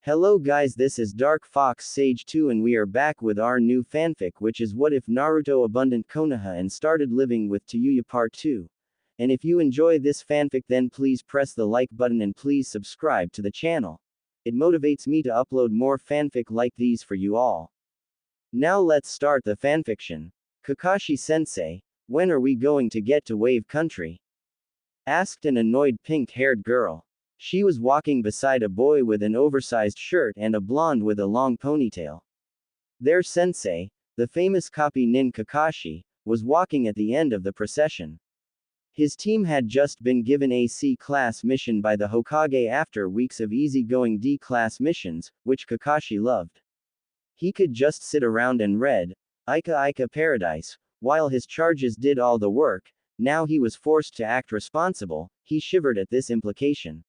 Hello guys, this is Dark Fox Sage 2 and we are back with our new fanfic, which is What If Naruto Abandoned Konoha and Started Living with Tayuya Part 2. And if you enjoy this fanfic, then please press the like button and please subscribe to the channel. It motivates me to upload more fanfic like these for you all. Now let's start the fanfiction. Kakashi-sensei, when are we going to get to Wave Country? Asked an annoyed pink-haired girl. She was walking beside a boy with an oversized shirt and a blonde with a long ponytail. Their sensei, the famous copy nin Kakashi, was walking at the end of the procession. His team had just been given a C-class mission by the Hokage after weeks of easy-going D-class missions, which Kakashi loved. He could just sit around and read, Ika Ika Paradise, while his charges did all the work. Now he was forced to act responsible. He shivered at this implication.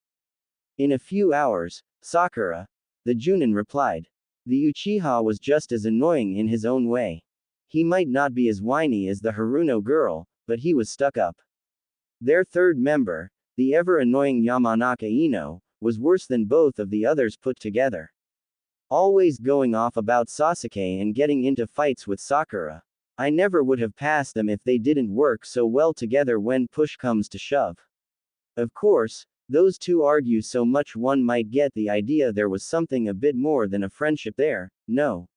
In a few hours, Sakura, the Junin, replied. The Uchiha was just as annoying in his own way. He might not be as whiny as the Haruno girl, but he was stuck up. Their third member, the ever-annoying Yamanaka Ino, was worse than both of the others put together. Always going off about Sasuke and getting into fights with Sakura. I never would have passed them if they didn't work so well together when push comes to shove. Of course, those two argue so much one might get the idea there was something a bit more than a friendship there. No.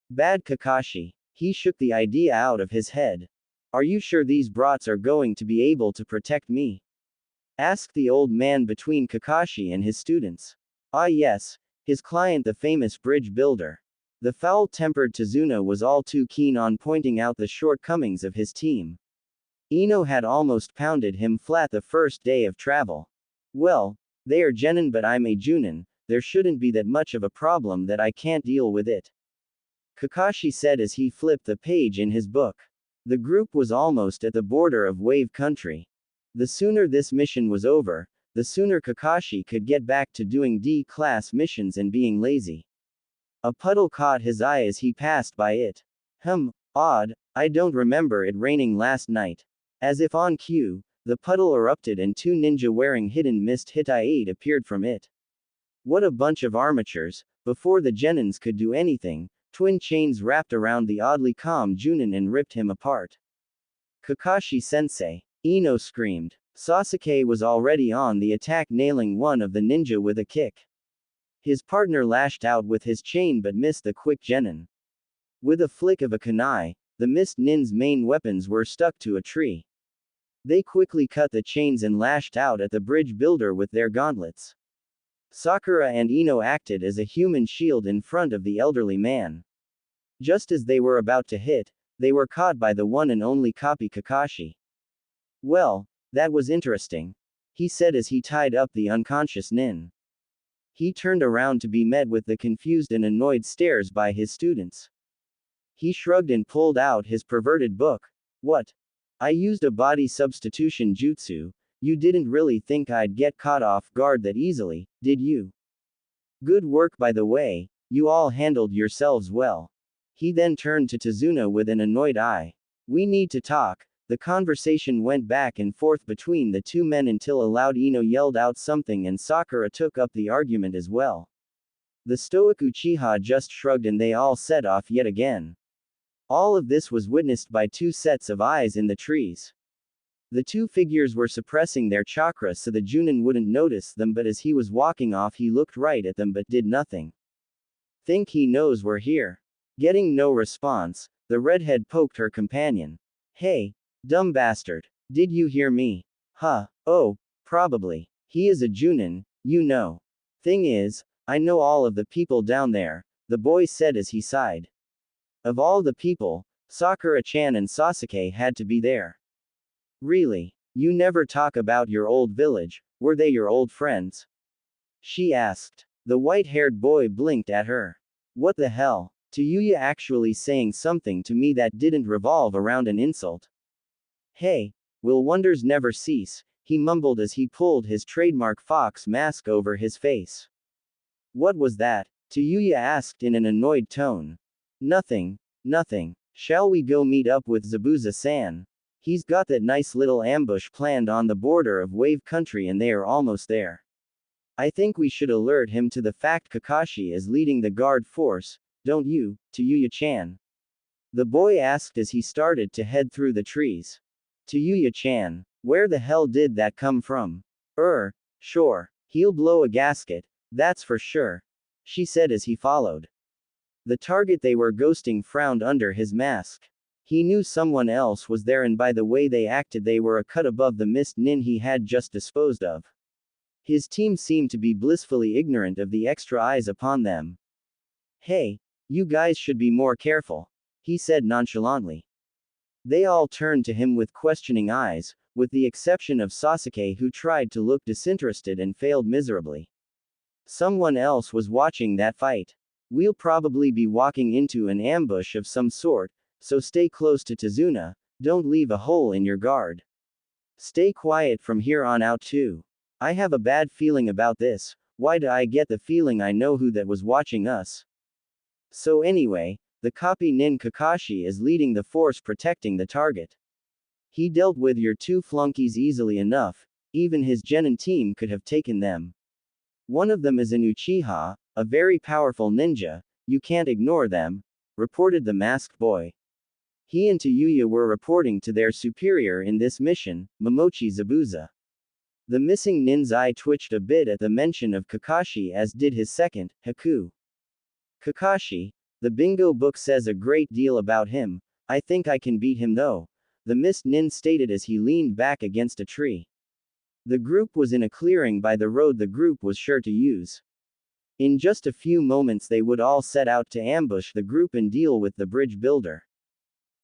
Bad Kakashi. He shook the idea out of his head. Are you sure these brats are going to be able to protect me? Asked the old man between Kakashi and his students. Ah yes, his client, the famous bridge builder. The foul-tempered Tazuna was all too keen on pointing out the shortcomings of his team. Ino had almost pounded him flat the first day of travel. Well, they are genin but I'm a junin, there shouldn't be that much of a problem that I can't deal with it. Kakashi said as he flipped the page in his book. The group was almost at the border of Wave Country. The sooner this mission was over, the sooner Kakashi could get back to doing D-class missions and being lazy. A puddle caught his eye as he passed by it. Odd, I don't remember it raining last night. As if on cue, the puddle erupted and two ninja wearing hidden mist Hittite appeared from it. What a bunch of armatures. Before the genins could do anything, twin chains wrapped around the oddly calm Junin and ripped him apart. Kakashi-sensei, Ino screamed. Sasuke was already on the attack, nailing one of the ninja with a kick. His partner lashed out with his chain but missed the quick genin. With a flick of a kunai, the mist nin's main weapons were stuck to a tree. They quickly cut the chains and lashed out at the bridge builder with their gauntlets. Sakura and Ino acted as a human shield in front of the elderly man. Just as they were about to hit, they were caught by the one and only copy Kakashi. Well, that was interesting, he said as he tied up the unconscious nin. He turned around to be met with the confused and annoyed stares by his students. He shrugged and pulled out his perverted book. What? I used a body substitution jutsu. You didn't really think I'd get caught off guard that easily, did you? Good work by the way, you all handled yourselves well. He then turned to Tazuna with an annoyed eye. We need to talk. The conversation went back and forth between the two men until a loud Ino yelled out something and Sakura took up the argument as well. The stoic Uchiha just shrugged and they all set off yet again. All of this was witnessed by two sets of eyes in the trees. The two figures were suppressing their chakra so the Junin wouldn't notice them, but as he was walking off he looked right at them but did nothing. Think he knows we're here? Getting no response, the redhead poked her companion. Hey, dumb bastard, did you hear me? Huh, oh, probably. He is a Junin, you know. Thing is, I know all of the people down there, the boy said as he sighed. Of all the people, Sakura-chan and Sasuke had to be there. Really? You never talk about your old village, were they your old friends? She asked. The white-haired boy blinked at her. What the hell? Tayuya actually saying something to me that didn't revolve around an insult. Hey, will wonders never cease, he mumbled as he pulled his trademark fox mask over his face. What was that? Tayuya asked in an annoyed tone. Nothing. Shall we go meet up with Zabuza-san? He's got that nice little ambush planned on the border of Wave Country and they are almost there. I think we should alert him to the fact Kakashi is leading the guard force, don't you, Tayuya-chan? The boy asked as he started to head through the trees. Tayuya-chan, where the hell did that come from? Sure. He'll blow a gasket, that's for sure. She said as he followed. The target they were ghosting frowned under his mask. He knew someone else was there, and by the way they acted they were a cut above the mist nin he had just disposed of. His team seemed to be blissfully ignorant of the extra eyes upon them. Hey, you guys should be more careful, he said nonchalantly. They all turned to him with questioning eyes, with the exception of Sasuke, who tried to look disinterested and failed miserably. Someone else was watching that fight. We'll probably be walking into an ambush of some sort, so stay close to Tazuna, don't leave a hole in your guard. Stay quiet from here on out too. I have a bad feeling about this. Why do I get the feeling I know who that was watching us? So anyway, the copy nin Kakashi is leading the force protecting the target. He dealt with your two flunkies easily enough, even his genin team could have taken them. One of them is an Uchiha, a very powerful ninja, you can't ignore them, reported the masked boy. He and Tayuya were reporting to their superior in this mission, Momochi Zabuza. The missing nin's eye twitched a bit at the mention of Kakashi, as did his second, Haku. Kakashi, the bingo book says a great deal about him, I think I can beat him though, the mist nin stated as he leaned back against a tree. The group was in a clearing by the road the group was sure to use. In just a few moments they would all set out to ambush the group and deal with the bridge builder.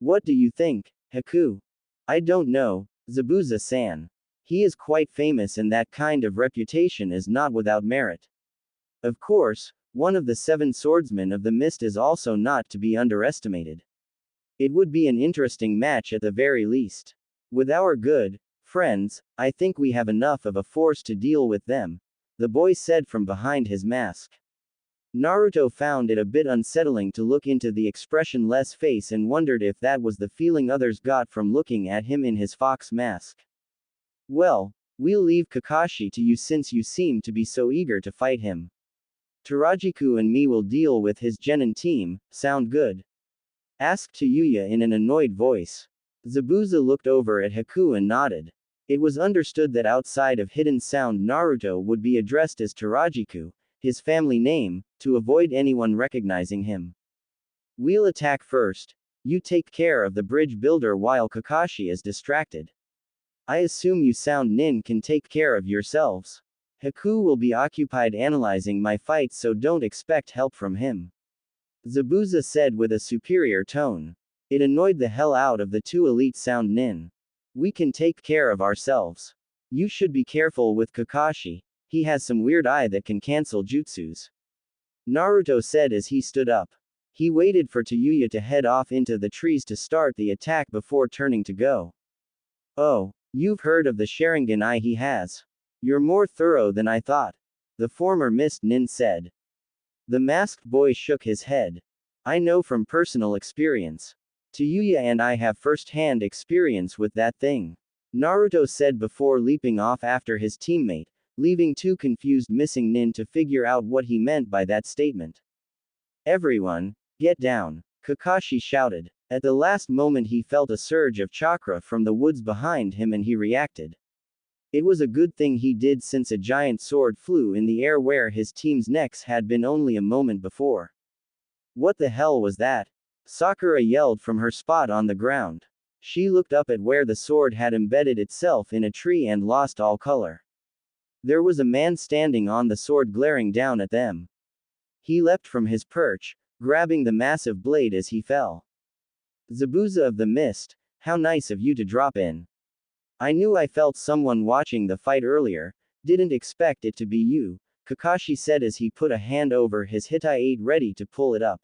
What do you think, Haku? I don't know, Zabuza-san. He is quite famous and that kind of reputation is not without merit. Of course, one of the 7 swordsmen of the mist is also not to be underestimated. It would be an interesting match at the very least. With our good friends, I think we have enough of a force to deal with them, the boy said from behind his mask. Naruto found it a bit unsettling to look into the expressionless face and wondered if that was the feeling others got from looking at him in his fox mask. Well, we'll leave Kakashi to you since you seem to be so eager to fight him. Tarajiku and me will deal with his genin team, sound good? Asked Tayuya in an annoyed voice. Zabuza looked over at Haku and nodded. It was understood that outside of hidden sound Naruto would be addressed as Tarajiku, his family name, to avoid anyone recognizing him. We'll attack first. You take care of the bridge builder while Kakashi is distracted. I assume you sound nin can take care of yourselves. Haku will be occupied analyzing my fights, so don't expect help from him. Zabuza said with a superior tone. It annoyed the hell out of the 2 elite sound nin. We can take care of ourselves. You should be careful with Kakashi. He has some weird eye that can cancel jutsus. Naruto said as he stood up. He waited for Tayuya to head off into the trees to start the attack before turning to go. Oh, you've heard of the Sharingan eye he has. You're more thorough than I thought, the former mist nin said. The masked boy shook his head. I know from personal experience. Tayuya and I have first-hand experience with that thing, Naruto said before leaping off after his teammate, leaving 2 confused missing nin to figure out what he meant by that statement. Everyone, get down, Kakashi shouted. At the last moment he felt a surge of chakra from the woods behind him and he reacted. It was a good thing he did, since a giant sword flew in the air where his team's necks had been only a moment before. What the hell was that? Sakura yelled from her spot on the ground. She looked up at where the sword had embedded itself in a tree and lost all color. There was a man standing on the sword glaring down at them. He leapt from his perch, grabbing the massive blade as he fell. Zabuza of the Mist, how nice of you to drop in. I knew I felt someone watching the fight earlier, didn't expect it to be you, Kakashi said as he put a hand over his Hittite ready to pull it up.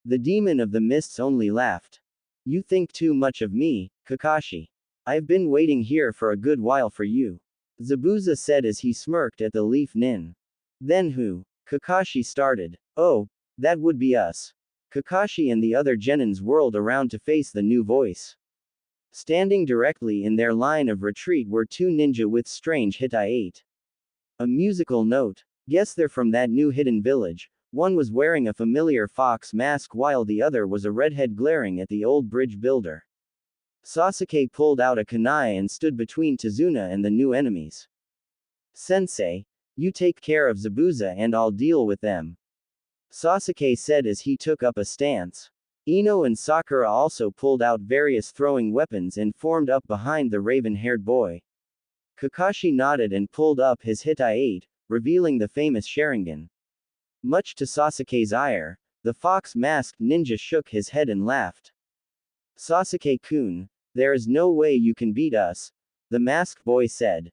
The demon of the mists only laughed. You think too much of me, Kakashi. I've been waiting here for a good while for you, Zabuza said as he smirked at the leaf nin. Then who? Kakashi started. Oh, that would be us. Kakashi and the other genins whirled around to face the new voice. Standing directly in their line of retreat were 2 ninja with strange Hittite. A musical note. Guess they're from that new hidden village. One was wearing a familiar fox mask while the other was a redhead glaring at the old bridge builder. Sasuke pulled out a kunai and stood between Tazuna and the new enemies. Sensei, you take care of Zabuza and I'll deal with them, Sasuke said as he took up a stance. Ino and Sakura also pulled out various throwing weapons and formed up behind the raven-haired boy. Kakashi nodded and pulled up his Hitai-8, revealing the famous Sharingan. Much to Sasuke's ire, the fox-masked ninja shook his head and laughed. Sasuke-kun, there is no way you can beat us, the masked boy said.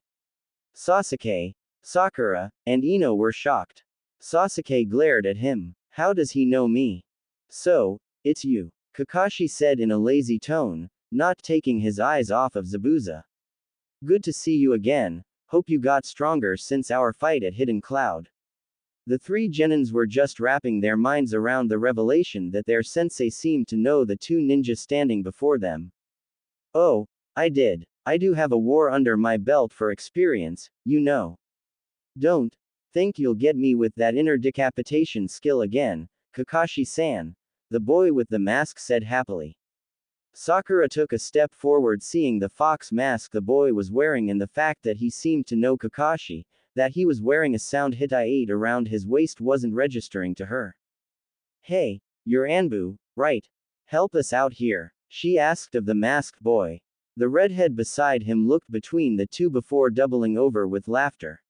Sasuke, Sakura, and Ino were shocked. Sasuke glared at him. How does he know me? So, it's you, Kakashi said in a lazy tone, not taking his eyes off of Zabuza. Good to see you again, hope you got stronger since our fight at Hidden Cloud. The three genins were just wrapping their minds around the revelation that their sensei seemed to know the two ninjas standing before them. Oh, I did. I do have a war under my belt for experience, you know. Don't think you'll get me with that inner decapitation skill again, Kakashi-san, the boy with the mask said happily. Sakura took a step forward seeing the fox mask the boy was wearing and the fact that he seemed to know Kakashi, that he was wearing a sound Hitai-8 around his waist wasn't registering to her. Hey, you're Anbu, right? Help us out here, she asked of the masked boy. The redhead beside him looked between the two before doubling over with laughter.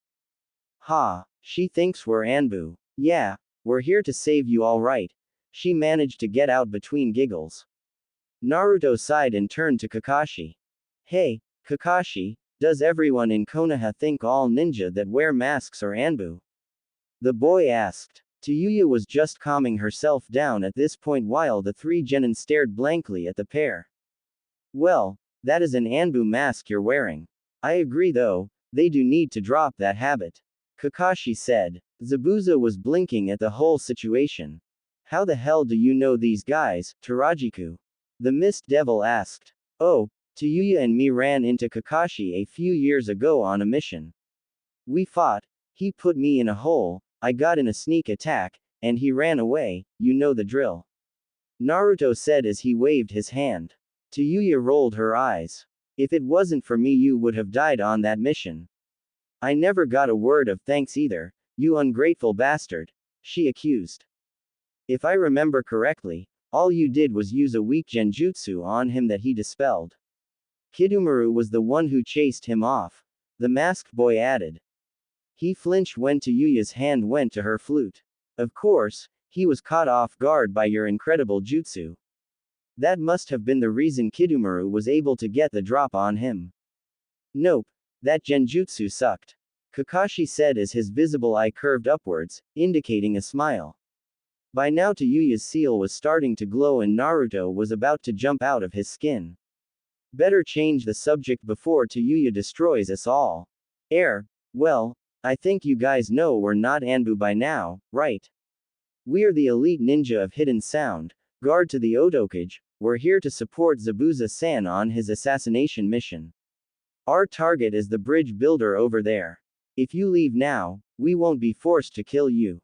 Ha, she thinks we're Anbu. Yeah, we're here to save you all right. She managed to get out between giggles. Naruto sighed and turned to Kakashi. Hey, Kakashi, does everyone in Konoha think all ninja that wear masks are Anbu? The boy asked. Tayuya was just calming herself down at this point while the three genin stared blankly at the pair. Well, that is an Anbu mask you're wearing. I agree though, they do need to drop that habit, Kakashi said. Zabuza was blinking at the whole situation. How the hell do you know these guys, Tarajiku? The Mist Devil asked. Oh, Tayuya and me ran into Kakashi a few years ago on a mission. We fought, he put me in a hole, I got in a sneak attack, and he ran away, you know the drill. Naruto said as he waved his hand. Tayuya rolled her eyes. If it wasn't for me you would have died on that mission. I never got a word of thanks either, you ungrateful bastard, she accused. If I remember correctly, all you did was use a weak genjutsu on him that he dispelled. Kidomaru was the one who chased him off, the masked boy added. He flinched when Tayuya's hand went to her flute. Of course, he was caught off guard by your incredible jutsu. That must have been the reason Kidomaru was able to get the drop on him. Nope, that genjutsu sucked, Kakashi said as his visible eye curved upwards, indicating a smile. By now Tayuya's seal was starting to glow and Naruto was about to jump out of his skin. Better change the subject before Tayuya destroys us all. Well, I think you guys know we're not Anbu by now, right? We're the elite ninja of Hidden Sound, guard to the Otokage, we're here to support Zabuza-san on his assassination mission. Our target is the bridge builder over there. If you leave now, we won't be forced to kill you.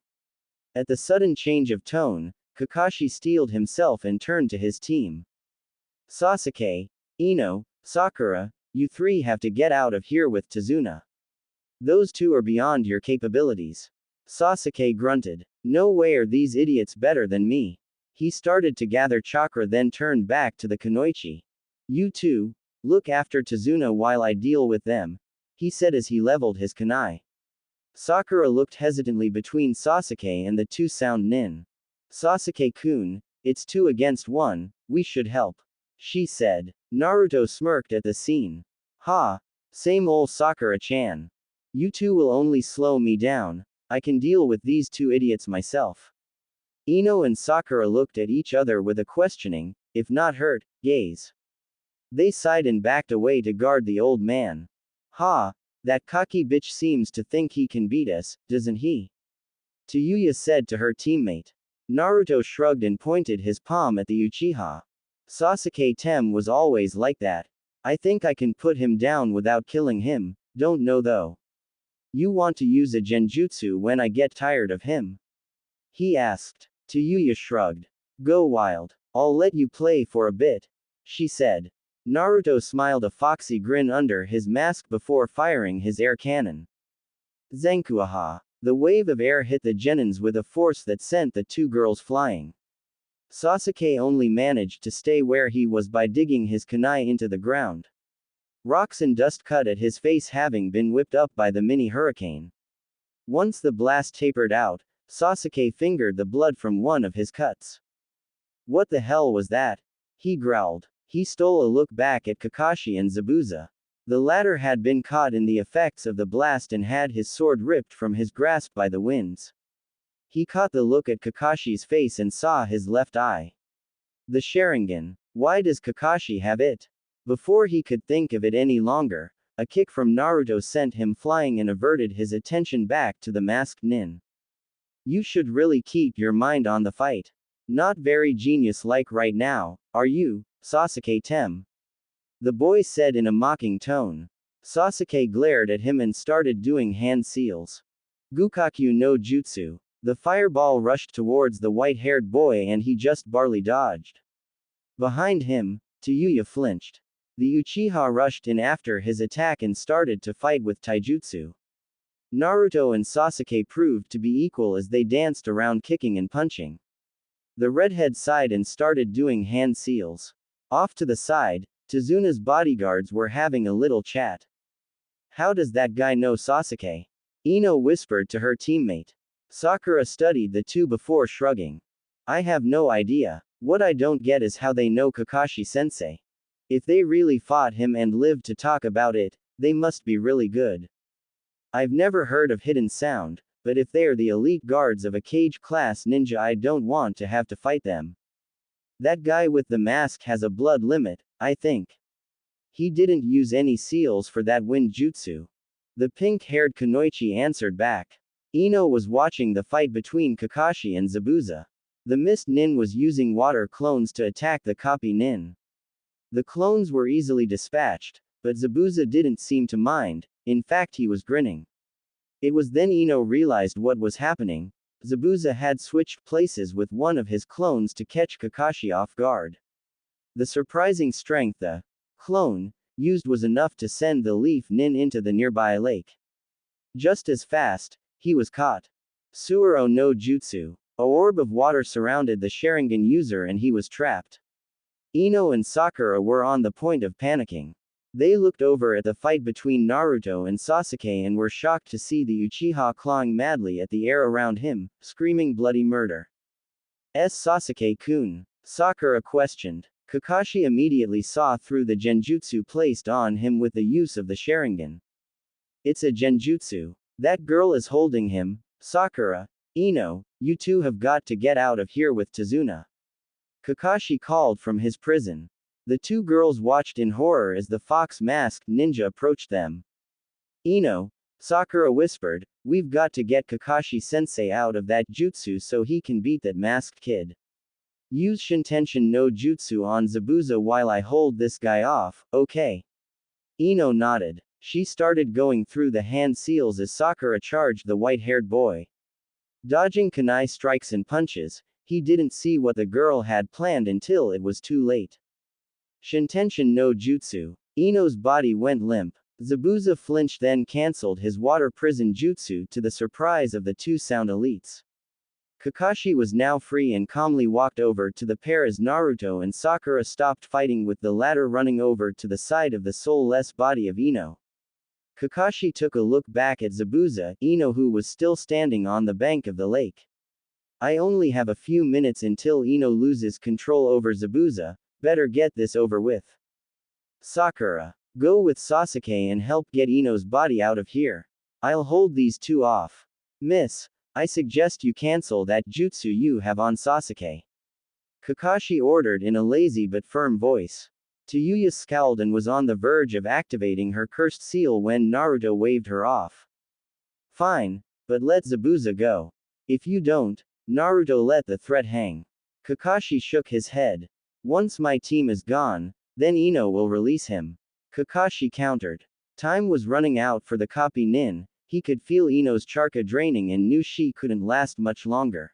At the sudden change of tone, Kakashi steeled himself and turned to his team. Sasuke, Ino, Sakura, you three have to get out of here with Tazuna. Those two are beyond your capabilities. Sasuke grunted. No way are these idiots better than me. He started to gather chakra then turned back to the kunoichi. You two, look after Tazuna while I deal with them, he said as he leveled his kunai. Sakura looked hesitantly between Sasuke and the two sound nin. Sasuke-kun, it's 2 against 1, we should help, she said. Naruto smirked at the scene. Ha, same ol' Sakura-chan. You two will only slow me down, I can deal with these two idiots myself. Ino and Sakura looked at each other with a questioning, if not hurt, gaze. They sighed and backed away to guard the old man. Ha, that cocky bitch seems to think he can beat us, doesn't he? Tayuya said to her teammate. Naruto shrugged and pointed his palm at the Uchiha. Sasuke-tem was always like that. I think I can put him down without killing him, don't know though. You want to use a genjutsu when I get tired of him? He asked. Tayuya shrugged. Go wild. I'll let you play for a bit, she said. Naruto smiled a foxy grin under his mask before firing his air cannon. Zenkuaha. The wave of air hit the genins with a force that sent the two girls flying. Sasuke only managed to stay where he was by digging his kunai into the ground. Rocks and dust cut at his face having been whipped up by the mini hurricane. Once the blast tapered out, Sasuke fingered the blood from one of his cuts. What the hell was that? He growled. He stole a look back at Kakashi and Zabuza. The latter had been caught in the effects of the blast and had his sword ripped from his grasp by the winds. He caught the look at Kakashi's face and saw his left eye. The Sharingan. Why does Kakashi have it? Before he could think of it any longer, a kick from Naruto sent him flying and averted his attention back to the masked nin. You should really keep your mind on the fight. Not very genius-like right now, are you, Sasuke Tem? The boy said in a mocking tone. Sasuke glared at him and started doing hand seals. Gukaku no Jutsu. The fireball rushed towards the white-haired boy and he just barely dodged. Behind him, Tayuya flinched. The Uchiha rushed in after his attack and started to fight with taijutsu. Naruto and Sasuke proved to be equal as they danced around kicking and punching. The redhead sighed and started doing hand seals. Off to the side, Tazuna's bodyguards were having a little chat. How does that guy know Sasuke? Ino whispered to her teammate. Sakura studied the two before shrugging. I have no idea. What I don't get is how they know Kakashi-sensei. If they really fought him and lived to talk about it, they must be really good. I've never heard of Hidden Sound, but if they are the elite guards of a cage-class ninja, I don't want to have to fight them. That guy with the mask has a blood limit, I think. He didn't use any seals for that wind jutsu. The pink-haired Kunoichi answered back. Ino was watching the fight between Kakashi and Zabuza. The mist nin was using water clones to attack the copy nin. The clones were easily dispatched, but Zabuza didn't seem to mind, in fact he was grinning. It was then Ino realized what was happening. Zabuza had switched places with one of his clones to catch Kakashi off guard. The surprising strength the clone used was enough to send the leaf nin into the nearby lake. Just as fast, he was caught. Suoro no Jutsu. A orb of water surrounded the Sharingan user and he was trapped. Ino and Sakura were on the point of panicking. They looked over at the fight between Naruto and Sasuke and were shocked to see the Uchiha clawing madly at the air around him, screaming bloody murder. Sasuke-kun? Sakura questioned. Kakashi immediately saw through the genjutsu placed on him with the use of the Sharingan. It's a genjutsu. That girl is holding him. Sakura, Ino, you two have got to get out of here with Tazuna. Kakashi called from his prison. The two girls watched in horror as the fox-masked ninja approached them. Ino, Sakura whispered, we've got to get Kakashi-sensei out of that jutsu so he can beat that masked kid. Use Shintenshin no Jutsu on Zabuza while I hold this guy off, okay? Ino nodded. She started going through the hand seals as Sakura charged the white-haired boy. Dodging kunai strikes and punches, he didn't see what the girl had planned until it was too late. Shintenshin no Jutsu. Ino's body went limp. Zabuza flinched then cancelled his water prison jutsu to the surprise of the two sound elites. Kakashi was now free and calmly walked over to the pair as Naruto and Sakura stopped fighting with the latter running over to the side of the soulless body of Ino. Kakashi took a look back at Zabuza, Ino who was still standing on the bank of the lake. I only have a few minutes until Ino loses control over Zabuza, better get this over with. Sakura. Go with Sasuke and help get Ino's body out of here. I'll hold these two off. Miss, I suggest you cancel that jutsu you have on Sasuke. Kakashi ordered in a lazy but firm voice. Tayuya scowled and was on the verge of activating her cursed seal when Naruto waved her off. Fine, but let Zabuza go. If you don't, Naruto let the threat hang. Kakashi shook his head. Once my team is gone, then Ino will release him. Kakashi countered. Time was running out for the copy nin, He could feel Ino's chakra draining and knew she couldn't last much longer.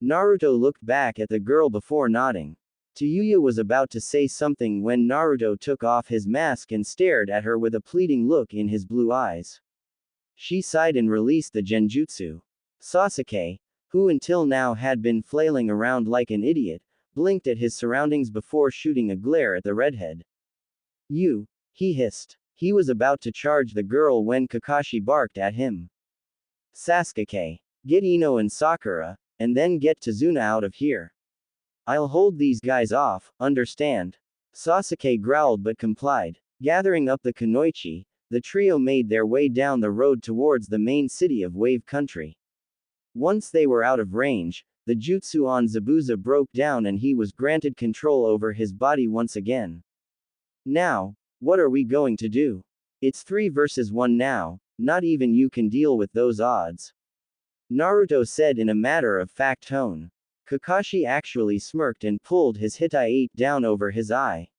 Naruto looked back at the girl before nodding. Tayuya was about to say something when Naruto took off his mask and stared at her with a pleading look in his blue eyes. She sighed and released the genjutsu. Sasuke, who until now had been flailing around like an idiot, blinked at his surroundings before shooting a glare at the redhead. You, he hissed. He was about to charge the girl when Kakashi barked at him. Sasuke, get Ino and Sakura, and then get Tazuna out of here. I'll hold these guys off, understand? Sasuke growled but complied. Gathering up the kunoichi, the trio made their way down the road towards the main city of Wave Country. Once they were out of range, the jutsu on Zabuza broke down and he was granted control over his body once again. Now, what are we going to do? It's 3 versus 1 now, not even you can deal with those odds. Naruto said in a matter-of-fact tone. Kakashi actually smirked and pulled his hitai down over his eye.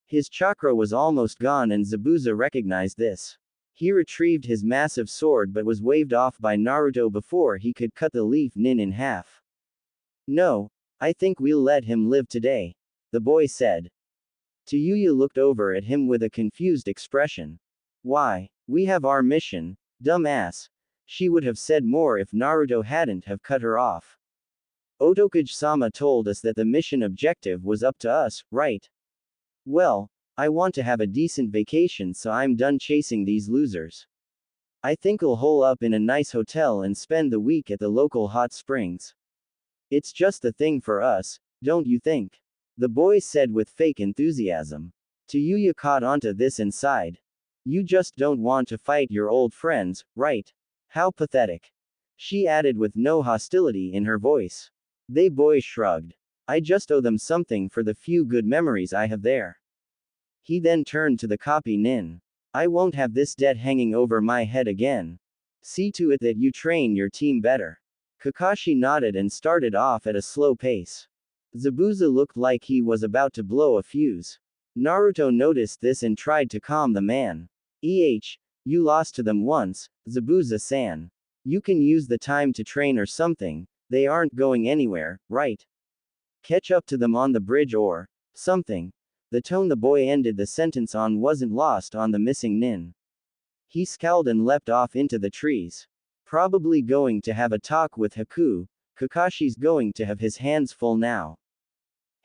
His chakra was almost gone and Zabuza recognized this. He retrieved his massive sword but was waved off by Naruto before he could cut the leaf nin in half. No, I think we'll let him live today, the boy said. Tayuya looked over at him with a confused expression. Why? We have our mission, dumbass. She would have said more if Naruto hadn't have cut her off. Otokage-sama told us that the mission objective was up to us, right? Well, I want to have a decent vacation so I'm done chasing these losers. I think I'll hole up in a nice hotel and spend the week at the local hot springs. It's just the thing for us, don't you think? The boy said with fake enthusiasm. Tayuya caught onto this and sighed. You just don't want to fight your old friends, right? How pathetic. She added with no hostility in her voice. The boy shrugged. I just owe them something for the few good memories I have there. He then turned to the copy nin. I won't have this debt hanging over my head again. See to it that you train your team better. Kakashi nodded and started off at a slow pace. Zabuza looked like he was about to blow a fuse. Naruto noticed this and tried to calm the man. You lost to them once, Zabuza-san. You can use the time to train or something, they aren't going anywhere, right? Catch up to them on the bridge or something. The tone the boy ended the sentence on wasn't lost on the missing nin. He scowled and leapt off into the trees. Probably going to have a talk with Haku. Kakashi's going to have his hands full now.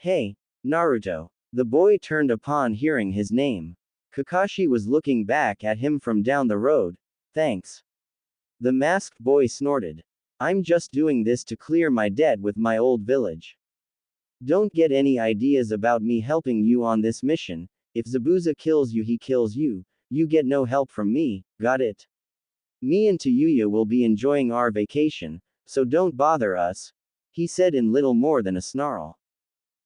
Hey, Naruto. The boy turned upon hearing his name. Kakashi was looking back at him from down the road. Thanks. The masked boy snorted. I'm just doing this to clear my debt with my old village. Don't get any ideas about me helping you on this mission. If Zabuza kills you, he kills you. You get no help from me, got it? Me and Tayuya will be enjoying our vacation, so don't bother us, he said in little more than a snarl.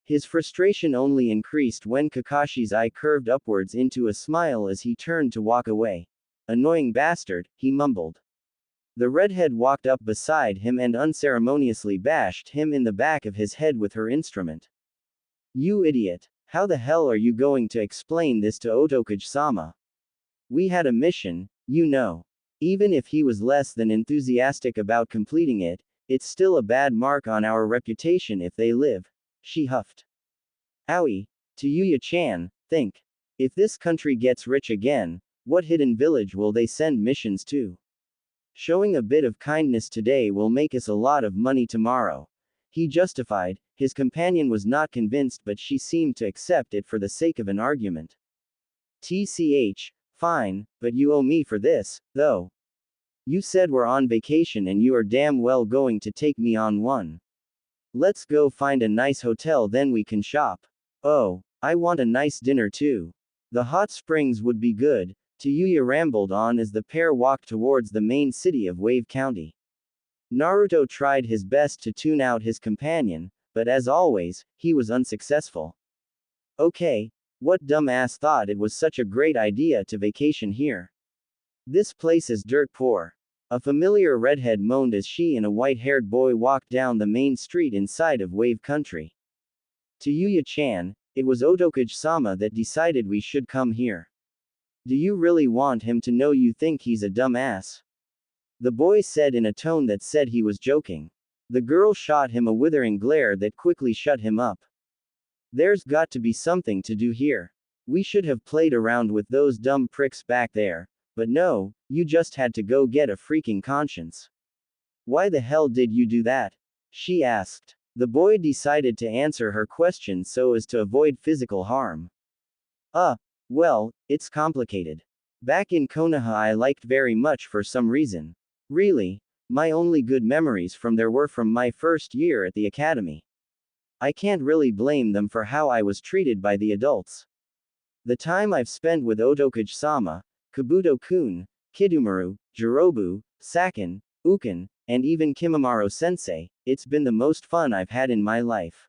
His frustration only increased when Kakashi's eye curved upwards into a smile as he turned to walk away. Annoying bastard, he mumbled. The redhead walked up beside him and unceremoniously bashed him in the back of his head with her instrument. You idiot. How the hell are you going to explain this to Otokage-sama? We had a mission, you know. Even if he was less than enthusiastic about completing it, it's still a bad mark on our reputation if they live, she huffed. Owie. Tayuya-chan, think. If this country gets rich again, what hidden village will they send missions to? Showing a bit of kindness today will make us a lot of money tomorrow. He justified. His companion was not convinced, but she seemed to accept it for the sake of an argument. TCH, fine, but you owe me for this, though. You said we're on vacation and you are damn well going to take me on one. Let's go find a nice hotel, then we can shop. Oh, I want a nice dinner too. The hot springs would be good. Tayuya rambled on as the pair walked towards the main city of Wave County. Naruto tried his best to tune out his companion, but as always, he was unsuccessful. Okay, what dumbass thought it was such a great idea to vacation here? This place is dirt poor. A familiar redhead moaned as she and a white-haired boy walked down the main street inside of Wave Country. Tayuya-chan, it was Otokage-sama that decided we should come here. Do you really want him to know you think he's a dumbass? The boy said in a tone that said he was joking. The girl shot him a withering glare that quickly shut him up. There's got to be something to do here. We should have played around with those dumb pricks back there, but no, you just had to go get a freaking conscience. Why the hell did you do that? She asked. The boy decided to answer her question so as to avoid physical harm. Well, it's complicated. Back in Konoha I liked very much for some reason. Really, my only good memories from there were from my first year at the academy. I can't really blame them for how I was treated by the adults. The time I've spent with Otokage-sama, Kabuto-kun, Kidumaru, Jirobu, Sakin, Ukin, and even Kimimaro-sensei, it's been the most fun I've had in my life.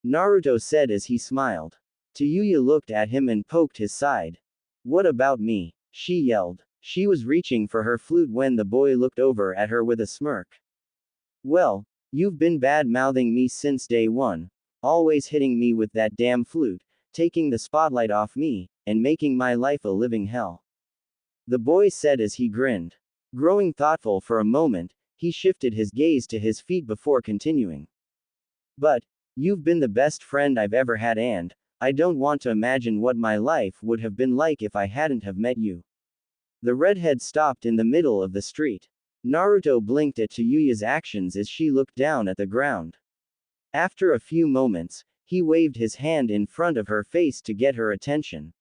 Naruto said as he smiled. Tayuya looked at him and poked his side. What about me? She yelled. She was reaching for her flute when the boy looked over at her with a smirk. Well, you've been bad-mouthing me since day one, always hitting me with that damn flute, taking the spotlight off me, and making my life a living hell. The boy said as he grinned. Growing thoughtful for a moment, he shifted his gaze to his feet before continuing. But, you've been the best friend I've ever had and, I don't want to imagine what my life would have been like if I hadn't have met you. The redhead stopped in the middle of the street. Naruto blinked at Tayuya's actions as she looked down at the ground. After a few moments, he waved his hand in front of her face to get her attention.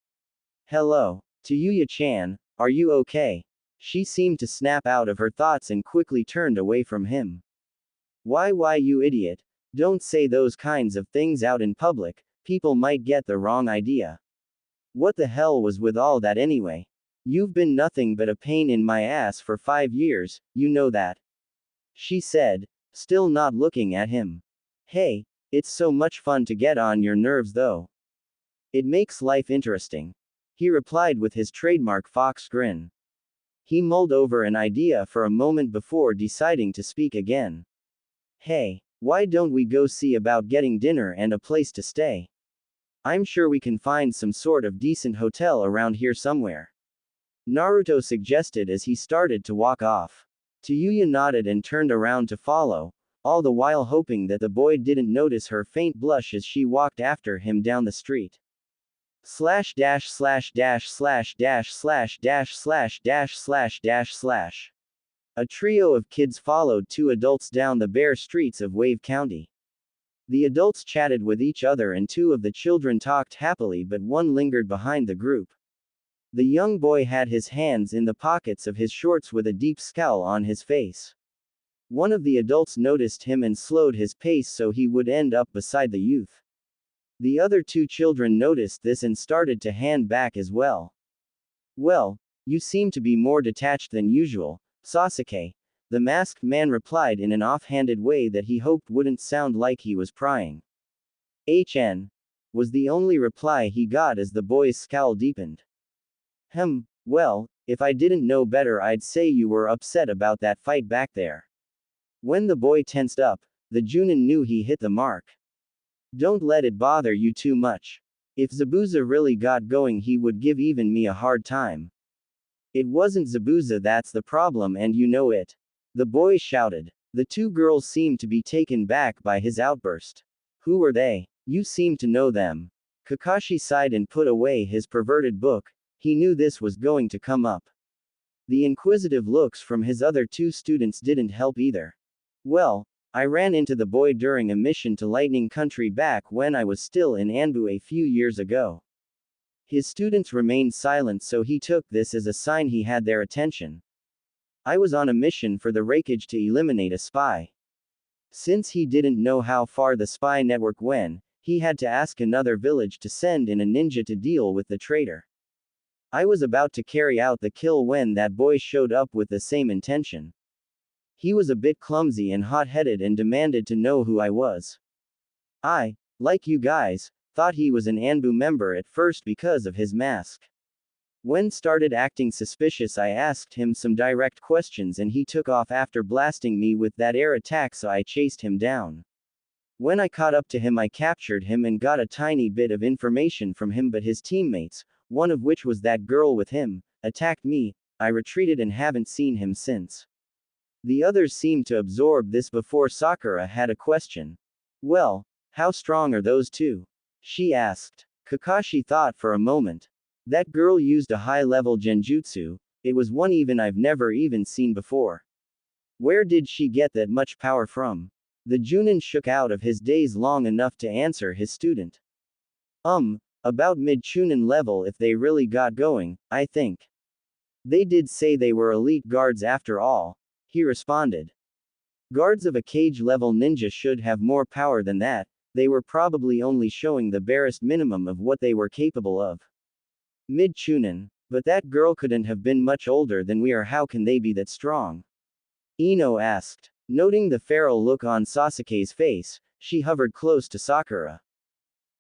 Hello, Tayuya-chan, are you okay? She seemed to snap out of her thoughts and quickly turned away from him. Why you idiot, don't say those kinds of things out in public, people might get the wrong idea. What the hell was with all that anyway? You've been nothing but a pain in my ass for 5 years, you know that. She said, still not looking at him. Hey, it's so much fun to get on your nerves though. It makes life interesting. He replied with his trademark fox grin. He mulled over an idea for a moment before deciding to speak again. Hey, why don't we go see about getting dinner and a place to stay? I'm sure we can find some sort of decent hotel around here somewhere. Naruto suggested as he started to walk off. Tayuya nodded and turned around to follow, all the while hoping that the boy didn't notice her faint blush as she walked after him down the street. // A trio of kids followed two adults down the bare streets of Wave County. The adults chatted with each other and two of the children talked happily, but one lingered behind the group. The young boy had his hands in the pockets of his shorts with a deep scowl on his face. One of the adults noticed him and slowed his pace so he would end up beside the youth. The other two children noticed this and started to hand back as well. Well, you seem to be more detached than usual, Sasuke, the masked man replied in an offhanded way that he hoped wouldn't sound like he was prying. HN was the only reply he got as the boy's scowl deepened. Well, if I didn't know better I'd say you were upset about that fight back there. When the boy tensed up, the Junin knew he hit the mark. Don't let it bother you too much. If Zabuza really got going he would give even me a hard time. It wasn't Zabuza that's the problem and you know it. The boy shouted. The two girls seemed to be taken back by his outburst. Who were they? You seem to know them. Kakashi sighed and put away his perverted book. He knew this was going to come up. The inquisitive looks from his other two students didn't help either. Well, I ran into the boy during a mission to Lightning Country back when I was still in Anbu a few years ago. His students remained silent so he took this as a sign he had their attention. I was on a mission for the Raikage to eliminate a spy. Since he didn't know how far the spy network went, he had to ask another village to send in a ninja to deal with the traitor. I was about to carry out the kill when that boy showed up with the same intention. He was a bit clumsy and hot-headed and demanded to know who I was. I, like you guys, thought he was an Anbu member at first because of his mask. When started acting suspicious I asked him some direct questions and he took off after blasting me with that air attack so I chased him down. When I caught up to him I captured him and got a tiny bit of information from him but his teammates, one of which was that girl with him, attacked me. I retreated and haven't seen him since. The others seemed to absorb this before Sakura had a question. Well, how strong are those two? She asked. Kakashi thought for a moment. That girl used a high-level genjutsu, it was one even I've never even seen before. Where did she get that much power from? The Junin shook out of his daze long enough to answer his student. About mid-Chunin level if they really got going, I think. They did say they were elite guards after all, he responded. Guards of a cage-level ninja should have more power than that, they were probably only showing the barest minimum of what they were capable of. Mid-Chunin. But that girl couldn't have been much older than we are, how can they be that strong? Ino asked. Noting the feral look on Sasuke's face, she hovered close to Sakura.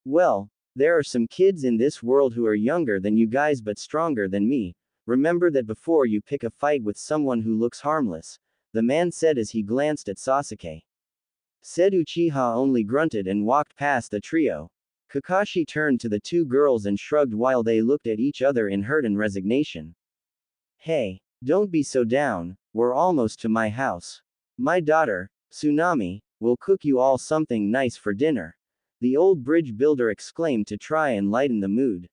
Well, there are some kids in this world who are younger than you guys but stronger than me. Remember that before you pick a fight with someone who looks harmless, the man said as he glanced at Sasuke. Said Uchiha only grunted and walked past the trio. Kakashi turned to the two girls and shrugged while they looked at each other in hurt and resignation. Hey, don't be so down, we're almost to my house. My daughter, Tsunami, will cook you all something nice for dinner. The old bridge builder exclaimed to try and lighten the mood.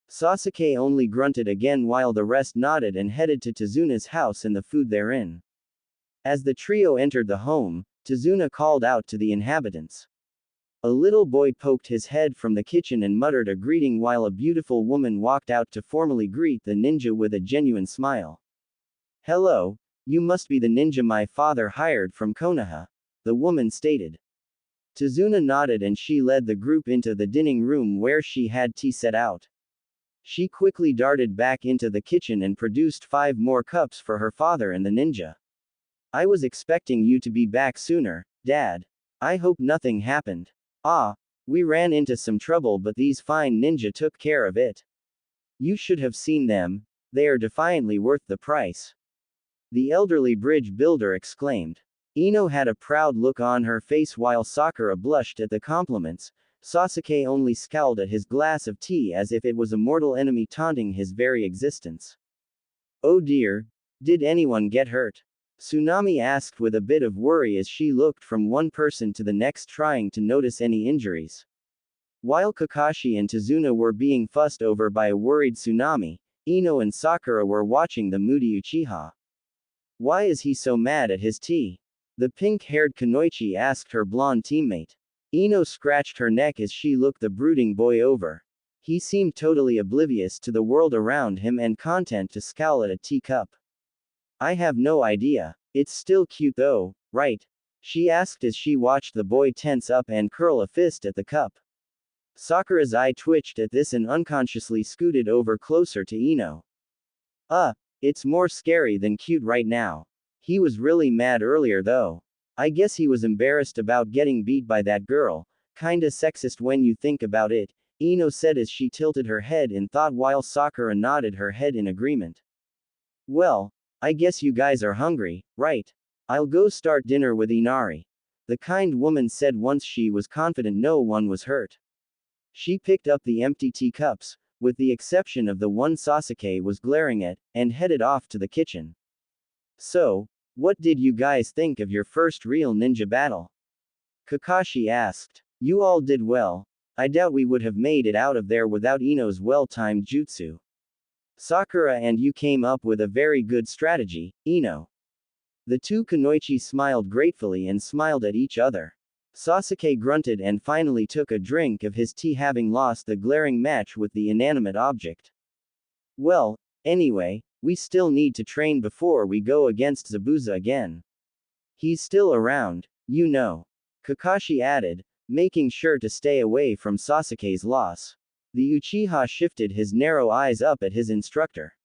Sasuke only grunted again while the rest nodded and headed to Tazuna's house and the food therein. As the trio entered the home, Tazuna called out to the inhabitants. A little boy poked his head from the kitchen and muttered a greeting while a beautiful woman walked out to formally greet the ninja with a genuine smile. Hello, you must be the ninja my father hired from Konoha, the woman stated. Tazuna nodded and she led the group into the dining room where she had tea set out. She quickly darted back into the kitchen and produced 5 more cups for her father and the ninja. I was expecting you to be back sooner, Dad. I hope nothing happened. We ran into some trouble but these fine ninja took care of it. You should have seen them, they are defiantly worth the price. The elderly bridge builder exclaimed. Ino had a proud look on her face while Sakura blushed at the compliments. Sasuke only scowled at his glass of tea as if it was a mortal enemy taunting his very existence. Oh dear, did anyone get hurt? Tsunami asked with a bit of worry as she looked from one person to the next trying to notice any injuries. While Kakashi and Tazuna were being fussed over by a worried Tsunami, Ino and Sakura were watching the moody Uchiha. Why is he so mad at his tea? The pink-haired Kunoichi asked her blonde teammate. Ino scratched her neck as she looked the brooding boy over. He seemed totally oblivious to the world around him and content to scowl at a teacup. I have no idea. It's still cute though, right? She asked as she watched the boy tense up and curl a fist at the cup. Sakura's eye twitched at this and unconsciously scooted over closer to Ino. It's more scary than cute right now. He was really mad earlier though. I guess he was embarrassed about getting beat by that girl. Kinda sexist when you think about it, Ino said as she tilted her head in thought while Sakura nodded her head in agreement. Well, I guess you guys are hungry, right? I'll go start dinner with Inari. The kind woman said once she was confident no one was hurt. She picked up the empty teacups, with the exception of the one Sasuke was glaring at, and headed off to the kitchen. So, what did you guys think of your first real ninja battle? Kakashi asked. You all did well. I doubt we would have made it out of there without Ino's well-timed jutsu. Sakura and you came up with a very good strategy, Ino. The two Kunoichi smiled gratefully and smiled at each other. Sasuke grunted and finally took a drink of his tea having lost the glaring match with the inanimate object. Well, anyway, we still need to train before we go against Zabuza again. He's still around, you know. Kakashi added, making sure to stay away from Sasuke's loss. The Uchiha shifted his narrow eyes up at his instructor.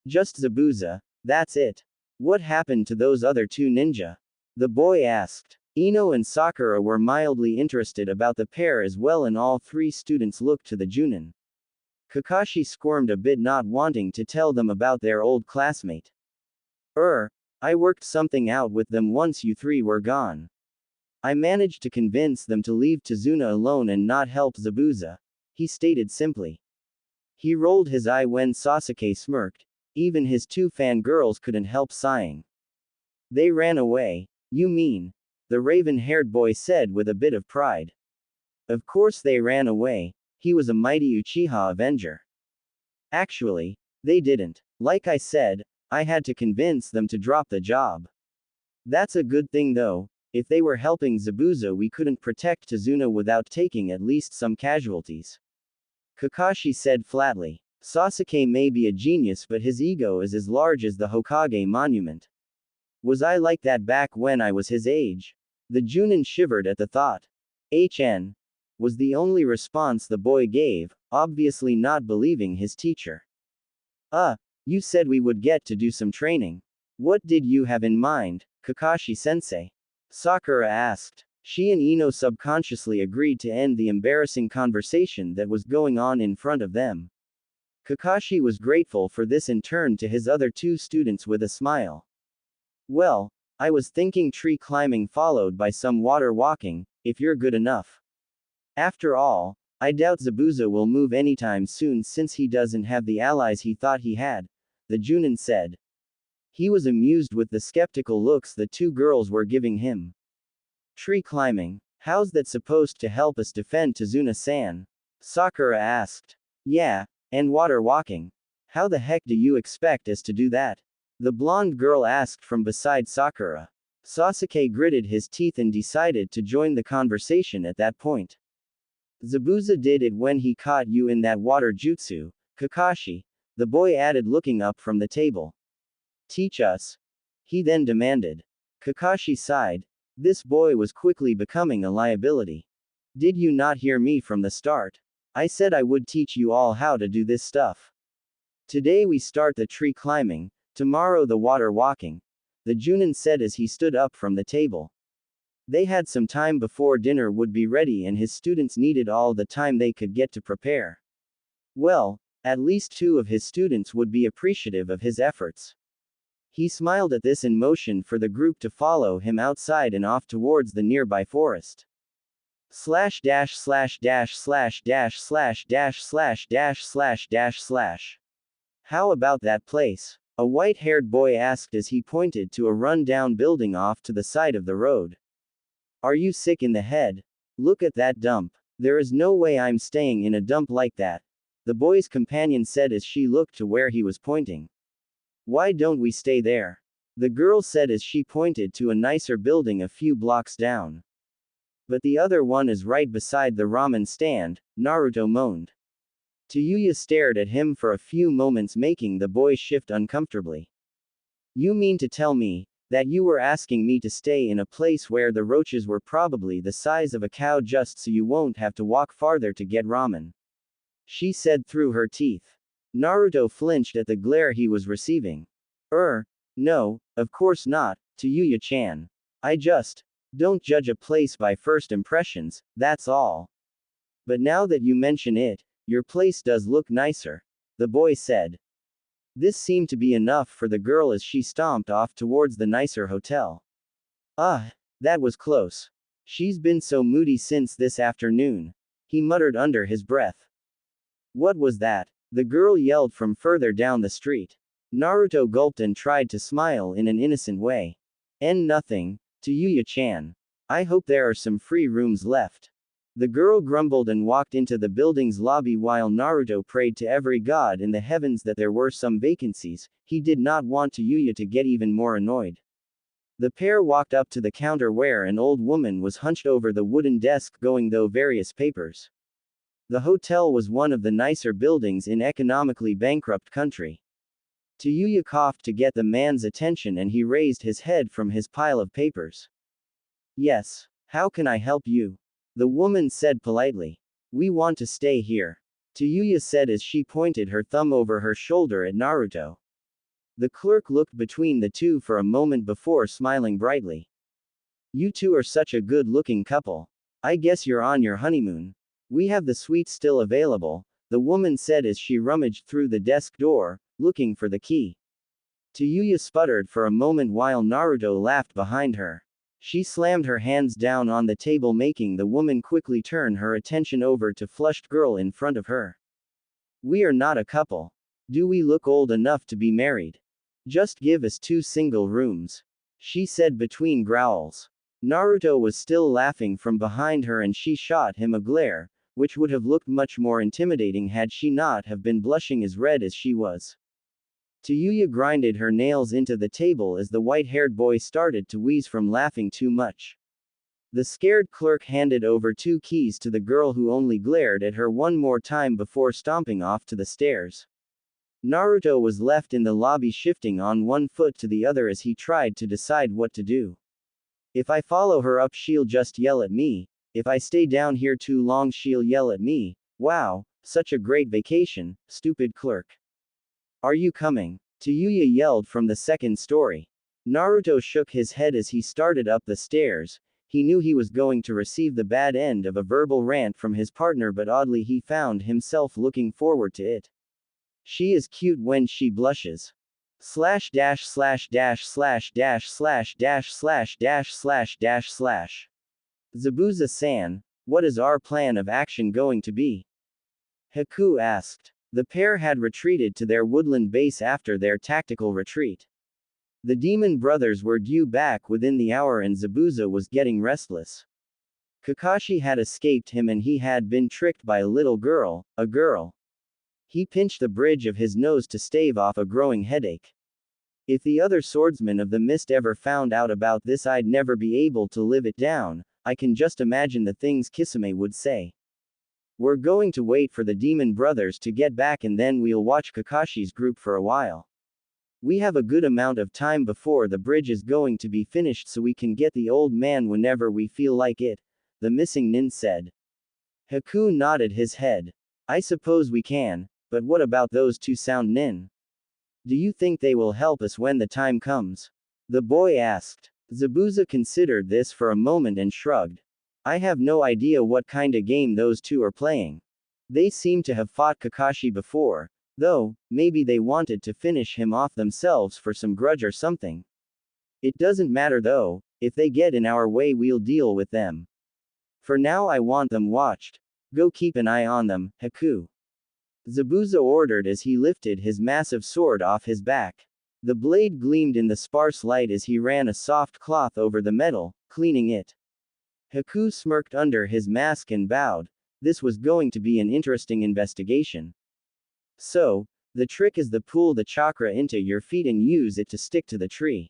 Just Zabuza, that's it. What happened to those other 2 ninja? The boy asked. Ino and Sakura were mildly interested about the pair as well and all 3 students looked to the Junin. Kakashi squirmed a bit not wanting to tell them about their old classmate. I worked something out with them once you 3 were gone. I managed to convince them to leave Tazuna alone and not help Zabuza, he stated simply. He rolled his eye when Sasuke smirked, even his 2 fangirls couldn't help sighing. They ran away. You mean? The raven-haired boy said with a bit of pride. Of course they ran away. He was a mighty Uchiha Avenger. Actually, they didn't. Like I said, I had to convince them to drop the job. That's a good thing though. If they were helping Zabuza, we couldn't protect Tazuna without taking at least some casualties. Kakashi said flatly. Sasuke may be a genius, but his ego is as large as the Hokage monument. Was I like that back when I was his age? The Junin shivered at the thought. HN was the only response the boy gave, obviously not believing his teacher. You said we would get to do some training. What did you have in mind, Kakashi-sensei? Sakura asked. She and Ino subconsciously agreed to end the embarrassing conversation that was going on in front of them. Kakashi was grateful for this and turned to his other two students with a smile. Well, I was thinking tree climbing followed by some water walking, if you're good enough. After all, I doubt Zabuza will move anytime soon since he doesn't have the allies he thought he had, the Junin said. He was amused with the skeptical looks the two girls were giving him. Tree climbing, how's that supposed to help us defend Tazuna-san? Sakura asked. Yeah, and water walking. How the heck do you expect us to do that? The blonde girl asked from beside Sakura. Sasuke gritted his teeth and decided to join the conversation at that point. Zabuza did it when he caught you in that water jutsu, Kakashi, the boy added looking up from the table. Teach us? He then demanded. Kakashi sighed. This boy was quickly becoming a liability. Did you not hear me from the start? I said I would teach you all how to do this stuff. Today we start the tree climbing, tomorrow the water walking, the Junin said as he stood up from the table. They had some time before dinner would be ready and his students needed all the time they could get to prepare. Well, at least two of his students would be appreciative of his efforts. He smiled at this and motioned for the group to follow him outside and off towards the nearby forest. // How about that place? A white-haired boy asked as he pointed to a run-down building off to the side of the road. Are you sick in the head? Look at that dump. There is no way I'm staying in a dump like that, the boy's companion said as she looked to where he was pointing. Why don't we stay there? The girl said as she pointed to a nicer building a few blocks down. But the other one is right beside the ramen stand, Naruto moaned. Tayuya stared at him for a few moments, making the boy shift uncomfortably. You mean to tell me that you were asking me to stay in a place where the roaches were probably the size of a cow just so you won't have to walk farther to get ramen? She said through her teeth. Naruto flinched at the glare he was receiving. No, of course not, Tayuya-chan. Don't judge a place by first impressions, that's all. But now that you mention it, your place does look nicer, the boy said. This seemed to be enough for the girl as she stomped off towards the nicer hotel. That was close. She's been so moody since this afternoon, he muttered under his breath. What was that? The girl yelled from further down the street. Naruto gulped and tried to smile in an innocent way. Nothing, Tayuya-chan. I hope there are some free rooms left. The girl grumbled and walked into the building's lobby while Naruto prayed to every god in the heavens that there were some vacancies. He did not want Tayuya to get even more annoyed. The pair walked up to the counter where an old woman was hunched over the wooden desk going through various papers. The hotel was one of the nicer buildings in economically bankrupt country. Tayuya coughed to get the man's attention and he raised his head from his pile of papers. Yes, how can I help you? The woman said politely. We want to stay here, Tayuya said as she pointed her thumb over her shoulder at Naruto. The clerk looked between the two for a moment before smiling brightly. You two are such a good-looking couple. I guess you're on your honeymoon. We have the suite still available, the woman said as she rummaged through the desk door, looking for the key. Tayuya sputtered for a moment while Naruto laughed behind her. She slammed her hands down on the table, making the woman quickly turn her attention over to flushed girl in front of her. We are not a couple. Do we look old enough to be married? Just give us 2 single rooms. she said between growls. Naruto was still laughing from behind her and she shot him a glare, which would have looked much more intimidating had she not have been blushing as red as she was. Tayuya grinded her nails into the table as the white-haired boy started to wheeze from laughing too much. The scared clerk handed over 2 keys to the girl who only glared at her one more time before stomping off to the stairs. Naruto was left in the lobby shifting on one foot to the other as he tried to decide what to do. If I follow her up, she'll just yell at me. If I stay down here too long, she'll yell at me. Wow, such a great vacation, stupid clerk. Are you coming? Tayuya yelled from the second story. Naruto shook his head as he started up the stairs. He knew he was going to receive the bad end of a verbal rant from his partner, but oddly he found himself looking forward to it. She is cute when she blushes. Slash dash slash dash slash dash slash dash slash dash slash dash slash. Zabuza-san, what is our plan of action going to be? Haku asked. The pair had retreated to their woodland base after their tactical retreat. The demon brothers were due back within the hour and Zabuza was getting restless. Kakashi had escaped him and he had been tricked by a little girl, a girl. He pinched the bridge of his nose to stave off a growing headache. If the other swordsmen of the mist ever found out about this, I'd never be able to live it down. I can just imagine the things Kisame would say. We're going to wait for the demon brothers to get back and then we'll watch Kakashi's group for a while. We have a good amount of time before the bridge is going to be finished so we can get the old man whenever we feel like it, the missing nin said. Haku nodded his head. I suppose we can, but what about those 2 sound nin? Do you think they will help us when the time comes? The boy asked. Zabuza considered this for a moment and shrugged. I have no idea what kind of game those 2 are playing. They seem to have fought Kakashi before, though, maybe they wanted to finish him off themselves for some grudge or something. It doesn't matter though, if they get in our way we'll deal with them. For now I want them watched. Go keep an eye on them, Haku. Zabuza ordered as he lifted his massive sword off his back. The blade gleamed in the sparse light as he ran a soft cloth over the metal, cleaning it. Haku smirked under his mask and bowed. This was going to be an interesting investigation. So, the trick is to pull the chakra into your feet and use it to stick to the tree.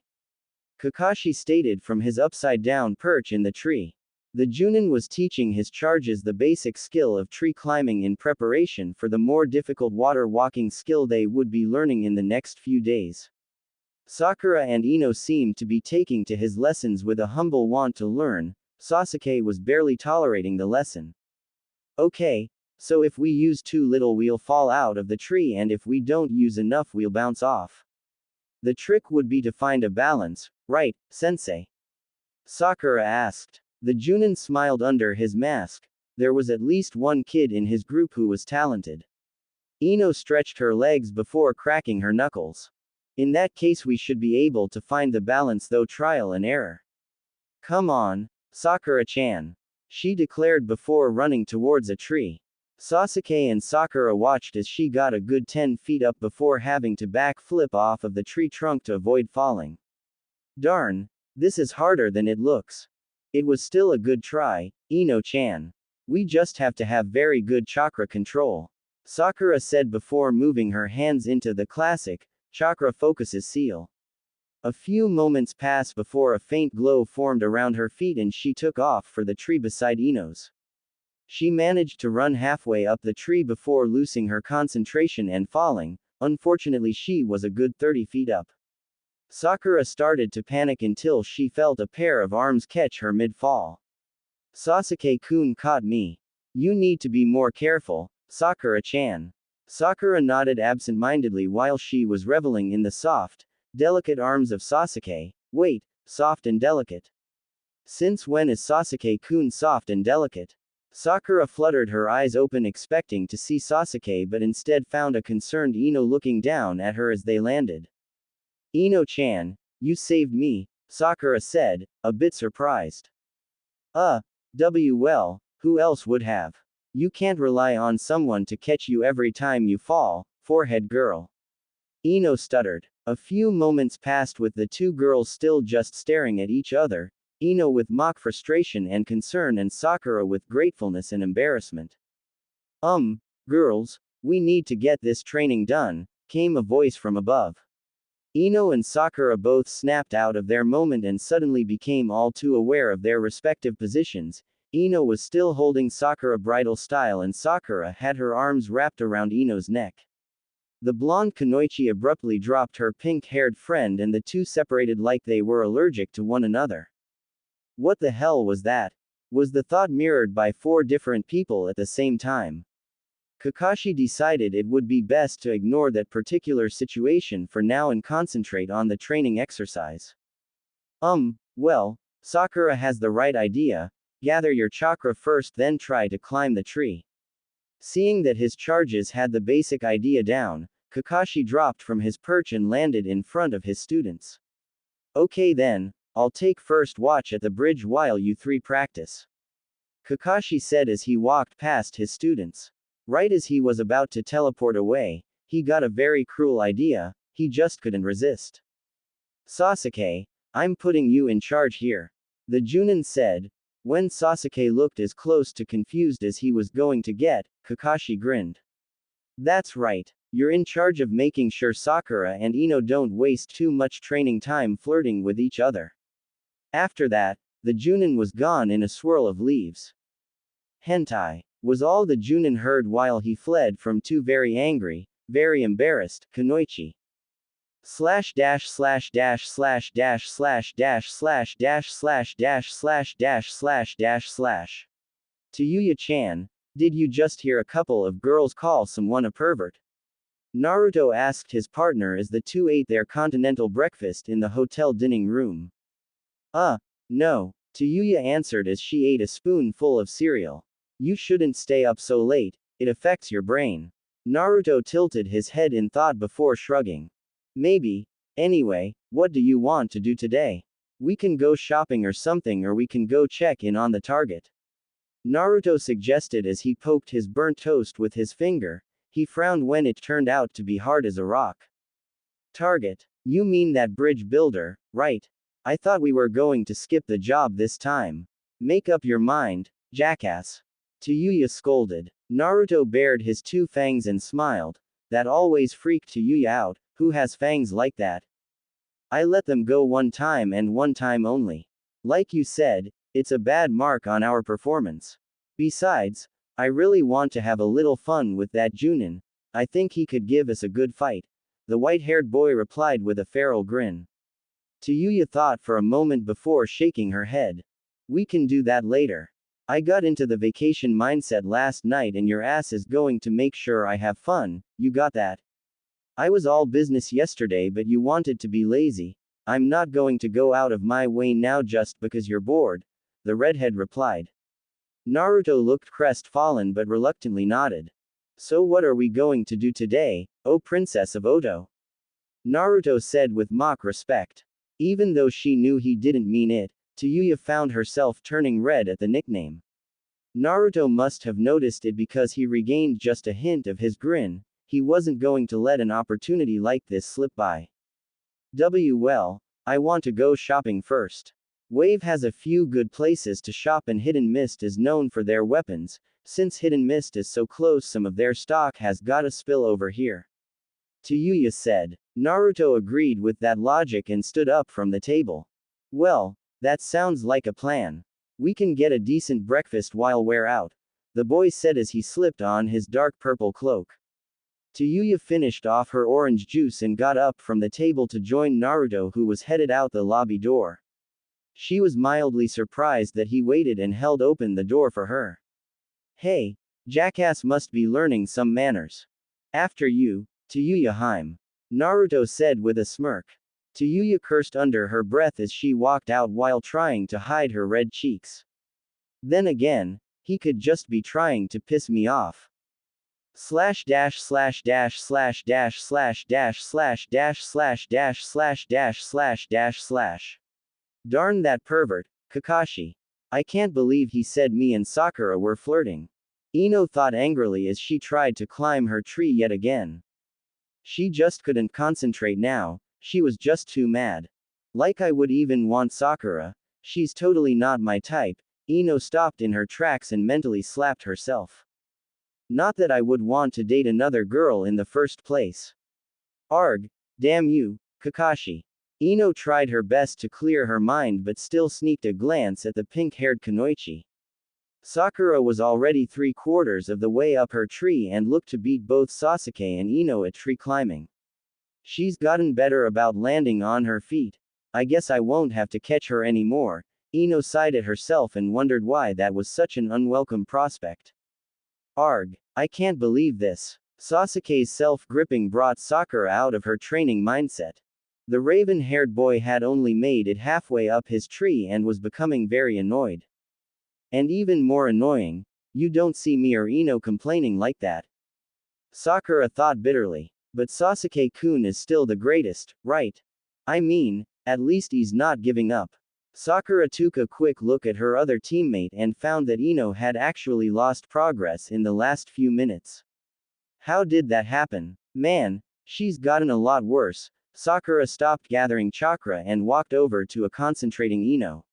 Kakashi stated from his upside-down perch in the tree. The Junin was teaching his charges the basic skill of tree climbing in preparation for the more difficult water walking skill they would be learning in the next few days. Sakura and Ino seemed to be taking to his lessons with a humble want to learn. Sasuke was barely tolerating the lesson. Okay, so if we use too little we'll fall out of the tree and if we don't use enough we'll bounce off. The trick would be to find a balance, right, sensei? Sakura asked. The Junin smiled under his mask. There was at least one kid in his group who was talented. Ino stretched her legs before cracking her knuckles. In that case we should be able to find the balance though trial and error. Come on, Sakura-chan. She declared before running towards a tree. Sasuke and Sakura watched as she got a good 10 feet up before having to backflip off of the tree trunk to avoid falling. Darn, this is harder than it looks. It was still a good try, Ino-chan. We just have to have very good chakra control. Sakura said before moving her hands into the classic, chakra focuses seal. A few moments passed before a faint glow formed around her feet and she took off for the tree beside Ino's. She managed to run halfway up the tree before losing her concentration and falling. Unfortunately she was a good 30 feet up. Sakura started to panic until she felt a pair of arms catch her mid-fall. Sasuke-kun caught me. You need to be more careful, Sakura-chan. Sakura nodded absent-mindedly while she was reveling in the soft, delicate arms of Sasuke. Wait, soft and delicate. Since when is Sasuke-kun soft and delicate? Sakura fluttered her eyes open expecting to see Sasuke but instead found a concerned Ino looking down at her as they landed. Ino-chan, you saved me, Sakura said, a bit surprised. Well, who else would have? You can't rely on someone to catch you every time you fall, forehead girl. Ino stuttered. A few moments passed with the two girls still just staring at each other, Ino with mock frustration and concern and Sakura with gratefulness and embarrassment. Girls, we need to get this training done, came a voice from above. Ino and Sakura both snapped out of their moment and suddenly became all too aware of their respective positions. Ino was still holding Sakura bridal style and Sakura had her arms wrapped around Ino's neck. The blonde Kunoichi abruptly dropped her pink-haired friend and the two separated like they were allergic to one another. What the hell was that? Was the thought mirrored by four different people at the same time? Kakashi decided it would be best to ignore that particular situation for now and concentrate on the training exercise. Well, Sakura has the right idea, gather your chakra first then try to climb the tree. Seeing that his charges had the basic idea down, Kakashi dropped from his perch and landed in front of his students. Okay then, I'll take first watch at the bridge while you three practice. Kakashi said as he walked past his students. Right as he was about to teleport away, he got a very cruel idea, he just couldn't resist. Sasuke, I'm putting you in charge here. The Junin said. When Sasuke looked as close to confused as he was going to get, Kakashi grinned. That's right, you're in charge of making sure Sakura and Ino don't waste too much training time flirting with each other. After that, the Junin was gone in a swirl of leaves. Hentai was all the Junin heard while he fled from two very angry, very embarrassed, Kunoichi. Tayuya-chan, did you just hear a couple of girls call someone a pervert? Naruto asked his partner as the two ate their continental breakfast in the hotel dining room. No, Tayuya answered as she ate a spoonful of cereal. You shouldn't stay up so late, it affects your brain. Naruto tilted his head in thought before shrugging. Maybe. Anyway, what do you want to do today? We can go shopping or something or we can go check in on the Target. Naruto suggested as he poked his burnt toast with his finger. He frowned when it turned out to be hard as a rock. Target? You mean that bridge builder, right? I thought we were going to skip the job this time. Make up your mind, jackass. Tayuya scolded. Naruto bared his two fangs and smiled. That always freaked Tayuya out. Who has fangs like that? I let them go one time and one time only. Like you said, it's a bad mark on our performance. Besides, I really want to have a little fun with that Junin. I think he could give us a good fight. The white-haired boy replied with a feral grin. Tayuya thought for a moment before shaking her head. We can do that later. I got into the vacation mindset last night and your ass is going to make sure I have fun, you got that? I was all business yesterday but you wanted to be lazy. I'm not going to go out of my way now just because you're bored, the redhead replied. Naruto looked crestfallen but reluctantly nodded. So what are we going to do today, oh Princess of Oto? Naruto said with mock respect. Even though she knew he didn't mean it, Tayuya found herself turning red at the nickname. Naruto must have noticed it because he regained just a hint of his grin. He wasn't going to let an opportunity like this slip by. Well, I want to go shopping first. Wave has a few good places to shop and Hidden Mist is known for their weapons. Since Hidden Mist is so close some of their stock has gotta spill over here. Tayuya said. Naruto agreed with that logic and stood up from the table. Well, that sounds like a plan. We can get a decent breakfast while we're out, the boy said as he slipped on his dark purple cloak. Tayuya finished off her orange juice and got up from the table to join Naruto who was headed out the lobby door. She was mildly surprised that he waited and held open the door for her. Hey, jackass must be learning some manners. After you, Tayuya Haim. Naruto said with a smirk. Tayuya cursed under her breath as she walked out while trying to hide her red cheeks. Then again, he could just be trying to piss me off. Slash dash slash dash slash dash slash dash slash dash slash dash slash dash slash dash slash. Darn that pervert, Kakashi. I can't believe he said me and Sakura were flirting. Ino thought angrily as she tried to climb her tree yet again. She just couldn't concentrate now. She was just too mad. Like I would even want Sakura. She's totally not my type. Ino stopped in her tracks and mentally slapped herself. Not that I would want to date another girl in the first place. Arg, damn you, Kakashi. Ino tried her best to clear her mind but still sneaked a glance at the pink-haired Kunoichi. Sakura was already 3/4 of the way up her tree and looked to beat both Sasuke and Ino at tree climbing. She's gotten better about landing on her feet. I guess I won't have to catch her anymore. Ino sighed at herself and wondered why that was such an unwelcome prospect. Arg, I can't believe this. Sasuke's self-gripping brought Sakura out of her training mindset. The raven-haired boy had only made it halfway up his tree and was becoming very annoyed. And even more annoying, you don't see me or Ino complaining like that. Sakura thought bitterly. But Sasuke-kun is still the greatest, right? I mean, at least he's not giving up. Sakura took a quick look at her other teammate and found that Ino had actually lost progress in the last few minutes. How did that happen? Man, she's gotten a lot worse. Sakura stopped gathering chakra and walked over to a concentrating Ino.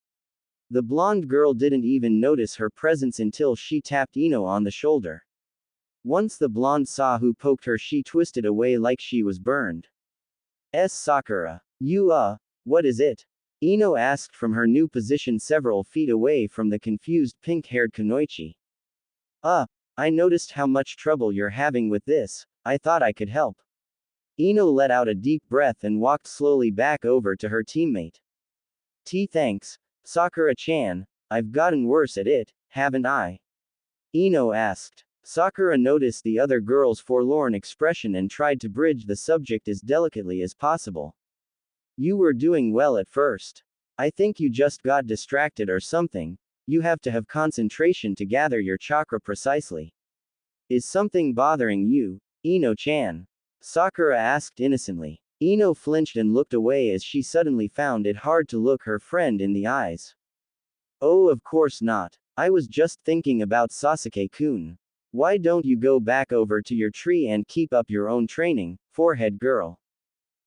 The blonde girl didn't even notice her presence until she tapped Ino on the shoulder. Once the blonde saw who poked her, she twisted away like she was burned. Sakura. What is it? Ino asked from her new position several feet away from the confused pink-haired Kunoichi. I noticed how much trouble you're having with this. I thought I could help. Ino let out a deep breath and walked slowly back over to her teammate. Thanks, Sakura-chan. I've gotten worse at it, haven't I? Ino asked. Sakura noticed the other girl's forlorn expression and tried to bridge the subject as delicately as possible. You were doing well at first. I think you just got distracted or something. You have to have concentration to gather your chakra precisely. Is something bothering you, Ino-chan? Sakura asked innocently. Ino flinched and looked away as she suddenly found it hard to look her friend in the eyes. Oh, of course not. I was just thinking about Sasuke-kun. Why don't you go back over to your tree and keep up your own training, forehead girl?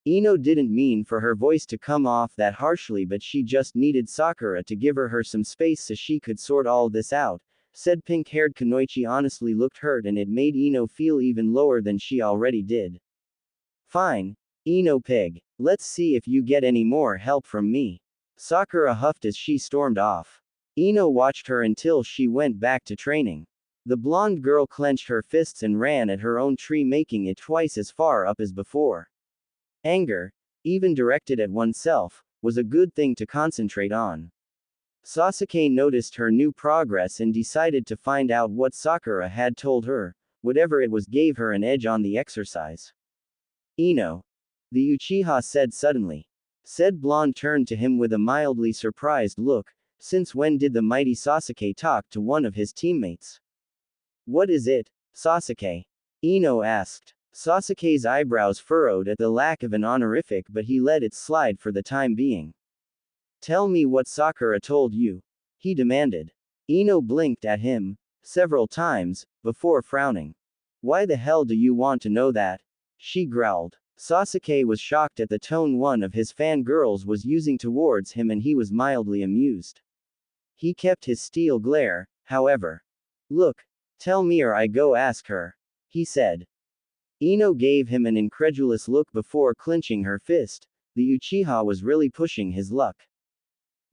Ino didn't mean for her voice to come off that harshly, but she just needed Sakura to give her some space so she could sort all this out, said pink-haired Kunoichi honestly looked hurt and it made Ino feel even lower than she already did. Fine, Ino pig. Let's see if you get any more help from me. Sakura huffed as she stormed off. Ino watched her until she went back to training. The blonde girl clenched her fists and ran at her own tree, making it twice as far up as before. Anger, even directed at oneself, was a good thing to concentrate on. Sasuke noticed her new progress and decided to find out what Sakura had told her. Whatever it was gave her an edge on the exercise. Ino. The Uchiha said suddenly. Said blonde turned to him with a mildly surprised look. Since when did the mighty Sasuke talk to one of his teammates? What is it, Sasuke? Ino asked. Sasuke's eyebrows furrowed at the lack of an honorific, but he let it slide for the time being. Tell me what Sakura told you, he demanded. Ino blinked at him several times before frowning. Why the hell do you want to know that? She growled. Sasuke was shocked at the tone one of his fangirls was using towards him and he was mildly amused. He kept his steel glare, however. Look, tell me or I go ask her, he said. Ino gave him an incredulous look before clenching her fist. The Uchiha was really pushing his luck.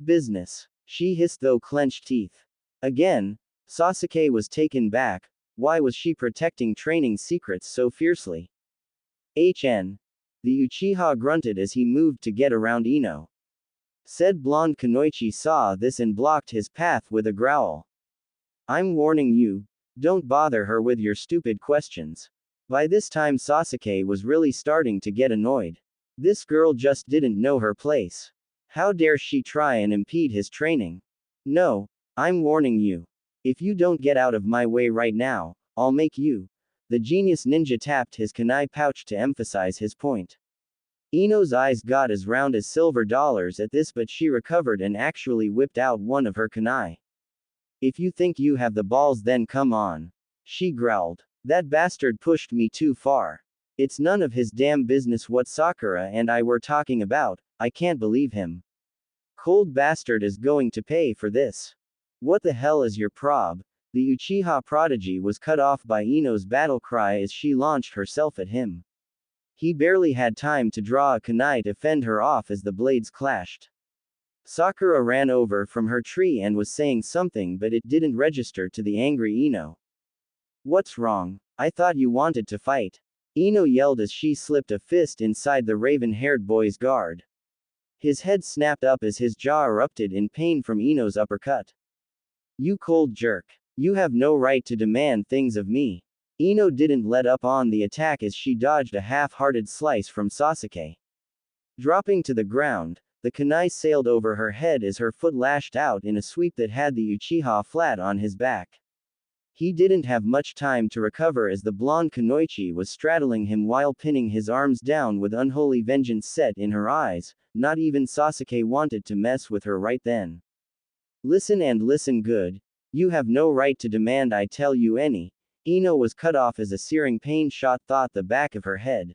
Business, she hissed through clenched teeth. Again, Sasuke was taken back. Why was she protecting training secrets so fiercely? The Uchiha grunted as he moved to get around Ino. Said blonde Kunoichi saw this and blocked his path with a growl. I'm warning you, don't bother her with your stupid questions. By this time Sasuke was really starting to get annoyed. This girl just didn't know her place. How dare she try and impede his training? No, I'm warning you. If you don't get out of my way right now, I'll make you. The genius ninja tapped his kunai pouch to emphasize his point. Ino's eyes got as round as silver dollars at this, but she recovered and actually whipped out one of her kunai. If you think you have the balls, then come on. She growled. That bastard pushed me too far. It's none of his damn business what Sakura and I were talking about. I can't believe him. Cold bastard is going to pay for this. What the hell is your prob? The Uchiha prodigy was cut off by Ino's battle cry as she launched herself at him. He barely had time to draw a kunai to fend her off as the blades clashed. Sakura ran over from her tree and was saying something, but it didn't register to the angry Ino. What's wrong? I thought you wanted to fight. Ino yelled as she slipped a fist inside the raven-haired boy's guard. His head snapped up as his jaw erupted in pain from Ino's uppercut. You cold jerk. You have no right to demand things of me. Ino didn't let up on the attack as she dodged a half-hearted slice from Sasuke. Dropping to the ground, the kunai sailed over her head as her foot lashed out in a sweep that had the Uchiha flat on his back. He didn't have much time to recover as the blonde kunoichi was straddling him while pinning his arms down with unholy vengeance set in her eyes. Not even Sasuke wanted to mess with her right then. Listen and listen good. You have no right to demand I tell you any. Ino was cut off as a searing pain shot through the back of her head.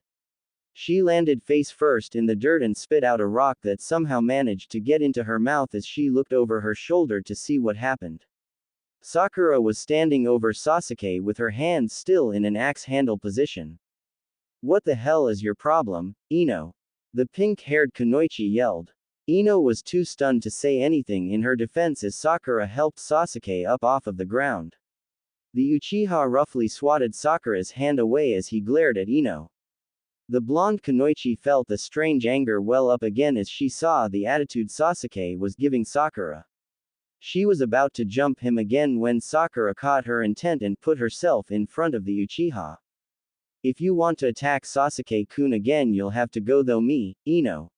She landed face first in the dirt and spit out a rock that somehow managed to get into her mouth as she looked over her shoulder to see what happened. Sakura was standing over Sasuke with her hands still in an axe handle position. What the hell is your problem, Ino? The pink-haired kunoichi yelled. Ino was too stunned to say anything in her defense as Sakura helped Sasuke up off of the ground. The Uchiha roughly swatted Sakura's hand away as he glared at Ino. The blonde kunoichi felt the strange anger well up again as she saw the attitude Sasuke was giving Sakura. She was about to jump him again when Sakura caught her intent and put herself in front of the Uchiha. If you want to attack Sasuke-kun again you'll have to go through me, Ino.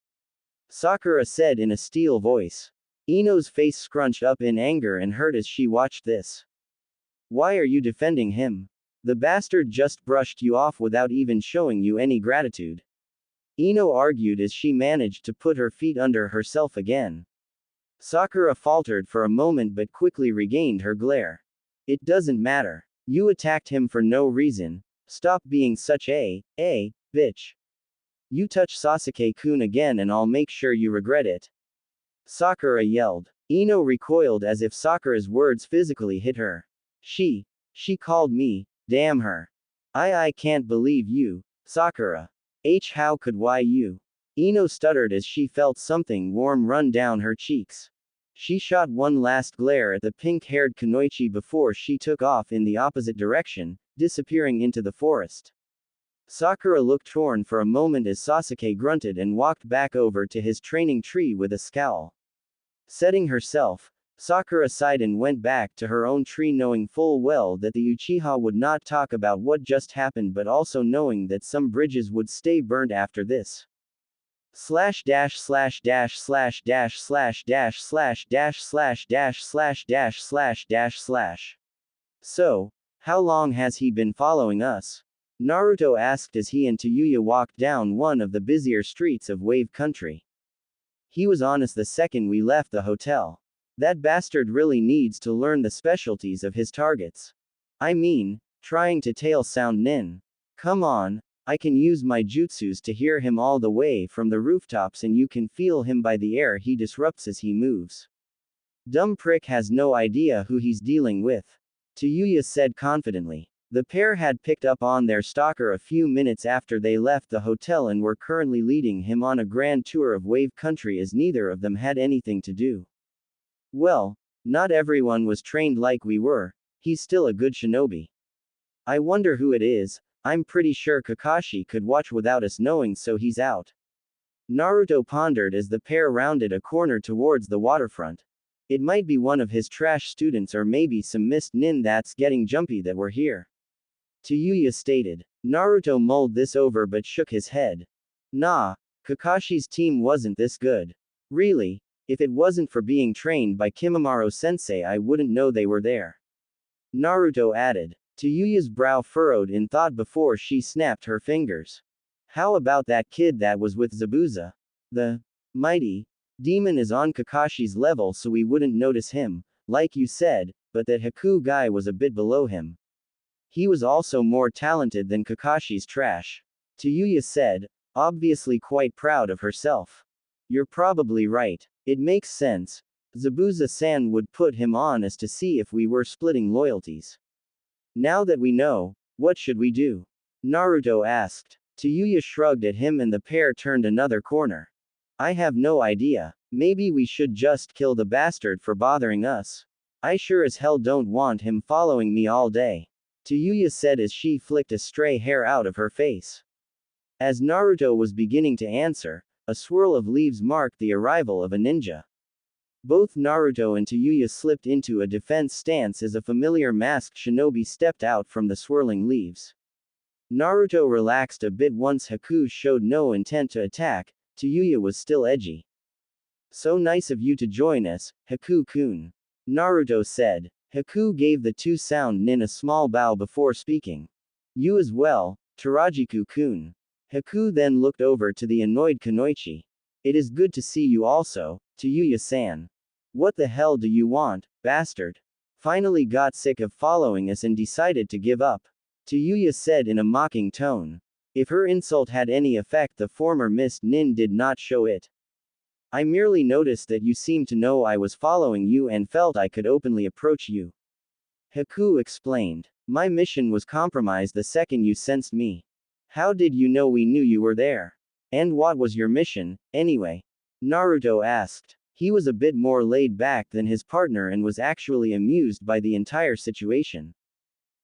Sakura said in a steel voice. Ino's face scrunched up in anger and hurt as she watched this. Why are you defending him? The bastard just brushed you off without even showing you any gratitude. Ino argued as she managed to put her feet under herself again. Sakura faltered for a moment but quickly regained her glare. It doesn't matter. You attacked him for no reason. Stop being such a bitch. You touch Sasuke-kun again and I'll make sure you regret it. Sakura yelled. Ino recoiled as if Sakura's words physically hit her. She called me, damn her. I can't believe you, Sakura. How could you? Ino stuttered as she felt something warm run down her cheeks. She shot one last glare at the pink-haired kunoichi before she took off in the opposite direction, disappearing into the forest. Sakura looked torn for a moment as Sasuke grunted and walked back over to his training tree with a scowl. Setting herself, Sakura sighed and went back to her own tree knowing full well that the Uchiha would not talk about what just happened but also knowing that some bridges would stay burned after this. // So, how long has he been following us? Naruto asked as he and Tayuya walked down one of the busier streets of Wave Country. He was on us the second we left the hotel. That bastard really needs to learn the specialties of his targets. I mean, trying to tail sound nin. Come on, I can use my jutsus to hear him all the way from the rooftops and you can feel him by the air he disrupts as he moves. Dumb prick has no idea who he's dealing with. Tayuya said confidently. The pair had picked up on their stalker a few minutes after they left the hotel and were currently leading him on a grand tour of Wave Country as neither of them had anything to do. Well, not everyone was trained like we were. He's still a good shinobi. I wonder who it is. I'm pretty sure Kakashi could watch without us knowing, so he's out. Naruto pondered as the pair rounded a corner towards the waterfront. It might be one of his trash students or maybe some missed nin that's getting jumpy that were here. Tayuya stated. Naruto mulled this over but shook his head. Nah, Kakashi's team wasn't this good. Really, if it wasn't for being trained by Kimimaro-sensei I wouldn't know they were there. Naruto added. Tayuya's brow furrowed in thought before she snapped her fingers. How about that kid that was with Zabuza? The mighty demon is on Kakashi's level so we wouldn't notice him, like you said, but that Haku guy was a bit below him. He was also more talented than Kakashi's trash. Tayuya said, obviously quite proud of herself. You're probably right. It makes sense. Zabuza-san would put him on us to see if we were splitting loyalties. Now that we know, what should we do? Naruto asked. Tayuya shrugged at him and the pair turned another corner. I have no idea. Maybe we should just kill the bastard for bothering us. I sure as hell don't want him following me all day. Tayuya said as she flicked a stray hair out of her face. As Naruto was beginning to answer, a swirl of leaves marked the arrival of a ninja. Both Naruto and Tayuya slipped into a defense stance as a familiar masked shinobi stepped out from the swirling leaves. Naruto relaxed a bit once Haku showed no intent to attack. Tayuya was still edgy. So nice of you to join us, Haku-kun. Naruto said. Haku gave the two sound nin a small bow before speaking. You as well, Tarajiku-kun. Haku then looked over to the annoyed Kunoichi. It is good to see you also, Tayuya-san. What the hell do you want, bastard? Finally got sick of following us and decided to give up. Tayuya said in a mocking tone. If her insult had any effect, the former mist nin did not show it. I merely noticed that you seemed to know I was following you and felt I could openly approach you. Haku explained. My mission was compromised the second you sensed me. How did you know we knew you were there? And what was your mission, anyway? Naruto asked. He was a bit more laid back than his partner and was actually amused by the entire situation.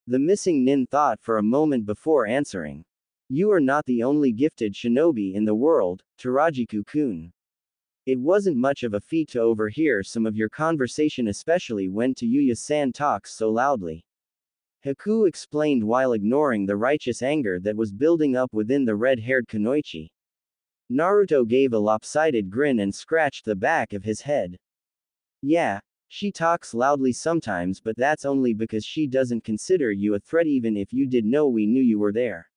The missing nin thought for a moment before answering. You are not the only gifted shinobi in the world, Tarajiku-kun. It wasn't much of a feat to overhear some of your conversation, especially when Tayuya-san talks so loudly. Haku explained while ignoring the righteous anger that was building up within the red-haired Kunoichi. Naruto gave a lopsided grin and scratched the back of his head. Yeah, she talks loudly sometimes, but that's only because she doesn't consider you a threat even if you did know we knew you were there.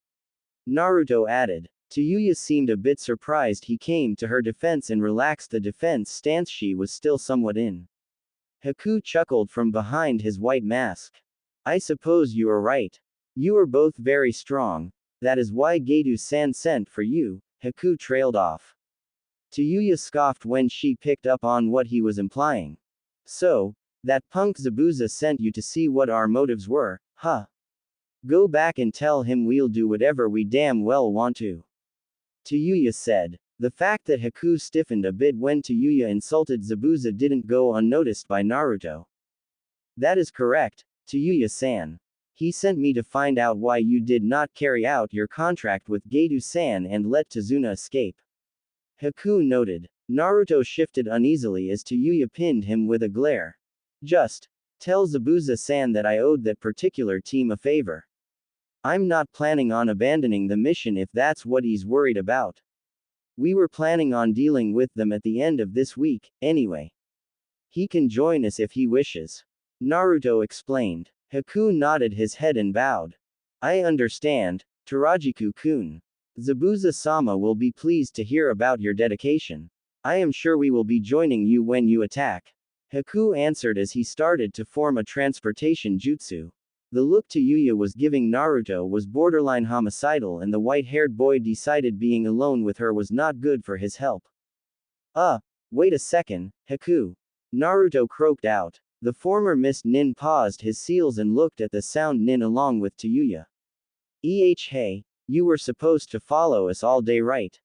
Naruto added. Tayuya seemed a bit surprised he came to her defense and relaxed the defense stance she was still somewhat in. Haku chuckled from behind his white mask. I suppose you are right. You are both very strong. That is why Gedu-san sent for you, Haku trailed off. Tayuya scoffed when she picked up on what he was implying. So, that punk Zabuza sent you to see what our motives were, huh? Go back and tell him we'll do whatever we damn well want to. Tayuya said. The fact that Haku stiffened a bit when Tayuya insulted Zabuza didn't go unnoticed by Naruto. That is correct, Tayuya-san. He sent me to find out why you did not carry out your contract with Gedu-san and let Tazuna escape. Haku noted. Naruto shifted uneasily as Tayuya pinned him with a glare. Just tell Zabuza-san that I owed that particular team a favor. I'm not planning on abandoning the mission if that's what he's worried about. We were planning on dealing with them at the end of this week, anyway. He can join us if he wishes. Naruto explained. Haku nodded his head and bowed. I understand, Tarajiku-kun. Zabuza-sama will be pleased to hear about your dedication. I am sure we will be joining you when you attack. Haku answered as he started to form a transportation jutsu. The look Tayuya was giving Naruto was borderline homicidal and the white-haired boy decided being alone with her was not good for his health. Wait a second, Haku. Naruto croaked out. The former mist nin paused his seals and looked at the sound nin along with Tayuya. Hey, you were supposed to follow us all day, right?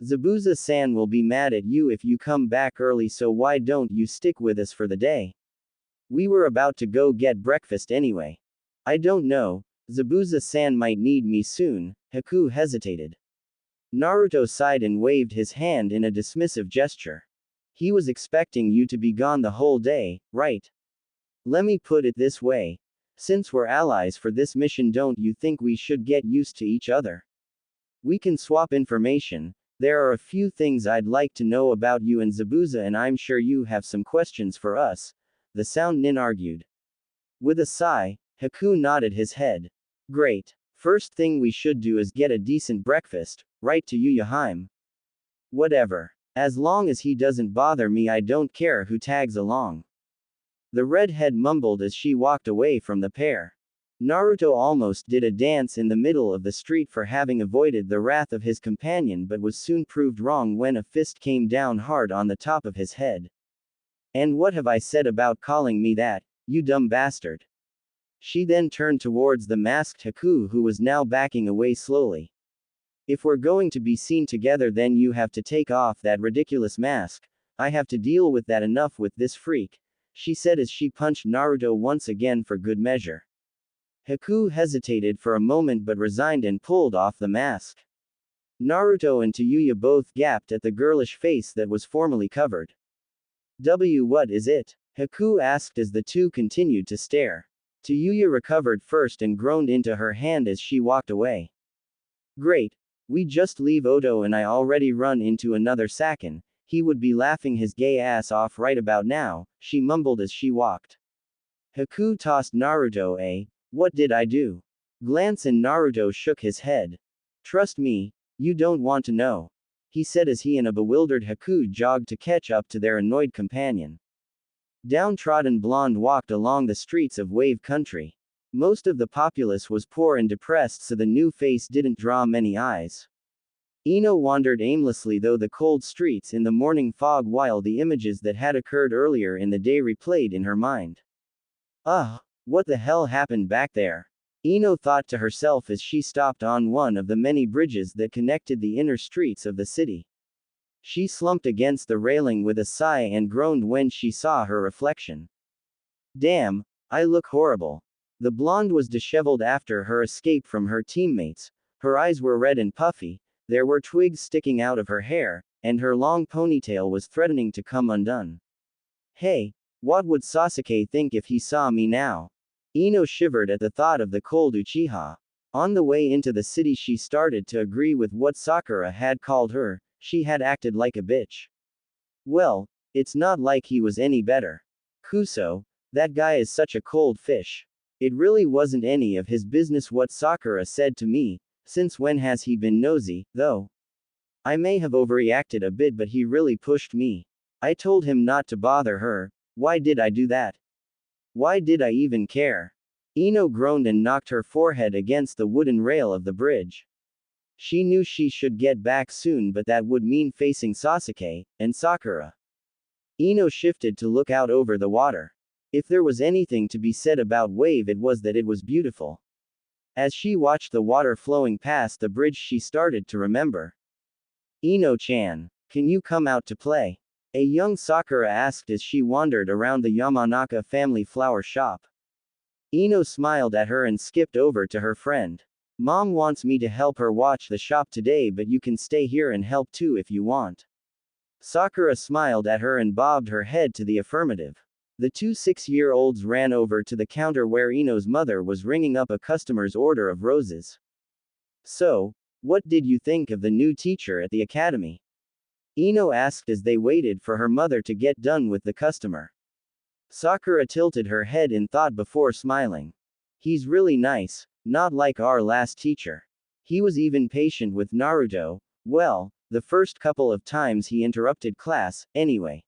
Zabuza-san will be mad at you if you come back early, so why don't you stick with us for the day? We were about to go get breakfast anyway. I don't know, Zabuza-san might need me soon. Haku hesitated. Naruto sighed and waved his hand in a dismissive gesture. He was expecting you to be gone the whole day, right? Let me put it this way. Since we're allies for this mission, don't you think we should get used to each other? We can swap information. There are a few things I'd like to know about you and Zabuza, and I'm sure you have some questions for us, the sound nin argued. With a sigh, Haku nodded his head. Great. First thing we should do is get a decent breakfast, right to Yuyaheim? Whatever. As long as he doesn't bother me, I don't care who tags along. The redhead mumbled as she walked away from the pair. Naruto almost did a dance in the middle of the street for having avoided the wrath of his companion but was soon proved wrong when a fist came down hard on the top of his head. And what have I said about calling me that, you dumb bastard? She then turned towards the masked Haku who was now backing away slowly. If we're going to be seen together then you have to take off that ridiculous mask, I have to deal with that enough with this freak, she said as she punched Naruto once again for good measure. Haku hesitated for a moment but resigned and pulled off the mask. Naruto and Tayuya both gaped at the girlish face that was formerly covered. What is it? Haku asked as the two continued to stare. Tayuya recovered first and groaned into her hand as she walked away. Great. We just leave Oto and I already run into another Sakin, he would be laughing his gay ass off right about now, she mumbled as she walked. Haku tossed Naruto a, what did I do? Glance and Naruto shook his head. Trust me, you don't want to know, he said as he and a bewildered Haku jogged to catch up to their annoyed companion. Downtrodden blonde walked along the streets of Wave Country. Most of the populace was poor and depressed so the new face didn't draw many eyes. Ino wandered aimlessly through the cold streets in the morning fog while the images that had occurred earlier in the day replayed in her mind. Ugh, what the hell happened back there? Ino thought to herself as she stopped on one of the many bridges that connected the inner streets of the city. She slumped against the railing with a sigh and groaned when she saw her reflection. Damn, I look horrible. The blonde was disheveled after her escape from her teammates, her eyes were red and puffy, there were twigs sticking out of her hair, and her long ponytail was threatening to come undone. Hey, what would Sasuke think if he saw me now? Ino shivered at the thought of the cold Uchiha. On the way into the city she started to agree with what Sakura had called her, she had acted like a bitch. Well, it's not like he was any better. Kuso, that guy is such a cold fish. It really wasn't any of his business what Sakura said to me, since when has he been nosy, though? I may have overreacted a bit but he really pushed me. I told him not to bother her, why did I do that? Why did I even care? Ino groaned and knocked her forehead against the wooden rail of the bridge. She knew she should get back soon but that would mean facing Sasuke, and Sakura. Ino shifted to look out over the water. If there was anything to be said about Wave it was that it was beautiful. As she watched the water flowing past the bridge she started to remember. Ino-chan, can you come out to play? A young Sakura asked as she wandered around the Yamanaka family flower shop. Ino smiled at her and skipped over to her friend. Mom wants me to help her watch the shop today but you can stay here and help too if you want. Sakura smiled at her and bobbed her head to the affirmative. The two 6-year-olds ran over to the counter where Ino's mother was ringing up a customer's order of roses. So, what did you think of the new teacher at the academy? Ino asked as they waited for her mother to get done with the customer. Sakura tilted her head in thought before smiling. He's really nice, not like our last teacher. He was even patient with Naruto, well, the first couple of times he interrupted class, anyway.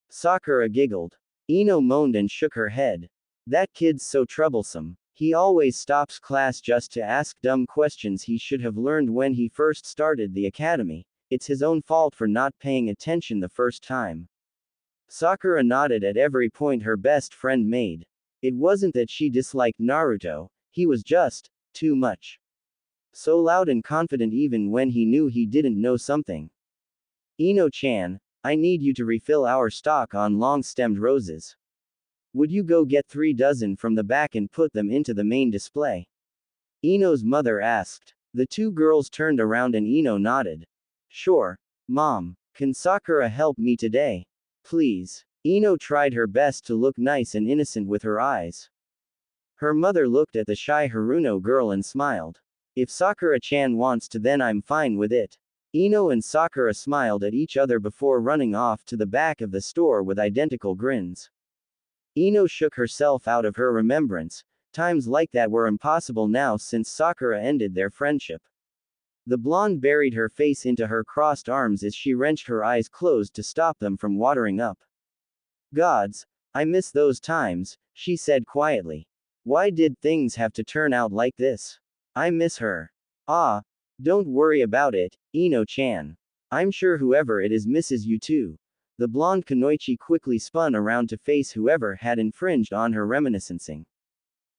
Sakura giggled. Ino moaned and shook her head. That kid's so troublesome. He always stops class just to ask dumb questions he should have learned when he first started the academy. It's his own fault for not paying attention the first time. Sakura nodded at every point her best friend made. It wasn't that she disliked Naruto, he was just too much. So loud and confident even when he knew he didn't know something. Ino-chan, I need you to refill our stock on long-stemmed roses. Would you go get 3 dozen from the back and put them into the main display? Ino's mother asked. The two girls turned around and Ino nodded. Sure, Mom. Can Sakura help me today? Please. Ino tried her best to look nice and innocent with her eyes. Her mother looked at the shy Haruno girl and smiled. If Sakura-chan wants to then I'm fine with it. Ino and Sakura smiled at each other before running off to the back of the store with identical grins. Ino shook herself out of her remembrance. Times like that were impossible now since Sakura ended their friendship. The blonde buried her face into her crossed arms as she wrenched her eyes closed to stop them from watering up. Gods, I miss those times, she said quietly. Why did things have to turn out like this? I miss her. Ah, don't worry about it, Ino-chan. I'm sure whoever it is misses you too. The blonde Kunoichi quickly spun around to face whoever had infringed on her reminiscencing.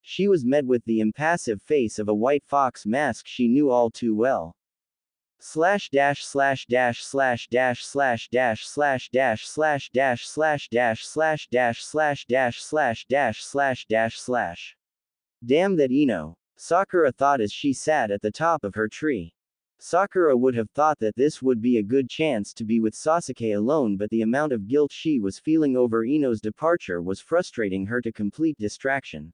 She was met with the impassive face of a white fox mask she knew all too well. Slash dash slash dash slash dash slash dash slash dash slash dash slash dash slash dash slash dash slash dash slash dash slash. Damn that Ino, Sakura thought as she sat at the top of her tree. Sakura would have thought that this would be a good chance to be with Sasuke alone, but the amount of guilt she was feeling over Ino's departure was frustrating her to complete distraction.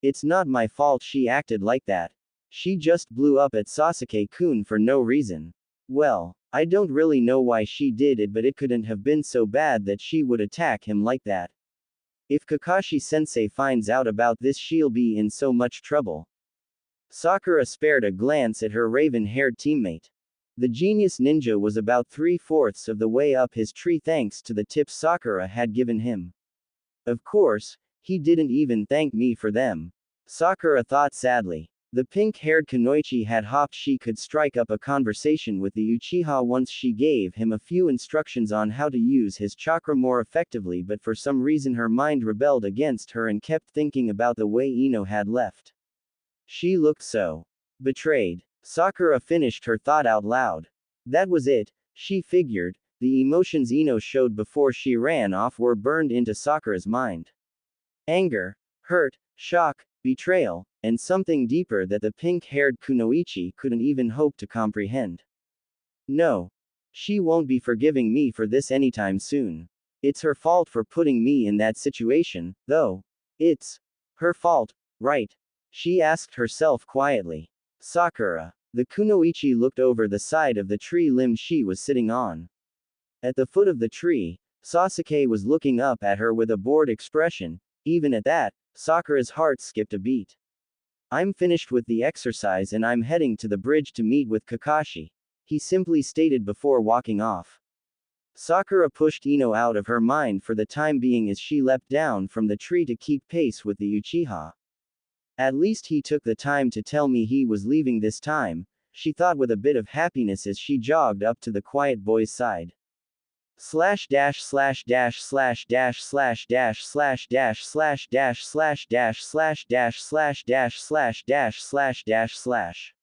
It's not my fault she acted like that. She just blew up at Sasuke-kun for no reason. Well, I don't really know why she did it, but it couldn't have been so bad that she would attack him like that. If Kakashi-sensei finds out about this, she'll be in so much trouble. Sakura spared a glance at her raven-haired teammate. The genius ninja was about 3/4 of the way up his tree thanks to the tips Sakura had given him. Of course, he didn't even thank me for them. Sakura thought sadly. The pink-haired Kunoichi had hoped she could strike up a conversation with the Uchiha once she gave him a few instructions on how to use his chakra more effectively, but for some reason her mind rebelled against her and kept thinking about the way Ino had left. She looked so betrayed. Sakura finished her thought out loud. That was it, she figured. The emotions Ino showed before she ran off were burned into Sakura's mind. Anger, hurt, shock, betrayal, and something deeper that the pink-haired Kunoichi couldn't even hope to comprehend. No. She won't be forgiving me for this anytime soon. It's her fault for putting me in that situation, though. It's her fault, right? She asked herself quietly. Sakura. The Kunoichi looked over the side of the tree limb she was sitting on. At the foot of the tree, Sasuke was looking up at her with a bored expression. Even at that, Sakura's heart skipped a beat. I'm finished with the exercise and I'm heading to the bridge to meet with Kakashi, he simply stated before walking off. Sakura pushed Ino out of her mind for the time being as she leapt down from the tree to keep pace with the Uchiha. At least he took the time to tell me he was leaving this time, she thought with a bit of happiness as she jogged up to the quiet boy's side. Slash dash slash dash slash dash slash dash slash dash slash dash slash dash slash dash slash dash slash dash slash dash slash.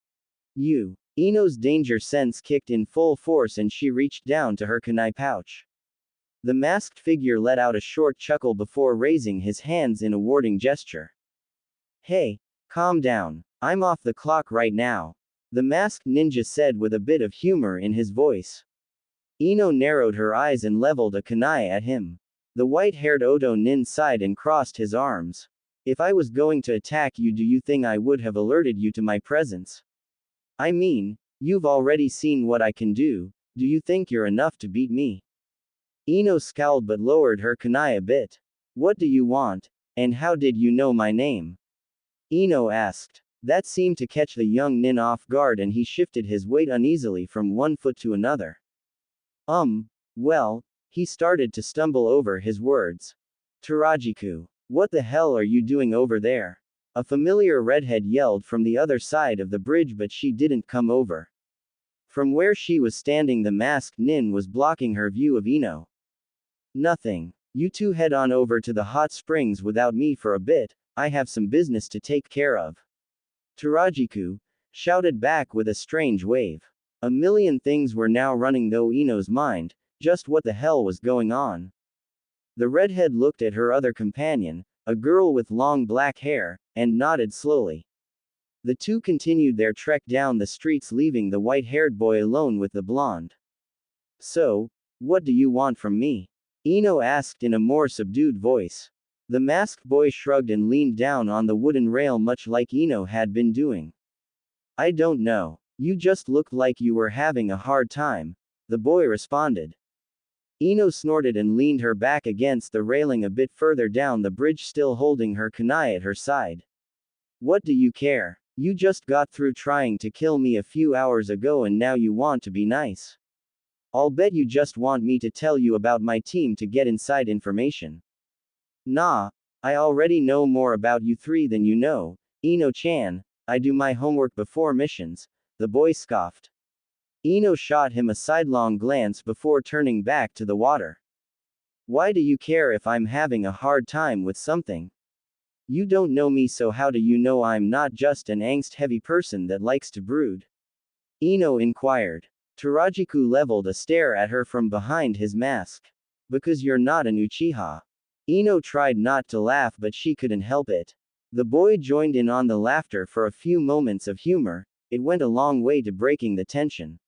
Ino's danger sense kicked in full force and she reached down to her kunai pouch. The masked figure let out a short chuckle before raising his hands in a warding gesture. Hey, calm down. I'm off the clock right now, the masked ninja said with a bit of humor in his voice. Ino narrowed her eyes and leveled a kunai at him. The white-haired Oto Nin sighed and crossed his arms. If I was going to attack you, do you think I would have alerted you to my presence? I mean, you've already seen what I can do, do you think you're enough to beat me? Ino scowled but lowered her kunai a bit. What do you want? And how did you know my name? Ino asked. That seemed to catch the young nin off guard and he shifted his weight uneasily from one foot to another. Well, he started to stumble over his words. Tarajiku. What the hell are you doing over there? A familiar redhead yelled from the other side of the bridge, but she didn't come over. From where she was standing, the masked nin was blocking her view of Ino. Nothing. You two head on over to the hot springs without me for a bit, I have some business to take care of. Tarajiku shouted back with a strange wave. A million things were now running through Ino's mind, just what the hell was going on? The redhead looked at her other companion, a girl with long black hair, and nodded slowly. The two continued their trek down the streets, leaving the white-haired boy alone with the blonde. So, what do you want from me? Ino asked in a more subdued voice. The masked boy shrugged and leaned down on the wooden rail much like Ino had been doing. I don't know. You just looked like you were having a hard time, the boy responded. Ino snorted and leaned her back against the railing a bit further down the bridge, still holding her kunai at her side. What do you care? You just got through trying to kill me a few hours ago and now you want to be nice. I'll bet you just want me to tell you about my team to get inside information. Nah, I already know more about you three than you know, Ino-chan. I do my homework before missions, the boy scoffed. Ino shot him a sidelong glance before turning back to the water. Why do you care if I'm having a hard time with something? You don't know me, so how do you know I'm not just an angst-heavy person that likes to brood? Ino inquired. Tarajiku leveled a stare at her from behind his mask. Because you're not an Uchiha. Ino tried not to laugh, but she couldn't help it. The boy joined in on the laughter for a few moments of humor. It went a long way to breaking the tension.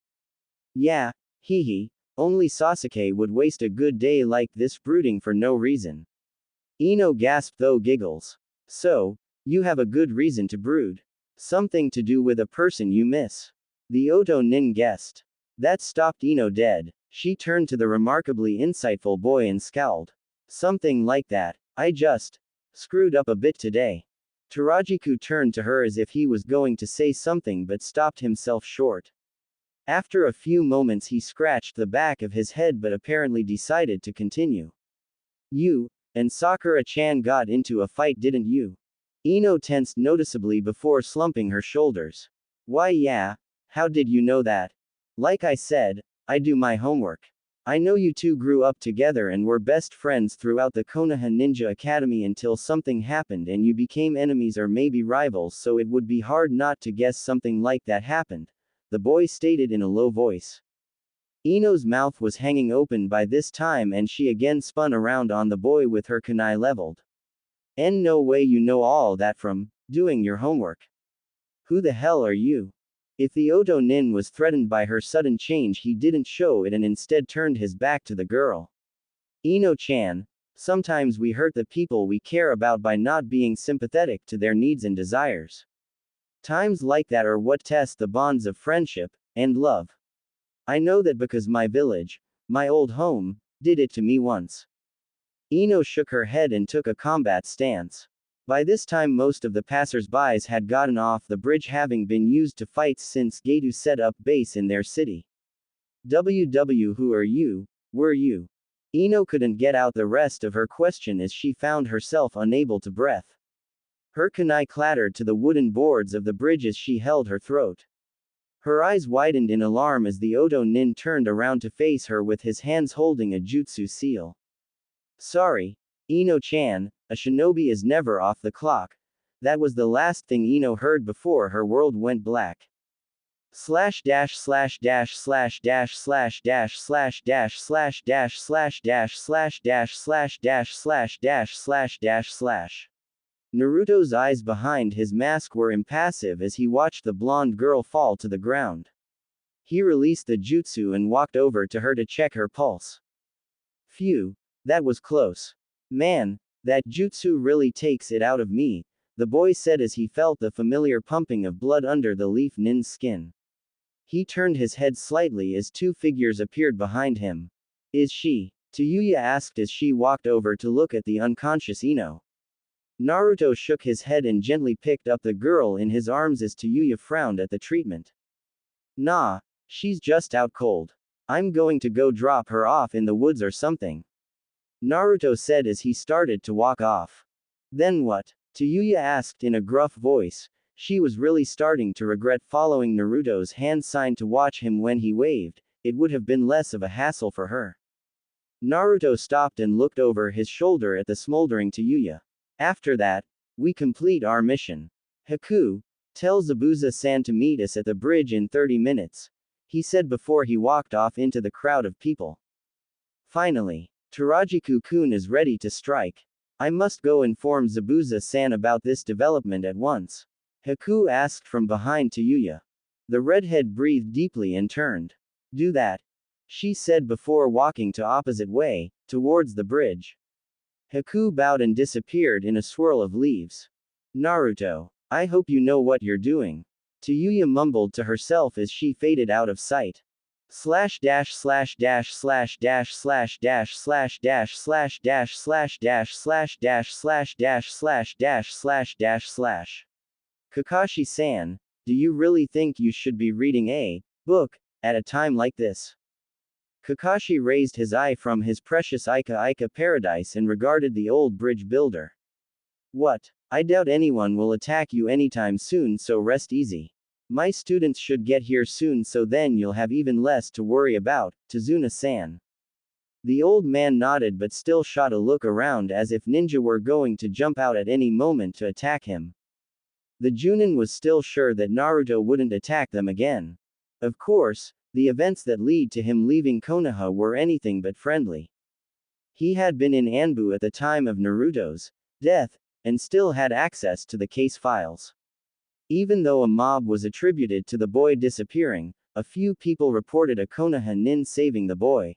Yeah, hee hee, only Sasuke would waste a good day like this brooding for no reason. Ino gasped though giggles. So, you have a good reason to brood. Something to do with a person you miss. The Oto Nin guessed. That stopped Ino dead. She turned to the remarkably insightful boy and scowled. Something like that. I just screwed up a bit today. Tarajiku turned to her as if he was going to say something but stopped himself short. After a few moments he scratched the back of his head but apparently decided to continue. You and Sakura-chan got into a fight, didn't you? Ino tensed noticeably before slumping her shoulders. Why yeah, how did you know that? Like I said, I do my homework. I know you two grew up together and were best friends throughout the Konoha Ninja Academy until something happened and you became enemies or maybe rivals, so it would be hard not to guess something like that happened, the boy stated in a low voice. Ino's mouth was hanging open by this time and she again spun around on the boy with her kunai leveled. No way you know all that from doing your homework. Who the hell are you? If the Oto Nin was threatened by her sudden change, he didn't show it and instead turned his back to the girl. Ino-chan, sometimes we hurt the people we care about by not being sympathetic to their needs and desires. Times like that are what test the bonds of friendship and love. I know that because my village, my old home, did it to me once. Ino shook her head and took a combat stance. By this time most of the passers-by had gotten off the bridge, having been used to fights since Getu set up base in their city. Who are you? Were you? Ino couldn't get out the rest of her question as she found herself unable to breath. Her kunai clattered to the wooden boards of the bridge as she held her throat. Her eyes widened in alarm as the Oto Nin turned around to face her with his hands holding a jutsu seal. Sorry, Ino-chan, a shinobi is never off the clock. That was the last thing Ino heard before her world went black. Slash dash slash dash slash dash slash dash slash dash slash dash slash dash slash dash slash dash slash dash slash dash slash. Naruto's eyes behind his mask were impassive as he watched the blonde girl fall to the ground. He released the jutsu and walked over to her to check her pulse. Phew, that was close. Man, that jutsu really takes it out of me, the boy said as he felt the familiar pumping of blood under the leaf nin's skin. He turned his head slightly as two figures appeared behind him. Is she? Tayuya asked as she walked over to look at the unconscious Ino. Naruto shook his head and gently picked up the girl in his arms as Tayuya frowned at the treatment. Nah, she's just out cold. I'm going to go drop her off in the woods or something, Naruto said as he started to walk off. Then what? Tayuya asked in a gruff voice. She was really starting to regret following Naruto's hand sign to watch him when he waved. It would have been less of a hassle for her. Naruto stopped and looked over his shoulder at the smoldering Tayuya. After that, we complete our mission. Haku, tell Zabuza-san to meet us at the bridge in 30 minutes, he said before he walked off into the crowd of people. Finally, Tarajiku-kun is ready to strike. I must go inform Zabuza-san about this development at once, Haku asked from behind Tayuya. The redhead breathed deeply and turned. Do that, she said before walking to opposite way, towards the bridge. Haku bowed and disappeared in a swirl of leaves. Naruto, I hope you know what you're doing, Tayuya mumbled to herself as she faded out of sight. Slash dash slash dash slash dash slash dash slash dash slash dash slash dash slash dash slash dash slash dash slash dash slash. Kakashi-san, do you really think you should be reading a book at a time like this? Kakashi raised his eye from his precious Ika Ika paradise and regarded the old bridge builder. What? I doubt anyone will attack you anytime soon, so rest easy. My students should get here soon, so then you'll have even less to worry about, Tazuna-san. The old man nodded but still shot a look around as if ninja were going to jump out at any moment to attack him. The Junin was still sure that Naruto wouldn't attack them again. Of course, the events that lead to him leaving Konoha were anything but friendly. He had been in Anbu at the time of Naruto's death, and still had access to the case files. Even though a mob was attributed to the boy disappearing, a few people reported a Konoha nin saving the boy.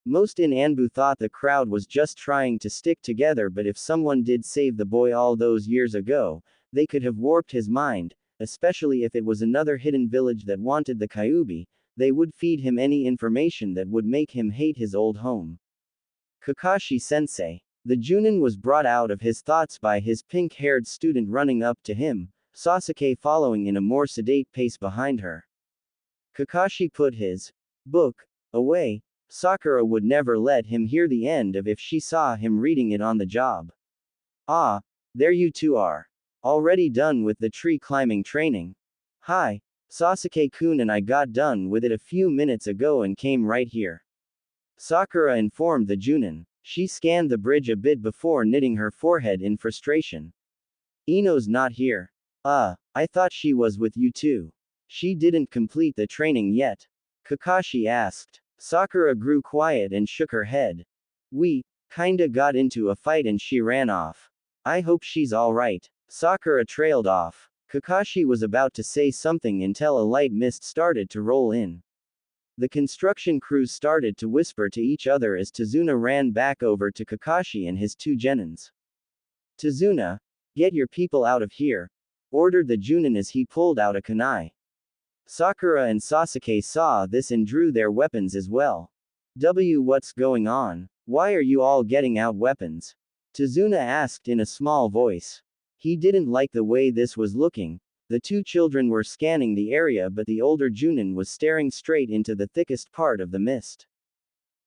Most in Anbu thought the crowd was just trying to stick together, but if someone did save the boy all those years ago, they could have warped his mind, especially if it was another hidden village that wanted the Kyuubi. They would feed him any information that would make him hate his old home. Kakashi-sensei. The Junin was brought out of his thoughts by his pink-haired student running up to him, Sasuke following in a more sedate pace behind her. Kakashi put his book away. Sakura would never let him hear the end of if she saw him reading it on the job. Ah, there you two are. Already done with the tree climbing training? Hi, Sasuke-kun, and I got done with it a few minutes ago and came right here. Sakura informed the Junin. She scanned the bridge a bit before knitting her forehead in frustration. Ino's not here. I thought she was with you too. She didn't complete the training yet? Kakashi asked. Sakura grew quiet and shook her head. We kinda got into a fight and she ran off. I hope she's alright. Sakura trailed off. Kakashi was about to say something until a light mist started to roll in. The construction crews started to whisper to each other as Tazuna ran back over to Kakashi and his two genins. Tazuna, get your people out of here, ordered the Junin as he pulled out a kunai. Sakura and Sasuke saw this and drew their weapons as well. What's going on? Why are you all getting out weapons? Tazuna asked in a small voice. He didn't like the way this was looking. The two children were scanning the area, but the older Junin was staring straight into the thickest part of the mist.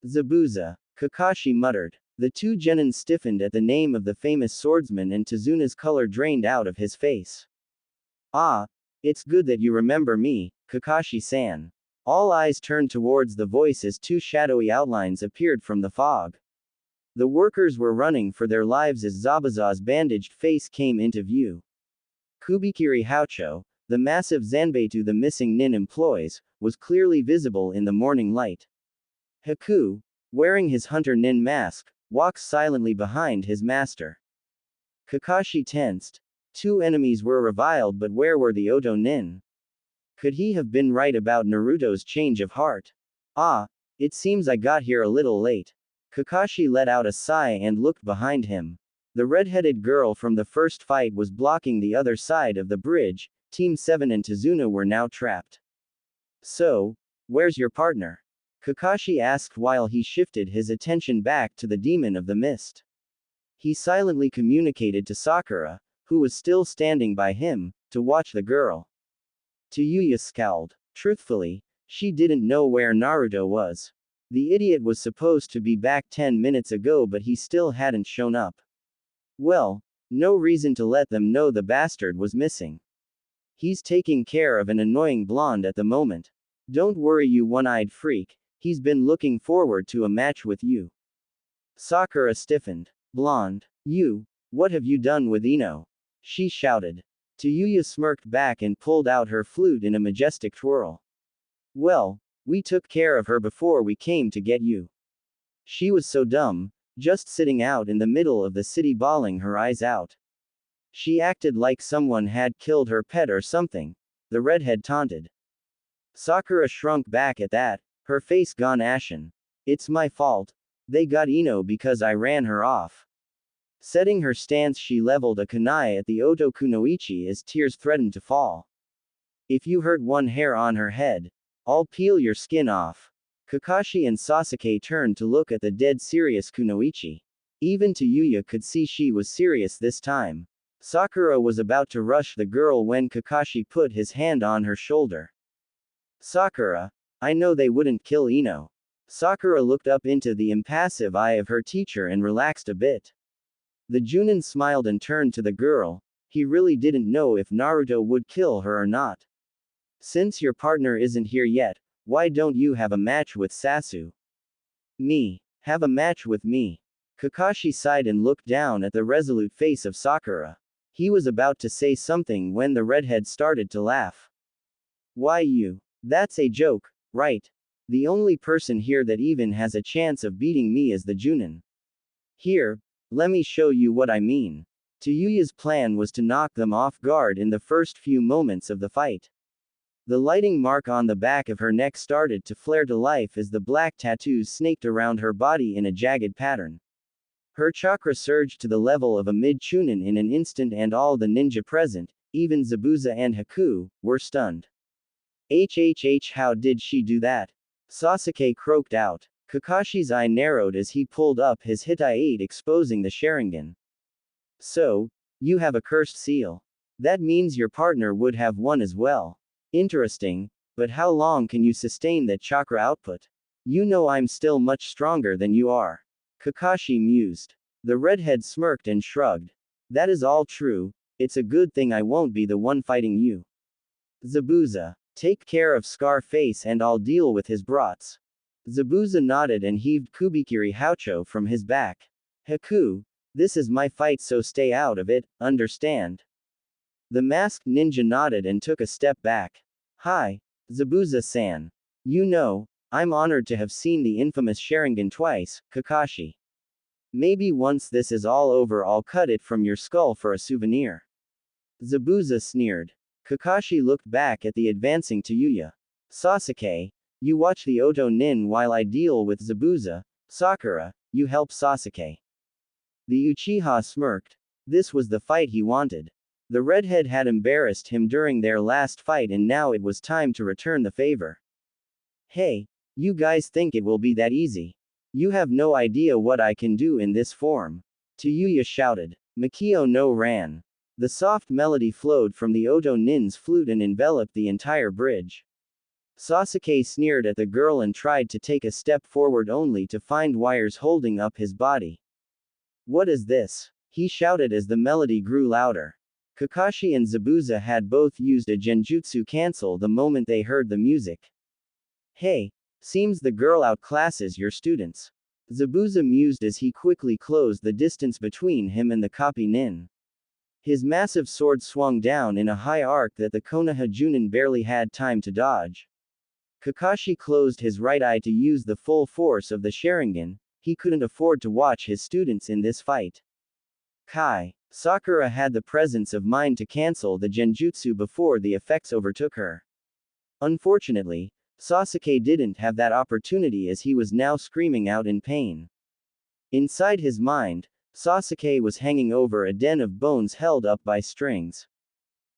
Zabuza, Kakashi muttered. The two genin stiffened at the name of the famous swordsman and Tazuna's color drained out of his face. Ah, it's good that you remember me, Kakashi-san. All eyes turned towards the voice as two shadowy outlines appeared from the fog. The workers were running for their lives as Zabuza's bandaged face came into view. Kubikiri Haucho, the massive Zanbeitu the missing nin employs, was clearly visible in the morning light. Haku, wearing his hunter nin mask, walks silently behind his master. Kakashi tensed. Two enemies were reviled, but where were the Oto nin? Could he have been right about Naruto's change of heart? Ah, it seems I got here a little late. Kakashi let out a sigh and looked behind him. The red-headed girl from the first fight was blocking the other side of the bridge. Team 7 and Tazuna were now trapped. So, where's your partner? Kakashi asked while he shifted his attention back to the demon of the mist. He silently communicated to Sakura, who was still standing by him, to watch the girl. Tayuya scowled. Truthfully, she didn't know where Naruto was. The idiot was supposed to be back 10 minutes ago, but he still hadn't shown up. Well, no reason to let them know the bastard was missing. He's taking care of an annoying blonde at the moment. Don't worry, you one-eyed freak, he's been looking forward to a match with you. Sakura stiffened. Blonde? You? What have you done with Ino? She shouted. Tayuya smirked back and pulled out her flute in a majestic twirl. Well, we took care of her before we came to get you. She was so dumb, just sitting out in the middle of the city bawling her eyes out. She acted like someone had killed her pet or something, the redhead taunted. Sakura shrunk back at that, her face gone ashen. It's my fault. They got Ino because I ran her off. Setting her stance, she leveled a kunai at the Oto Kunoichi as tears threatened to fall. If you hurt one hair on her head, I'll peel your skin off. Kakashi and Sasuke turned to look at the dead serious Kunoichi. Even Tayuya could see she was serious this time. Sakura was about to rush the girl when Kakashi put his hand on her shoulder. Sakura, I know they wouldn't kill Ino. Sakura looked up into the impassive eye of her teacher and relaxed a bit. The Junin smiled and turned to the girl. He really didn't know if Naruto would kill her or not. Since your partner isn't here yet, why don't you have a match with Sasu? Me. Have a match with me. Kakashi sighed and looked down at the resolute face of Sakura. He was about to say something when the redhead started to laugh. Why you? That's a joke, right? The only person here that even has a chance of beating me is the Junin. Here, let me show you what I mean. Tayuya's plan was to knock them off guard in the first few moments of the fight. The lighting mark on the back of her neck started to flare to life as the black tattoos snaked around her body in a jagged pattern. Her chakra surged to the level of a mid-chunin in an instant and all the ninja present, even Zabuza and Haku, were stunned. HHH, how did she do that? Sasuke croaked out. Kakashi's eye narrowed as he pulled up his Hitai-8 exposing the Sharingan. So, you have a cursed seal. That means your partner would have one as well. Interesting, but how long can you sustain that chakra output? You know I'm still much stronger than you are. Kakashi mused. The redhead smirked and shrugged. That is all true, it's a good thing I won't be the one fighting you. Zabuza, take care of Scarface and I'll deal with his brats. Zabuza nodded and heaved Kubikiri Haucho from his back. Haku, this is my fight so stay out of it, understand? The masked ninja nodded and took a step back. Hi, Zabuza-san. You know, I'm honored to have seen the infamous Sharingan twice, Kakashi. Maybe once this is all over I'll cut it from your skull for a souvenir. Zabuza sneered. Kakashi looked back at the advancing Tayuya. Sasuke, you watch the Oto Nin while I deal with Zabuza. Sakura, you help Sasuke. The Uchiha smirked. This was the fight he wanted. The redhead had embarrassed him during their last fight and now it was time to return the favor. Hey, you guys think it will be that easy? You have no idea what I can do in this form. Tayuya shouted. Makio no ran. The soft melody flowed from the Oto Nin's flute and enveloped the entire bridge. Sasuke sneered at the girl and tried to take a step forward only to find wires holding up his body. What is this? He shouted as the melody grew louder. Kakashi and Zabuza had both used a genjutsu cancel the moment they heard the music. Hey, seems the girl outclasses your students. Zabuza mused as he quickly closed the distance between him and the copy nin. His massive sword swung down in a high arc that the Konoha Junin barely had time to dodge. Kakashi closed his right eye to use the full force of the Sharingan. He couldn't afford to watch his students in this fight. Kai. Sakura had the presence of mind to cancel the genjutsu before the effects overtook her. Unfortunately, Sasuke didn't have that opportunity as he was now screaming out in pain. Inside his mind, Sasuke was hanging over a den of bones held up by strings.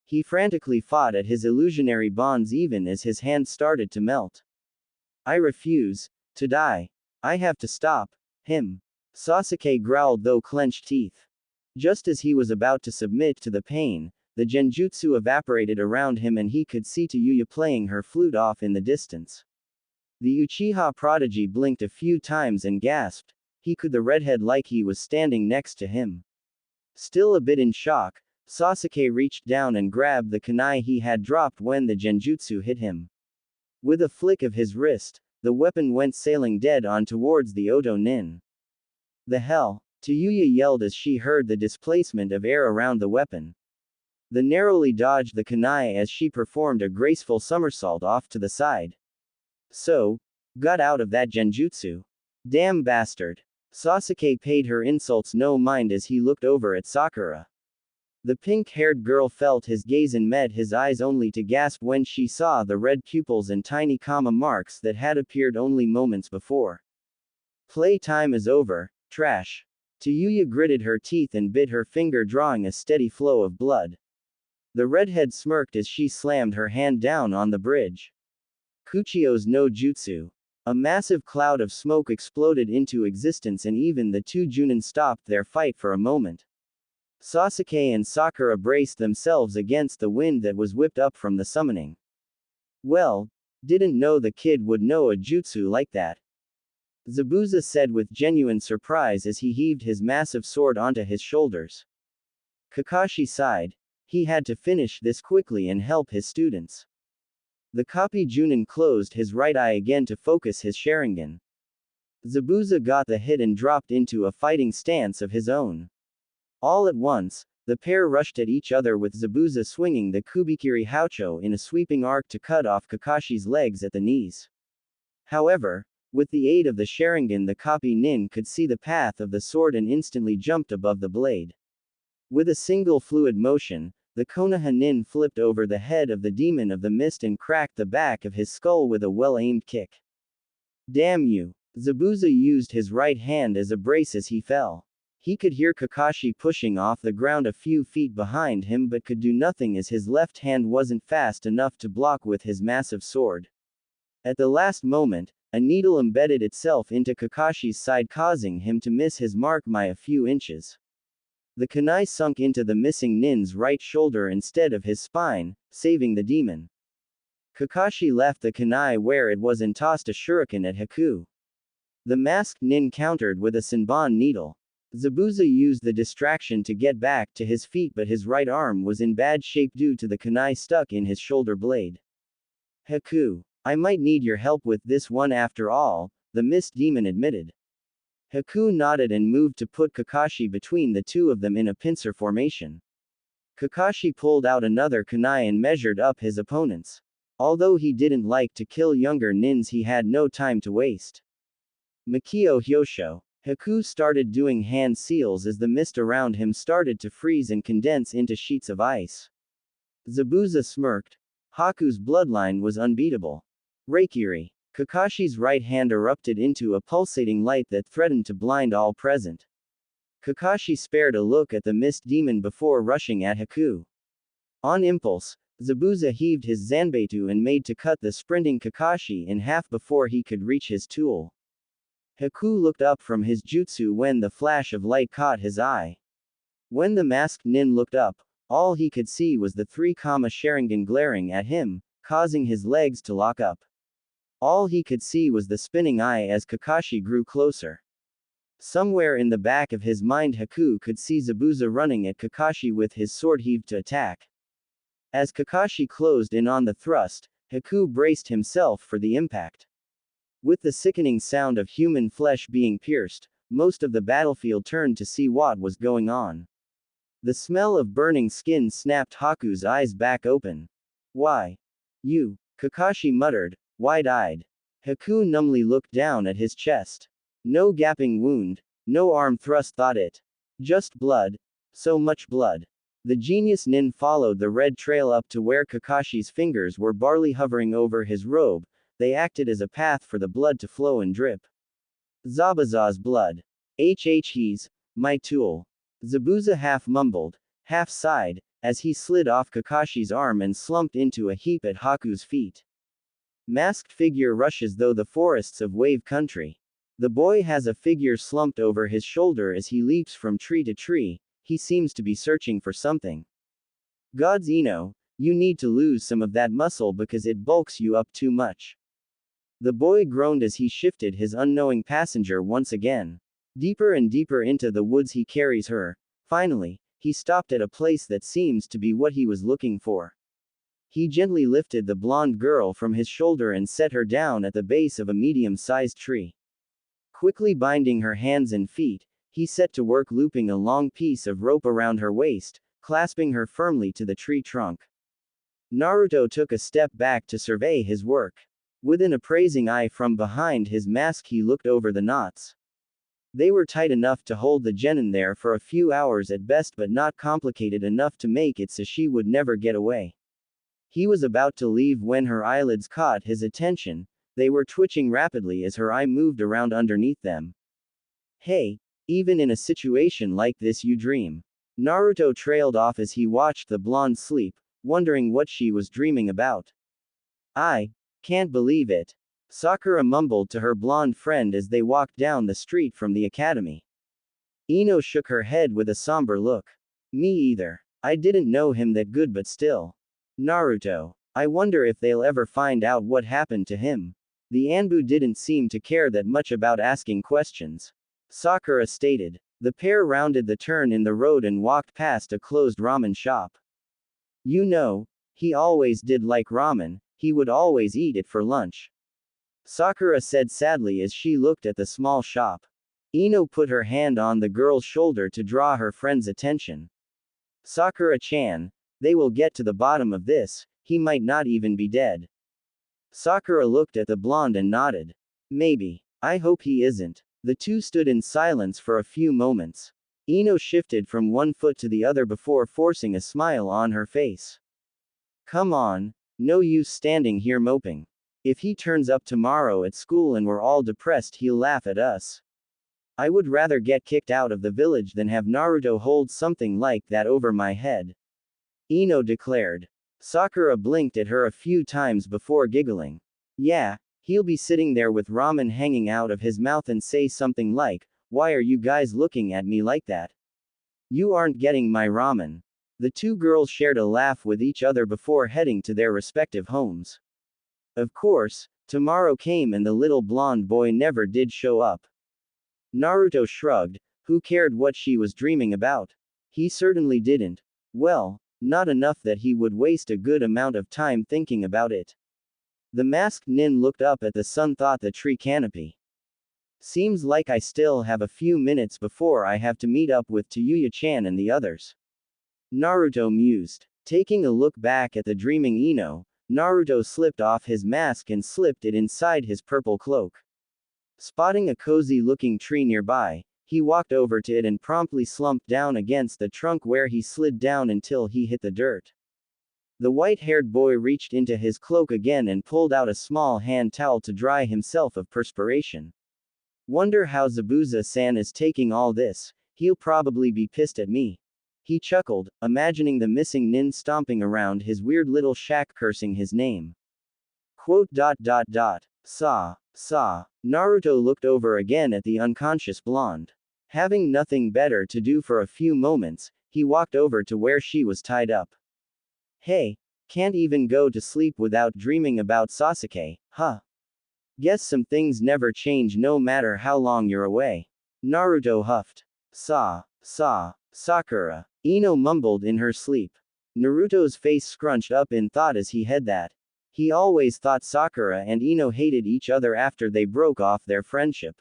He frantically fought at his illusionary bonds even as his hands started to melt. I refuse to die. I have to stop him. Sasuke growled through clenched teeth. Just as he was about to submit to the pain, the genjutsu evaporated around him and he could see Tayuya playing her flute off in the distance. The Uchiha prodigy blinked a few times and gasped. He could the redhead like he was standing next to him. Still a bit in shock, Sasuke reached down and grabbed the kunai he had dropped when the genjutsu hit him. With a flick of his wrist, the weapon went sailing dead on towards the Oto Nin. The hell? Tayuya yelled as she heard the displacement of air around the weapon. The narrowly dodged the kunai as she performed a graceful somersault off to the side. So, got out of that genjutsu. Damn bastard. Sasuke paid her insults no mind as he looked over at Sakura. The pink-haired girl felt his gaze and met his eyes only to gasp when she saw the red pupils and tiny comma marks that had appeared only moments before. Play time is over, trash. Tayuya gritted her teeth and bit her finger, drawing a steady flow of blood. The redhead smirked as she slammed her hand down on the bridge. Kuchio's no jutsu. A massive cloud of smoke exploded into existence and even the two Junin stopped their fight for a moment. Sasuke and Sakura braced themselves against the wind that was whipped up from the summoning. Well, didn't know the kid would know a jutsu like that. Zabuza said with genuine surprise as he heaved his massive sword onto his shoulders. Kakashi sighed. He had to finish this quickly and help his students. The copy Junin closed his right eye again to focus his Sharingan. Zabuza got the hit and dropped into a fighting stance of his own. All at once, the pair rushed at each other with Zabuza swinging the Kubikiri Haucho in a sweeping arc to cut off Kakashi's legs at the knees. However, with the aid of the Sharingan, the copy nin could see the path of the sword and instantly jumped above the blade. With a single fluid motion, the Konoha nin flipped over the head of the demon of the mist and cracked the back of his skull with a well-aimed kick. Damn you! Zabuza used his right hand as a brace as he fell. He could hear Kakashi pushing off the ground a few feet behind him but could do nothing as his left hand wasn't fast enough to block with his massive sword. At the last moment, a needle embedded itself into Kakashi's side causing him to miss his mark by a few inches. The kunai sunk into the missing nin's right shoulder instead of his spine, saving the demon. Kakashi left the kunai where it was and tossed a shuriken at Haku. The masked nin countered with a Senbon needle. Zabuza used the distraction to get back to his feet but his right arm was in bad shape due to the kunai stuck in his shoulder blade. Haku, I might need your help with this one after all, the mist demon admitted. Haku nodded and moved to put Kakashi between the two of them in a pincer formation. Kakashi pulled out another kunai and measured up his opponents. Although he didn't like to kill younger nins, he had no time to waste. Makio Hyosho. Haku started doing hand seals as the mist around him started to freeze and condense into sheets of ice. Zabuza smirked. Haku's bloodline was unbeatable. Reikiri. Kakashi's right hand erupted into a pulsating light that threatened to blind all present. Kakashi spared a look at the mist demon before rushing at Haku. On impulse, Zabuza heaved his Zanbeitu and made to cut the sprinting Kakashi in half before he could reach his tool. Haku looked up from his jutsu when the flash of light caught his eye. When the masked nin looked up, all he could see was the 3 Sharingan glaring at him, causing his legs to lock up. All he could see was the spinning eye as Kakashi grew closer. Somewhere in the back of his mind, Haku could see Zabuza running at Kakashi with his sword heaved to attack. As Kakashi closed in on the thrust, Haku braced himself for the impact. With the sickening sound of human flesh being pierced, most of the battlefield turned to see what was going on. The smell of burning skin snapped Haku's eyes back open. Why? You, Kakashi muttered, wide-eyed. Haku numbly looked down at his chest. No gaping wound, no arm thrust, thought it. Just blood. So much blood. The genius nin followed the red trail up to where Kakashi's fingers were barely hovering over his robe. They acted as a path for the blood to flow and drip. Zabuza's blood. He's my tool. Zabuza half mumbled, half sighed, as he slid off Kakashi's arm and slumped into a heap at Haku's feet. Masked figure rushes through the forests of Wave Country. The boy has a figure slumped over his shoulder as he leaps from tree to tree. He seems to be searching for something. God's Eno, you need to lose some of that muscle because it bulks you up too much. The boy groaned as he shifted his unknowing passenger once again. Deeper and deeper into the woods he carries her. Finally, he stopped at a place that seems to be what he was looking for. He gently lifted the blonde girl from his shoulder and set her down at the base of a medium-sized tree. Quickly binding her hands and feet, he set to work looping a long piece of rope around her waist, clasping her firmly to the tree trunk. Naruto took a step back to survey his work. With an appraising eye from behind his mask, he looked over the knots. They were tight enough to hold the genin there for a few hours at best, but not complicated enough to make it so she would never get away. He was about to leave when her eyelids caught his attention. They were twitching rapidly as her eye moved around underneath them. Hey, even in a situation like this you dream. Naruto trailed off as he watched the blonde sleep, wondering what she was dreaming about. I can't believe it. Sakura mumbled to her blonde friend as they walked down the street from the academy. Ino shook her head with a somber look. Me either. I didn't know him that good, but still. Naruto. I wonder if they'll ever find out what happened to him. The Anbu didn't seem to care that much about asking questions. Sakura stated. The pair rounded the turn in the road and walked past a closed ramen shop. You know, he always did like ramen, he would always eat it for lunch. Sakura said sadly as she looked at the small shop. Ino put her hand on the girl's shoulder to draw her friend's attention. Sakura-chan, they will get to the bottom of this, he might not even be dead. Sakura looked at the blonde and nodded. Maybe. I hope he isn't. The two stood in silence for a few moments. Ino shifted from one foot to the other before forcing a smile on her face. Come on, no use standing here moping. If he turns up tomorrow at school and we're all depressed, he'll laugh at us. I would rather get kicked out of the village than have Naruto hold something like that over my head. Ino declared. Sakura blinked at her a few times before giggling. Yeah, he'll be sitting there with ramen hanging out of his mouth and say something like, "Why are you guys looking at me like that? You aren't getting my ramen." The two girls shared a laugh with each other before heading to their respective homes. Of course, tomorrow came and the little blonde boy never did show up. Naruto shrugged. Who cared what she was dreaming about? He certainly didn't. Well, not enough that he would waste a good amount of time thinking about it. The masked nin looked up at the sun, thought the tree canopy. Seems like I still have a few minutes before I have to meet up with Tayuya-chan and the others. Naruto mused. Taking a look back at the dreaming Ino, Naruto slipped off his mask and slipped it inside his purple cloak. Spotting a cozy-looking tree nearby, he walked over to it and promptly slumped down against the trunk where he slid down until he hit the dirt. The white-haired boy reached into his cloak again and pulled out a small hand towel to dry himself of perspiration. Wonder how Zabuza-san is taking all this, he'll probably be pissed at me. He chuckled, imagining the missing nin stomping around his weird little shack cursing his name. Saw. Naruto looked over again at the unconscious blonde. Having nothing better to do for a few moments, he walked over to where she was tied up. Hey, can't even go to sleep without dreaming about Sasuke, huh? Guess some things never change no matter how long you're away. Naruto huffed. Sakura. Ino mumbled in her sleep. Naruto's face scrunched up in thought as he had that. He always thought Sakura and Ino hated each other after they broke off their friendship.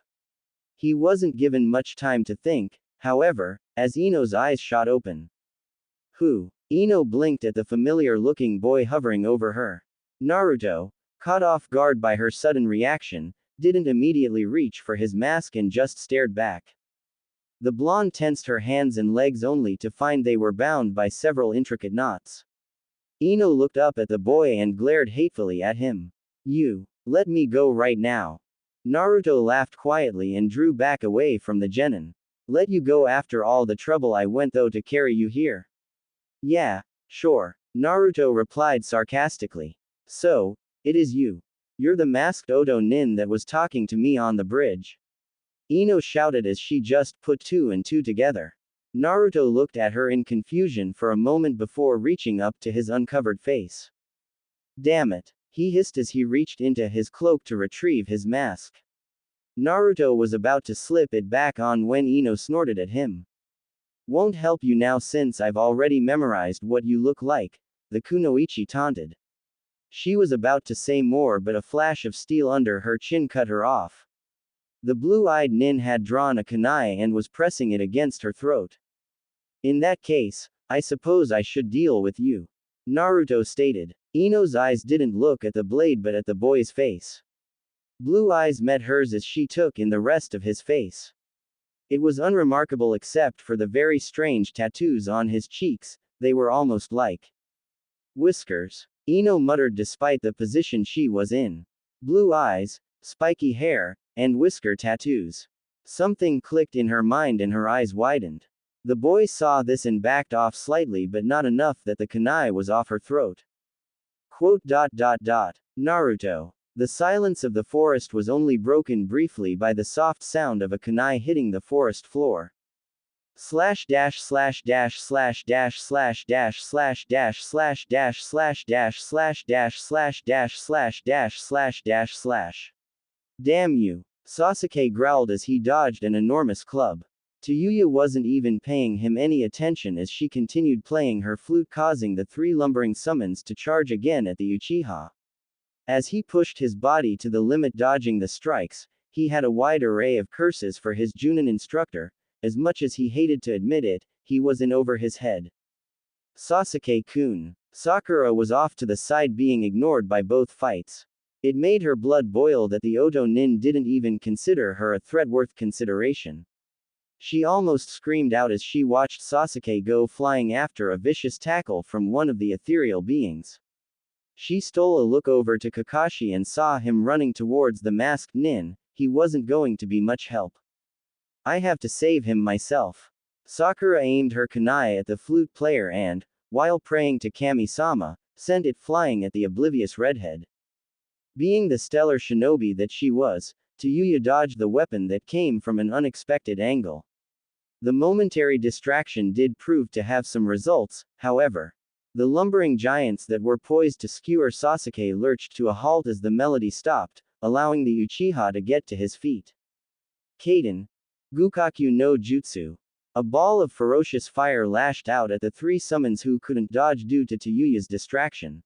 He wasn't given much time to think, however, as Ino's eyes shot open. Who? Ino blinked at the familiar-looking boy hovering over her. Naruto, caught off guard by her sudden reaction, didn't immediately reach for his mask and just stared back. The blonde tensed her hands and legs only to find they were bound by several intricate knots. Ino looked up at the boy and glared hatefully at him. You, let me go right now. Naruto laughed quietly and drew back away from the genin. Let you go after all the trouble I went through to carry you here? Yeah, sure, Naruto replied sarcastically. So, it is you. You're the masked Odo nin that was talking to me on the bridge. Ino shouted as she just put two and two together. Naruto looked at her in confusion for a moment before reaching up to his uncovered face. Damn it, he hissed as he reached into his cloak to retrieve his mask. Naruto was about to slip it back on when Ino snorted at him. Won't help you now since I've already memorized what you look like, the kunoichi taunted. She was about to say more but a flash of steel under her chin cut her off. The blue-eyed nin had drawn a kunai and was pressing it against her throat. In that case, I suppose I should deal with you, Naruto stated. Ino's eyes didn't look at the blade but at the boy's face. Blue eyes met hers as she took in the rest of his face. It was unremarkable except for the very strange tattoos on his cheeks, they were almost like whiskers. Ino muttered despite the position she was in. Blue eyes, spiky hair, and whisker tattoos. Something clicked in her mind and her eyes widened. The boy saw this and backed off slightly but not enough that the kunai was off her throat. Naruto. The silence of the forest was only broken briefly by the soft sound of a kunai hitting the forest floor. // Damn you. Sasuke growled as he dodged an enormous club. Tayuya wasn't even paying him any attention as she continued playing her flute, causing the three lumbering summons to charge again at the Uchiha. As he pushed his body to the limit dodging the strikes, he had a wide array of curses for his Junin instructor. As much as he hated to admit it, he was in over his head. Sasuke-kun. Sakura was off to the side being ignored by both fights. It made her blood boil that the Oto Nin didn't even consider her a threat worth consideration. She almost screamed out as she watched Sasuke go flying after a vicious tackle from one of the ethereal beings. She stole a look over to Kakashi and saw him running towards the masked nin. He wasn't going to be much help. I have to save him myself. Sakura aimed her kunai at the flute player and, while praying to Kami-sama, sent it flying at the oblivious redhead. Being the stellar shinobi that she was, Tayuya dodged the weapon that came from an unexpected angle. The momentary distraction did prove to have some results, however. The lumbering giants that were poised to skewer Sasuke lurched to a halt as the melody stopped, allowing the Uchiha to get to his feet. Kaden. Gukaku no Jutsu. A ball of ferocious fire lashed out at the three summons who couldn't dodge due to Tayuya's distraction.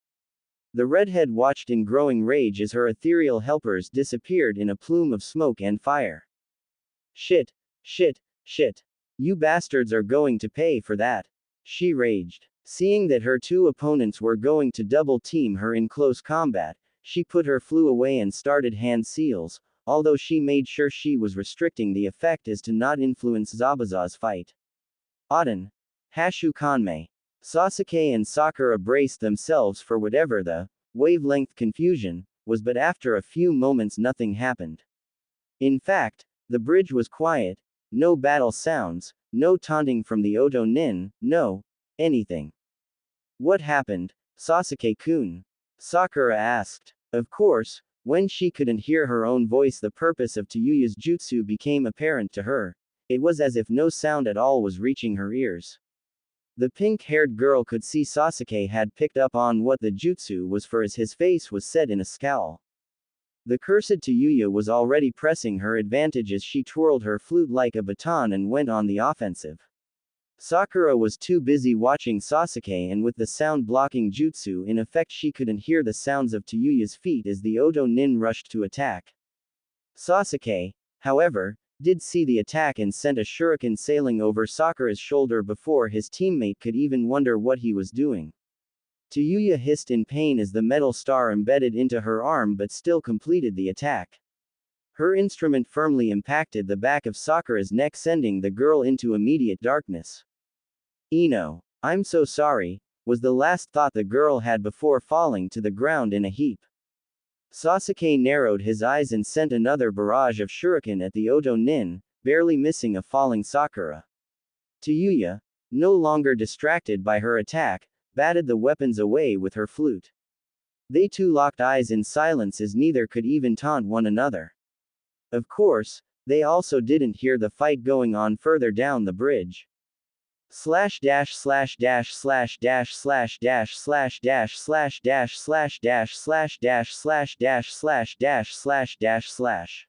The redhead watched in growing rage as her ethereal helpers disappeared in a plume of smoke and fire. Shit. Shit. Shit. You bastards are going to pay for that. She raged. Seeing that her two opponents were going to double team her in close combat, she put her flew away and started hand seals, although she made sure she was restricting the effect as to not influence Zabuza's fight. Auden. Hashu Kanmei. Sasuke and Sakura braced themselves for whatever the wavelength confusion was, but after a few moments nothing happened. In fact, the bridge was quiet, no battle sounds, no taunting from the Oto Nin, no anything. What happened, Sasuke-kun? Sakura asked. Of course, when she couldn't hear her own voice, the purpose of Tayuya's jutsu became apparent to her. It was as if no sound at all was reaching her ears. The pink-haired girl could see Sasuke had picked up on what the jutsu was for, as his face was set in a scowl. The cursed Tayuya was already pressing her advantage as she twirled her flute like a baton and went on the offensive. Sakura was too busy watching Sasuke, and with the sound-blocking jutsu in effect she couldn't hear the sounds of Tayuya's feet as the Oto Nin rushed to attack. Sasuke, however, did see the attack and sent a shuriken sailing over Sakura's shoulder before his teammate could even wonder what he was doing. Tayuya hissed in pain as the metal star embedded into her arm but still completed the attack. Her instrument firmly impacted the back of Sakura's neck, sending the girl into immediate darkness. Ino. I'm so sorry, was the last thought the girl had before falling to the ground in a heap. Sasuke narrowed his eyes and sent another barrage of shuriken at the Oto Nin, barely missing a falling Sakura. Tayuya, no longer distracted by her attack, batted the weapons away with her flute. They two locked eyes in silence as neither could even taunt one another. Of course, they also didn't hear the fight going on further down the bridge. Slash dash slash dash slash dash slash dash slash dash slash dash slash dash slash dash slash dash slash dash slash dash slash.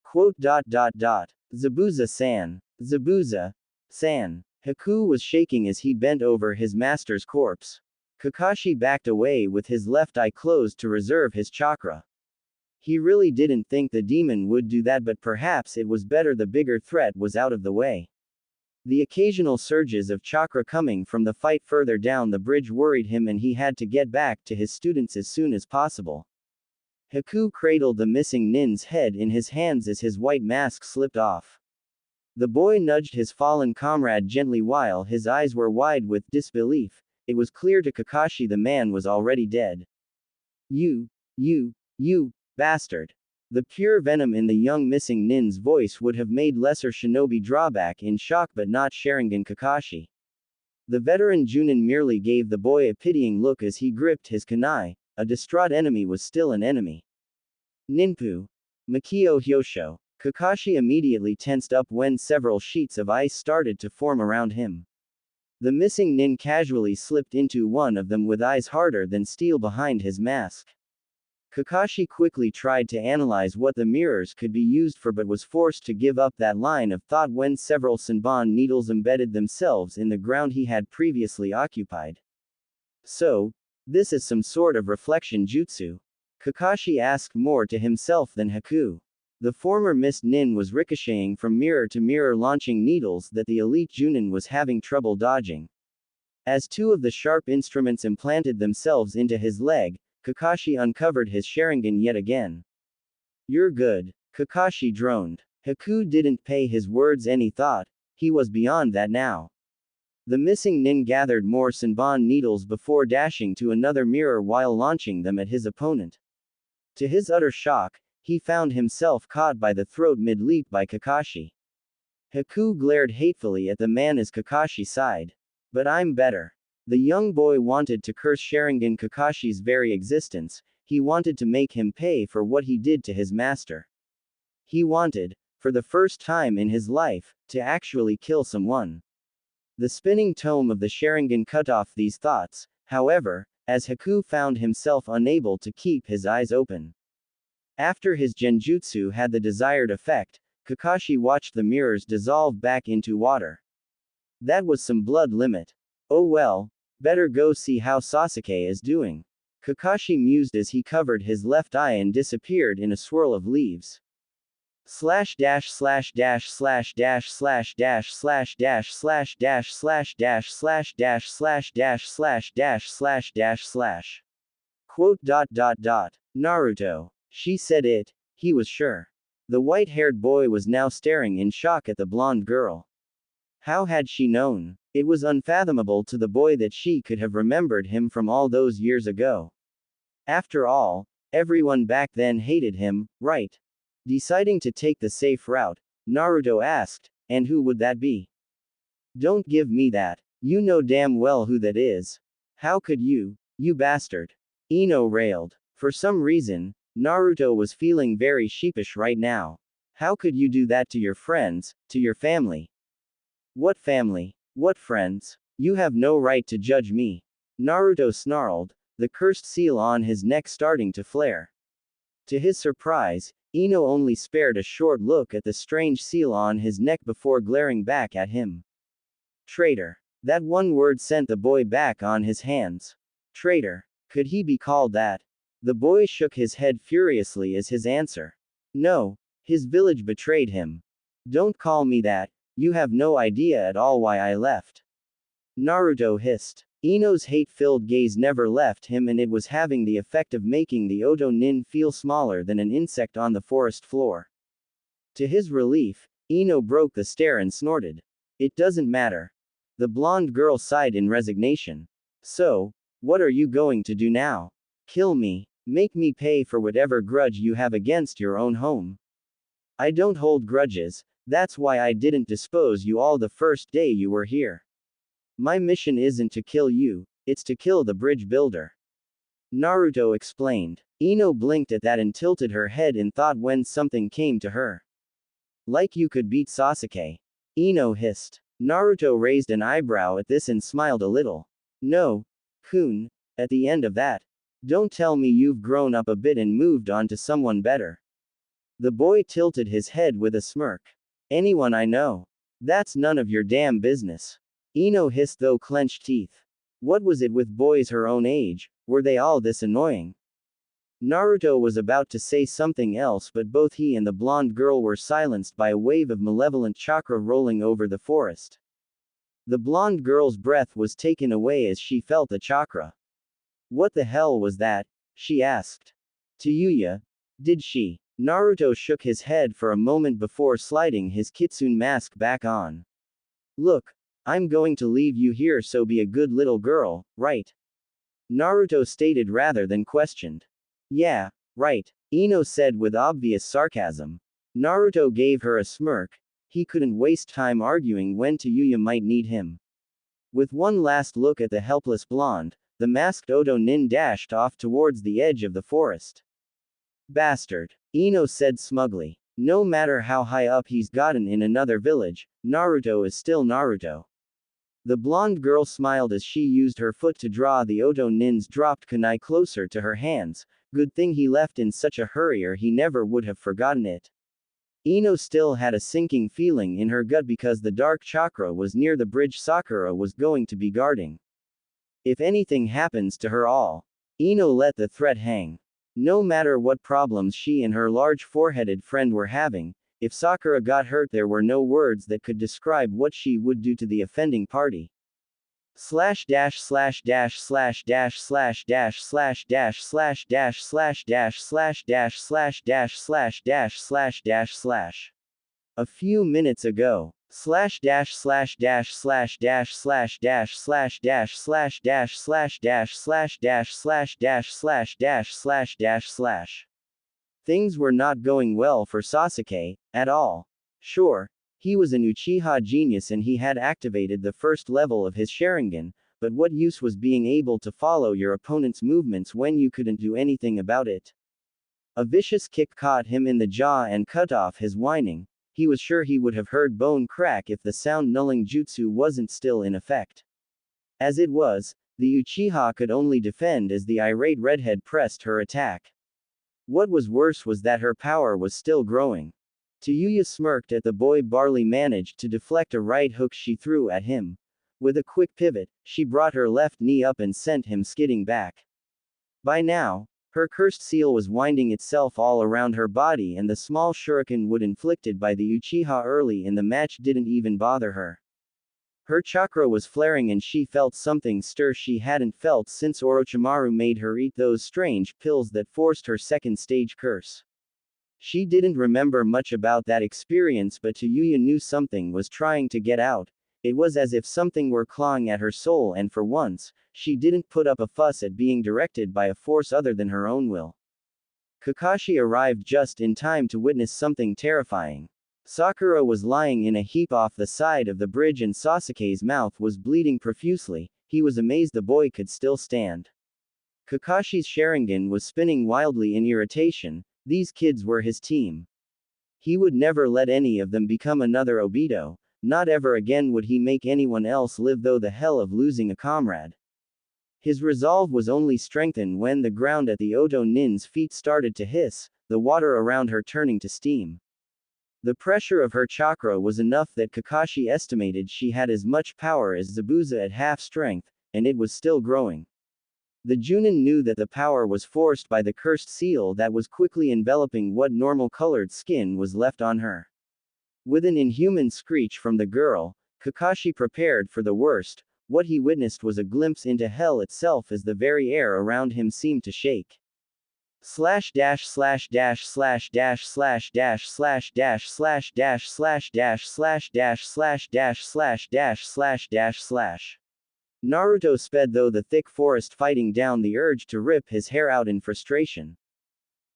Quote dot dot dot. Zabuza-san. Zabuza-san. Haku was shaking as he bent over his master's corpse. Kakashi backed away with his left eye closed to reserve his chakra. He really didn't think the demon would do that, but perhaps it was better the bigger threat was out of the way. The occasional surges of chakra coming from the fight further down the bridge worried him, and he had to get back to his students as soon as possible. Haku cradled the missing nin's head in his hands as his white mask slipped off. The boy nudged his fallen comrade gently while his eyes were wide with disbelief. It was clear to Kakashi the man was already dead. You bastard. The pure venom in the young missing nin's voice would have made lesser shinobi drawback in shock, but not Sharingan Kakashi. The veteran Junin merely gave the boy a pitying look as he gripped his kunai. A distraught enemy was still an enemy. Ninpu. Makio Hyosho. Kakashi immediately tensed up when several sheets of ice started to form around him. The missing nin casually slipped into one of them with eyes harder than steel behind his mask. Kakashi quickly tried to analyze what the mirrors could be used for but was forced to give up that line of thought when several Senbon needles embedded themselves in the ground he had previously occupied. So, this is some sort of reflection jutsu? Kakashi asked more to himself than Haku. The former Mist Nin was ricocheting from mirror to mirror launching needles that the elite Junin was having trouble dodging. As two of the sharp instruments implanted themselves into his leg, Kakashi uncovered his Sharingan yet again. You're good, Kakashi droned. Haku didn't pay his words any thought, he was beyond that now. The missing Nin gathered more Senbon needles before dashing to another mirror while launching them at his opponent. To his utter shock, he found himself caught by the throat mid-leap by Kakashi. Haku glared hatefully at the man as Kakashi sighed. But I'm better. The young boy wanted to curse Sharingan Kakashi's very existence, he wanted to make him pay for what he did to his master. He wanted, for the first time in his life, to actually kill someone. The spinning tome of the Sharingan cut off these thoughts, however, as Haku found himself unable to keep his eyes open. After his genjutsu had the desired effect, Kakashi watched the mirrors dissolve back into water. That was some blood limit. Oh well, better go see how Sasuke is doing. Kakashi mused as he covered his left eye and disappeared in a swirl of leaves. Slash dash slash dash slash dash slash dash slash dash slash dash slash dash slash dash slash dash slash dash slash dash slash. Quote dot dot dot. Naruto. She said it, he was sure. The white-haired boy was now staring in shock at the blonde girl. How had she known? It was unfathomable to the boy that she could have remembered him from all those years ago. After all, everyone back then hated him, right? Deciding to take the safe route, Naruto asked, and who would that be? Don't give me that. You know damn well who that is. How could you, you bastard? Ino railed. For some reason, Naruto was feeling very sheepish right now. How could you do that to your friends, to your family? What family? What friends? You have no right to judge me. Naruto snarled, the cursed seal on his neck starting to flare. To his surprise, Ino only spared a short look at the strange seal on his neck before glaring back at him. Traitor. That one word sent the boy back on his hands. Traitor. Could he be called that? The boy shook his head furiously as his answer. No. His village betrayed him. Don't call me that, you have no idea at all why I left. Naruto hissed. Ino's hate-filled gaze never left him and it was having the effect of making the Oto Nin feel smaller than an insect on the forest floor. To his relief, Ino broke the stare and snorted. It doesn't matter. The blonde girl sighed in resignation. So, what are you going to do now? Kill me. Make me pay for whatever grudge you have against your own home. I don't hold grudges, that's why I didn't dispose you all the first day you were here. My mission isn't to kill you, it's to kill the bridge builder. Naruto explained. Ino blinked at that and tilted her head in thought when something came to her. Like you could beat Sasuke. Ino hissed. Naruto raised an eyebrow at this and smiled a little. No, Kun. At the end of that. Don't tell me you've grown up a bit and moved on to someone better. The boy tilted his head with a smirk. Anyone I know. That's none of your damn business. Ino hissed through clenched teeth. What was it with boys her own age, were they all this annoying? Naruto was about to say something else but both he and the blonde girl were silenced by a wave of malevolent chakra rolling over the forest. The blonde girl's breath was taken away as she felt the chakra. What the hell was that? She asked. Tayuya. Did she? Naruto shook his head for a moment before sliding his kitsune mask back on. Look, I'm going to leave you here so be a good little girl, right? Naruto stated rather than questioned. Yeah, right, Ino said with obvious sarcasm. Naruto gave her a smirk. He couldn't waste time arguing when Tayuya might need him. With one last look at the helpless blonde, the masked Oto Nin dashed off towards the edge of the forest. Bastard, Ino said smugly. No matter how high up he's gotten in another village, Naruto is still Naruto. The blonde girl smiled as she used her foot to draw the Oto Nin's dropped kunai closer to her hands, Good thing he left in such a hurry or he never would have forgotten it. Ino still had a sinking feeling in her gut because the dark chakra was near the bridge Sakura was going to be guarding. If anything happens to her all. Ino let the threat hang. No matter what problems she and her large foreheaded friend were having, if Sakura got hurt there were no words that could describe what she would do to the offending party. Slash dash slash dash slash dash slash dash slash dash slash dash slash dash slash dash slash dash slash dash slash dash slash. A few minutes ago. Slash dash slash dash slash dash slash dash slash dash slash dash slash dash slash dash slash dash slash dash slash dash slash. Things were not going well for Sasuke, at all. Sure, he was an Uchiha genius and he had activated the first level of his Sharingan, but what use was being able to follow your opponent's movements when you couldn't do anything about it? A vicious kick caught him in the jaw and cut off his whining. He was sure he would have heard bone crack if the sound nulling jutsu wasn't still in effect. As it was, the Uchiha could only defend as the irate redhead pressed her attack. What was worse was that her power was still growing. Tayuya smirked at the boy barely managed to deflect a right hook she threw at him. With a quick pivot, she brought her left knee up and sent him skidding back. By now, her cursed seal was winding itself all around her body and the small shuriken wood inflicted by the Uchiha early in the match didn't even bother her. Her chakra was flaring and she felt something stir she hadn't felt since Orochimaru made her eat those strange pills that forced her second stage curse. She didn't remember much about that experience but Tayuya knew something was trying to get out. It was as if something were clawing at her soul and for once, she didn't put up a fuss at being directed by a force other than her own will. Kakashi arrived just in time to witness something terrifying. Sakura was lying in a heap off the side of the bridge and Sasuke's mouth was bleeding profusely. He was amazed the boy could still stand. Kakashi's Sharingan was spinning wildly in irritation. These kids were his team. He would never let any of them become another Obito. Not ever again would he make anyone else live through the hell of losing a comrade. His resolve was only strengthened when the ground at the Oto Nin's feet started to hiss, the water around her turning to steam. The pressure of her chakra was enough that Kakashi estimated she had as much power as Zabuza at half strength, and it was still growing. The Junin knew that the power was forced by the cursed seal that was quickly enveloping what normal colored skin was left on her. With an inhuman screech from the girl, Kakashi prepared for the worst. What he witnessed was a glimpse into hell itself as the very air around him seemed to shake. Slash dash slash dash slash dash slash dash slash dash slash dash slash dash slash dash slash dash slash dash slash dash slash. Naruto sped through the thick forest fighting down the urge to rip his hair out in frustration.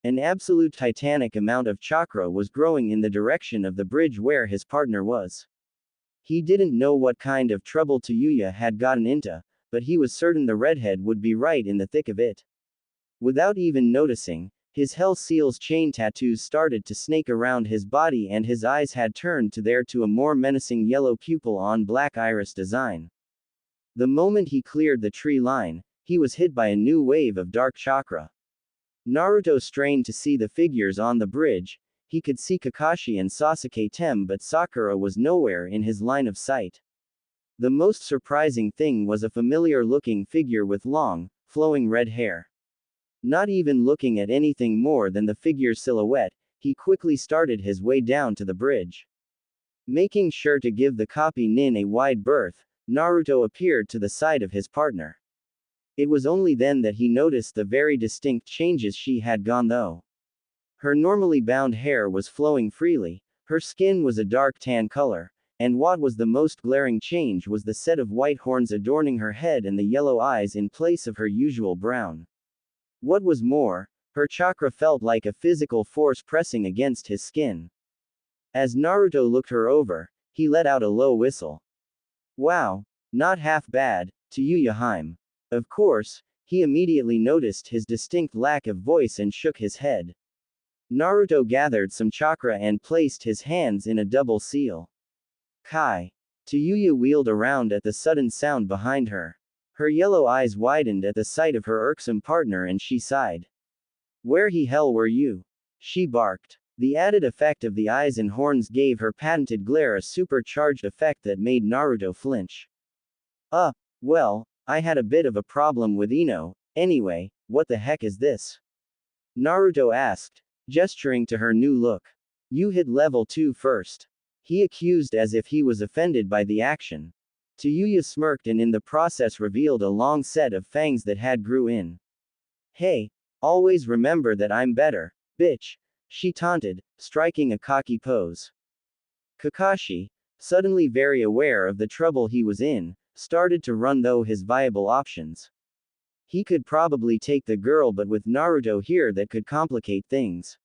An absolute titanic amount of chakra was growing in the direction of the bridge where his partner was. He didn't know what kind of trouble Tayuya had gotten into, but he was certain the redhead would be right in the thick of it. Without even noticing, his Hell Seal's chain tattoos started to snake around his body and his eyes had turned to a more menacing yellow pupil on black iris design. The moment he cleared the tree line, he was hit by a new wave of dark chakra. Naruto strained to see the figures on the bridge. He could see Kakashi and Sasuke Tem but Sakura was nowhere in his line of sight. The most surprising thing was a familiar-looking figure with long, flowing red hair. Not even looking at anything more than the figure's silhouette, he quickly started his way down to the bridge. Making sure to give the copy Nin a wide berth, Naruto appeared to the side of his partner. It was only then that he noticed the very distinct changes she had gone through. Her normally bound hair was flowing freely, her skin was a dark tan color, and what was the most glaring change was the set of white horns adorning her head and the yellow eyes in place of her usual brown. What was more, her chakra felt like a physical force pressing against his skin. As Naruto looked her over, he let out a low whistle. Wow, not half bad, Tayuya. Of course, he immediately noticed his distinct lack of voice and shook his head. Naruto gathered some chakra and placed his hands in a double seal. Kai. Tayuya wheeled around at the sudden sound behind her. Her yellow eyes widened at the sight of her irksome partner and she sighed. Where the hell were you? She barked. The added effect of the eyes and horns gave her patented glare a supercharged effect that made Naruto flinch. Well, I had a bit of a problem with Ino. Anyway, what the heck is this? Naruto asked, gesturing to her new look. You hit level 2 first. He accused as if he was offended by the action. Tayuya smirked and in the process revealed a long set of fangs that had grew in. Hey, always remember that I'm better, bitch, she taunted, striking a cocky pose. Kakashi, suddenly very aware of the trouble he was in, started to run through his viable options. He could probably take the girl, but with Naruto here that could complicate things.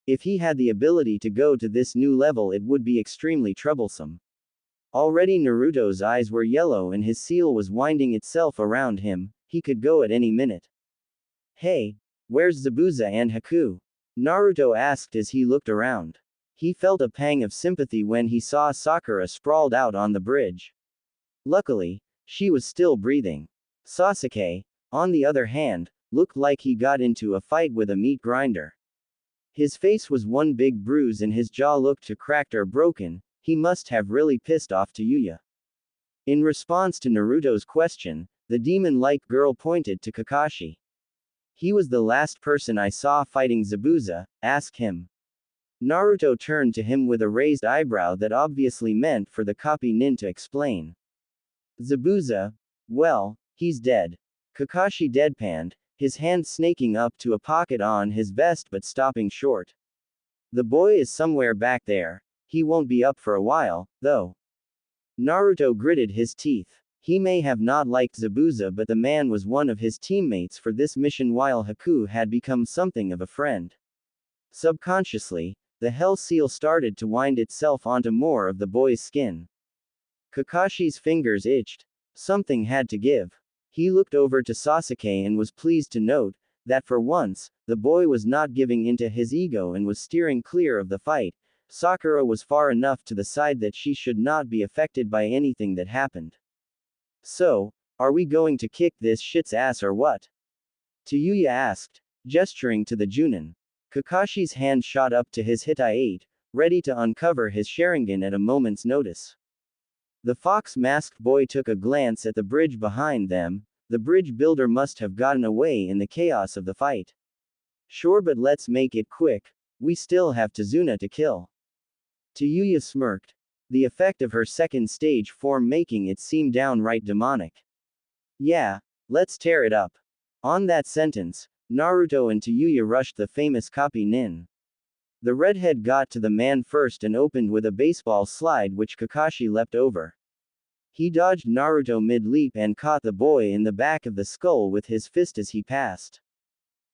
If he had the ability to go to this new level, it would be extremely troublesome. Already Naruto's eyes were yellow and his seal was winding itself around him, he could go at any minute. Hey, where's Zabuza and Haku? Naruto asked as he looked around. He felt a pang of sympathy when he saw Sakura sprawled out on the bridge. Luckily, she was still breathing. Sasuke, on the other hand, looked like he got into a fight with a meat grinder. His face was one big bruise and his jaw looked to cracked or broken. He must have really pissed off Tayuya. In response to Naruto's question, the demon-like girl pointed to Kakashi. He was the last person I saw fighting Zabuza, ask him. Naruto turned to him with a raised eyebrow that obviously meant for the copy nin to explain. Zabuza? Well, he's dead. Kakashi deadpanned, his hand snaking up to a pocket on his vest but stopping short. The boy is somewhere back there. He won't be up for a while, though. Naruto gritted his teeth. He may have not liked Zabuza, but the man was one of his teammates for this mission while Haku had become something of a friend. Subconsciously, the hell seal started to wind itself onto more of the boy's skin. Kakashi's fingers itched. Something had to give. He looked over to Sasuke and was pleased to note that for once, the boy was not giving into his ego and was steering clear of the fight. Sakura was far enough to the side that she should not be affected by anything that happened. So, are we going to kick this shit's ass or what? Tayuya asked, gesturing to the Junin. Kakashi's hand shot up to his Hitai-8, ready to uncover his Sharingan at a moment's notice. The fox-masked boy took a glance at the bridge behind them. The bridge builder must have gotten away in the chaos of the fight. Sure, but let's make it quick. We still have Tazuna to kill. Tayuya smirked. The effect of her second stage form making it seem downright demonic. Yeah, let's tear it up. On that sentence, Naruto and Tayuya rushed the famous copy nin. The redhead got to the man first and opened with a baseball slide which Kakashi leapt over. He dodged Naruto mid-leap and caught the boy in the back of the skull with his fist as he passed.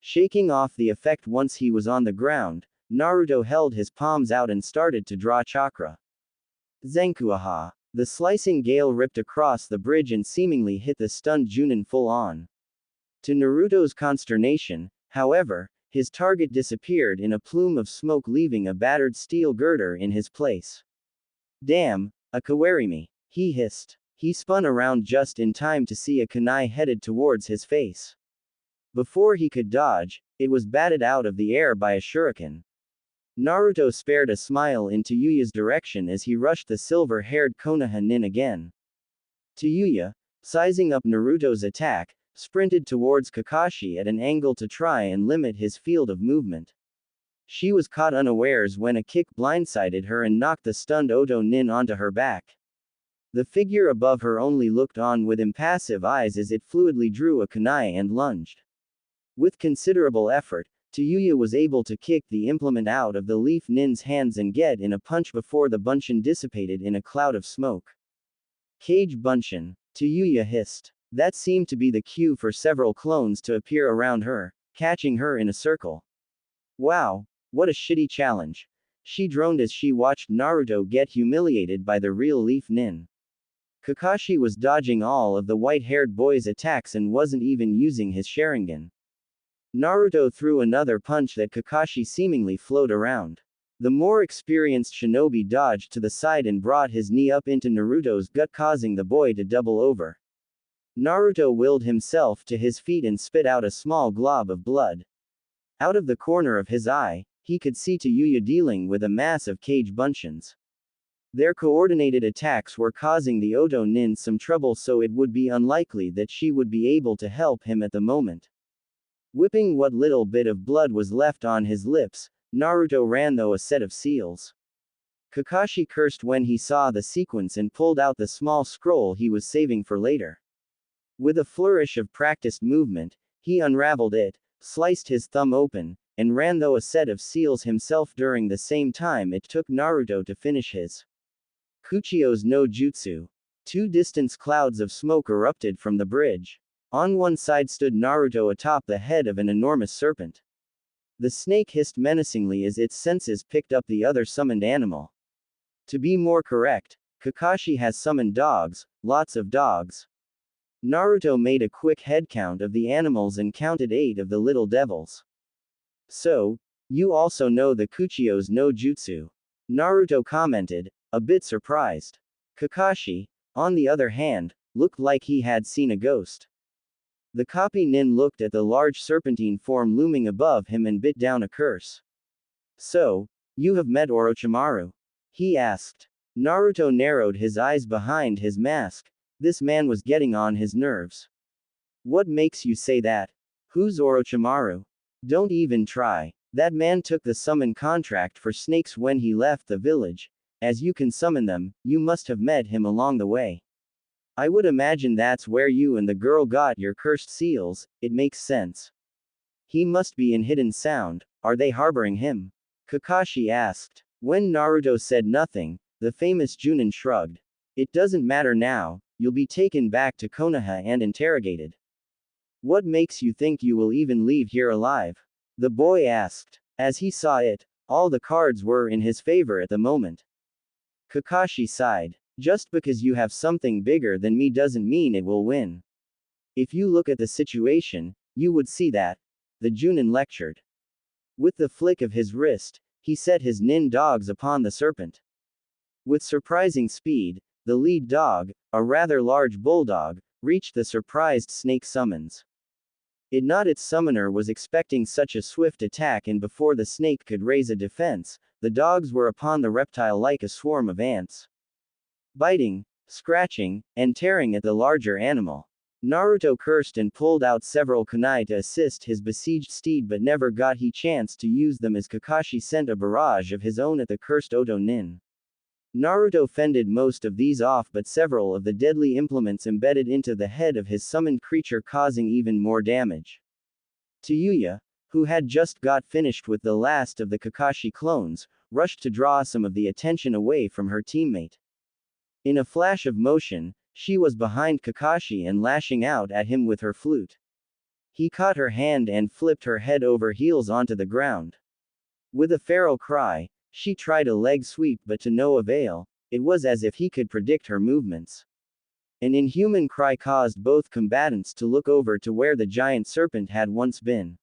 Shaking off the effect once he was on the ground, Naruto held his palms out and started to draw chakra. Zenkuaha. The slicing gale ripped across the bridge and seemingly hit the stunned Junin full on. To Naruto's consternation, however, his target disappeared in a plume of smoke, leaving a battered steel girder in his place. Damn, a kawarimi, he hissed. He spun around just in time to see a kunai headed towards his face. Before he could dodge, it was batted out of the air by a shuriken. Naruto spared a smile in Tayuya's direction as he rushed the silver-haired Konoha nin again. Tayuya, sizing up Naruto's attack, sprinted towards Kakashi at an angle to try and limit his field of movement. She was caught unawares when a kick blindsided her and knocked the stunned Oto nin onto her back. The figure above her only looked on with impassive eyes as it fluidly drew a kunai and lunged. With considerable effort, Tayuya was able to kick the implement out of the leaf nin's hands and get in a punch before the bunshin dissipated in a cloud of smoke. Cage bunshin, Tayuya hissed. That seemed to be the cue for several clones to appear around her, catching her in a circle. Wow, what a shitty challenge. She droned as she watched Naruto get humiliated by the real leaf nin. Kakashi was dodging all of the white-haired boy's attacks and wasn't even using his Sharingan. Naruto threw another punch that Kakashi seemingly flowed around. The more experienced shinobi dodged to the side and brought his knee up into Naruto's gut, causing the boy to double over. Naruto willed himself to his feet and spit out a small glob of blood. Out of the corner of his eye, he could see Tayuya dealing with a mass of cage buncheons. Their coordinated attacks were causing the Oto Nin some trouble, so it would be unlikely that she would be able to help him at the moment. Whipping what little bit of blood was left on his lips, Naruto ran through a set of seals. Kakashi cursed when he saw the sequence and pulled out the small scroll he was saving for later. With a flourish of practiced movement, he unraveled it, sliced his thumb open, and ran through a set of seals himself during the same time it took Naruto to finish his Kuchio's no jutsu. Two distant clouds of smoke erupted from the bridge. On one side stood Naruto atop the head of an enormous serpent. The snake hissed menacingly as its senses picked up the other summoned animal. To be more correct, Kakashi has summoned dogs, lots of dogs. Naruto made a quick head count of the animals and counted 8 of the little devils. So, you also know the Kuchio's no jutsu? Naruto commented, a bit surprised. Kakashi, on the other hand, looked like he had seen a ghost. The copy nin looked at the large serpentine form looming above him and bit down a curse. So, you have met Orochimaru? He asked. Naruto narrowed his eyes behind his mask. This man was getting on his nerves. What makes you say that? Who's Orochimaru? Don't even try. That man took the summon contract for snakes when he left the village. As you can summon them, you must have met him along the way. I would imagine that's where you and the girl got your cursed seals. It makes sense. He must be in Hidden Sound. Are they harboring him? Kakashi asked. When Naruto said nothing, the famous Junin shrugged. It doesn't matter now, you'll be taken back to Konoha and interrogated. What makes you think you will even leave here alive? The boy asked. As he saw it, all the cards were in his favor at the moment. Kakashi sighed. Just because you have something bigger than me doesn't mean it will win. If you look at the situation, you would see that. The Junin lectured. With the flick of his wrist, he set his nin dogs upon the serpent. With surprising speed, the lead dog, a rather large bulldog, reached the surprised snake summons. Its summoner was expecting such a swift attack, and before the snake could raise a defense, the dogs were upon the reptile like a swarm of ants. Biting, scratching, and tearing at the larger animal. Naruto cursed and pulled out several kunai to assist his besieged steed, but never got he chance to use them as Kakashi sent a barrage of his own at the cursed Oto Nin. Naruto fended most of these off, but several of the deadly implements embedded into the head of his summoned creature, causing even more damage. Tayuya, who had just got finished with the last of the Kakashi clones, rushed to draw some of the attention away from her teammate. In a flash of motion, she was behind Kakashi and lashing out at him with her flute. He caught her hand and flipped her head over heels onto the ground. With a feral cry, she tried a leg sweep, but to no avail. It was as if he could predict her movements. An inhuman cry caused both combatants to look over to where the giant serpent had once been.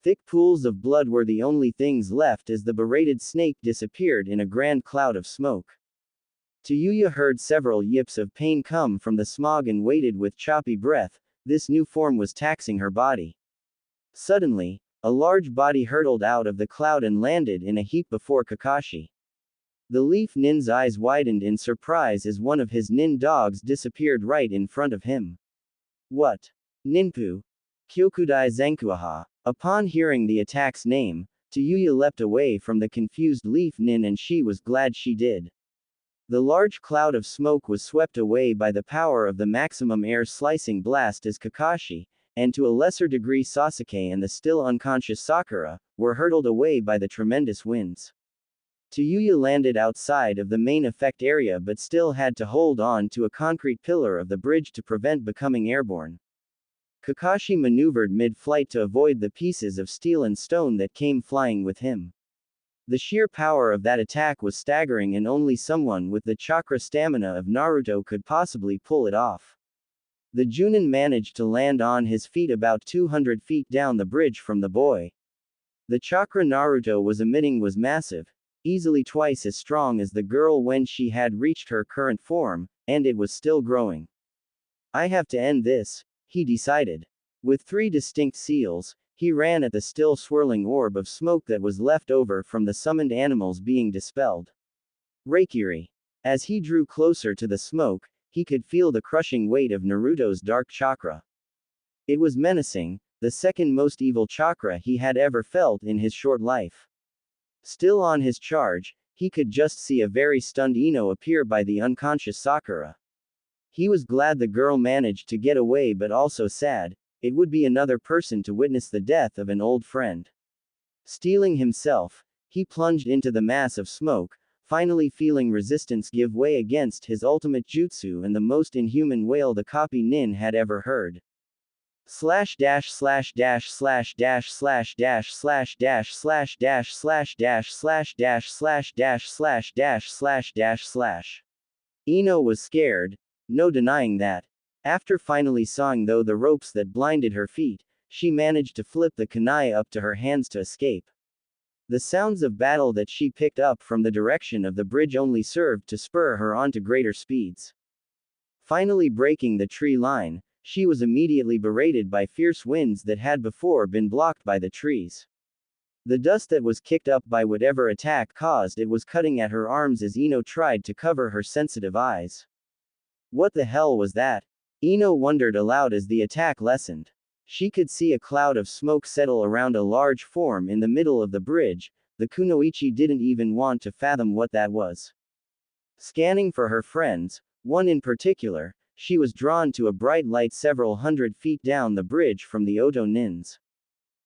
Thick pools of blood were the only things left as the berated snake disappeared in a grand cloud of smoke. Tayuya heard several yips of pain come from the smog and waited with choppy breath. This new form was taxing her body. Suddenly, a large body hurtled out of the cloud and landed in a heap before Kakashi. The leaf nin's eyes widened in surprise as one of his nin dogs disappeared right in front of him. What? Ninpu? Kyokudai Zankuaha. Upon hearing the attack's name, Tayuya leapt away from the confused leaf nin, and she was glad she did. The large cloud of smoke was swept away by the power of the maximum air slicing blast as Kakashi, and to a lesser degree Sasuke and the still unconscious Sakura, were hurtled away by the tremendous winds. Tayuya landed outside of the main effect area but still had to hold on to a concrete pillar of the bridge to prevent becoming airborne. Kakashi maneuvered mid-flight to avoid the pieces of steel and stone that came flying with him. The sheer power of that attack was staggering, and only someone with the chakra stamina of Naruto could possibly pull it off. The Junin managed to land on his feet about 200 feet down the bridge from the boy. The chakra Naruto was emitting was massive, easily twice as strong as the girl when she had reached her current form, and it was still growing. I have to end this, he decided. With 3 distinct seals, He ran at the still swirling orb of smoke that was left over from the summoned animals being dispelled. Reikiri. As he drew closer to the smoke, he could feel the crushing weight of Naruto's dark chakra. It was menacing, the second most evil chakra he had ever felt in his short life. Still on his charge, he could just see a very stunned Ino appear by the unconscious Sakura. He was glad the girl managed to get away but also sad, it would be another person to witness the death of an old friend. Steeling himself, he plunged into the mass of smoke, finally feeling resistance give way against his ultimate jutsu and the most inhuman wail the copy nin had ever heard. Slash dash slash dash slash dash slash dash slash dash slash dash slash dash slash dash slash dash slash dash slash dash slash. Ino was scared, no denying that. After finally sawing though the ropes that blinded her feet, she managed to flip the kunai up to her hands to escape. The sounds of battle that she picked up from the direction of the bridge only served to spur her on to greater speeds. Finally breaking the tree line, she was immediately berated by fierce winds that had before been blocked by the trees. The dust that was kicked up by whatever attack caused it was cutting at her arms as Ino tried to cover her sensitive eyes. What the hell was that? Ino wondered aloud as the attack lessened. She could see a cloud of smoke settle around a large form in the middle of the bridge. The kunoichi didn't even want to fathom what that was. Scanning for her friends, one in particular, she was drawn to a bright light several hundred feet down the bridge from the Oto Nins.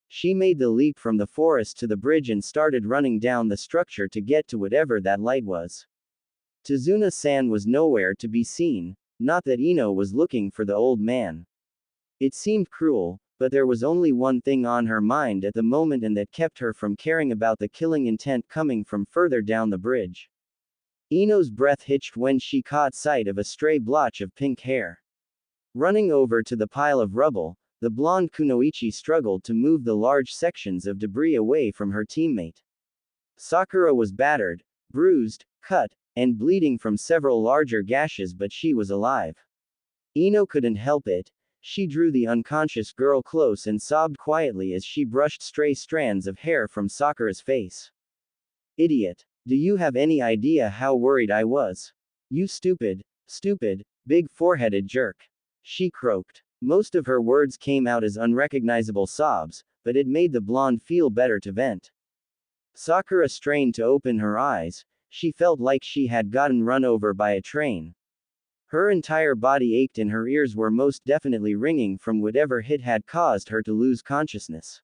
She made the leap from the forest to the bridge and started running down the structure to get to whatever that light was. Tazuna-san was nowhere to be seen, not that Ino was looking for the old man. It seemed cruel, but there was only one thing on her mind at the moment and that kept her from caring about the killing intent coming from further down the bridge. Ino's breath hitched when she caught sight of a stray blotch of pink hair. Running over to the pile of rubble, the blonde kunoichi struggled to move the large sections of debris away from her teammate. Sakura was battered, bruised, cut, and bleeding from several larger gashes, but she was alive. Ino couldn't help it. She drew the unconscious girl close and sobbed quietly as she brushed stray strands of hair from Sakura's face. Idiot. Do you have any idea how worried I was? You stupid, big foreheaded jerk. She croaked. Most of her words came out as unrecognizable sobs, but it made the blonde feel better to vent. Sakura strained to open her eyes. She felt like she had gotten run over by a train. Her entire body ached and her ears were most definitely ringing from whatever hit had caused her to lose consciousness.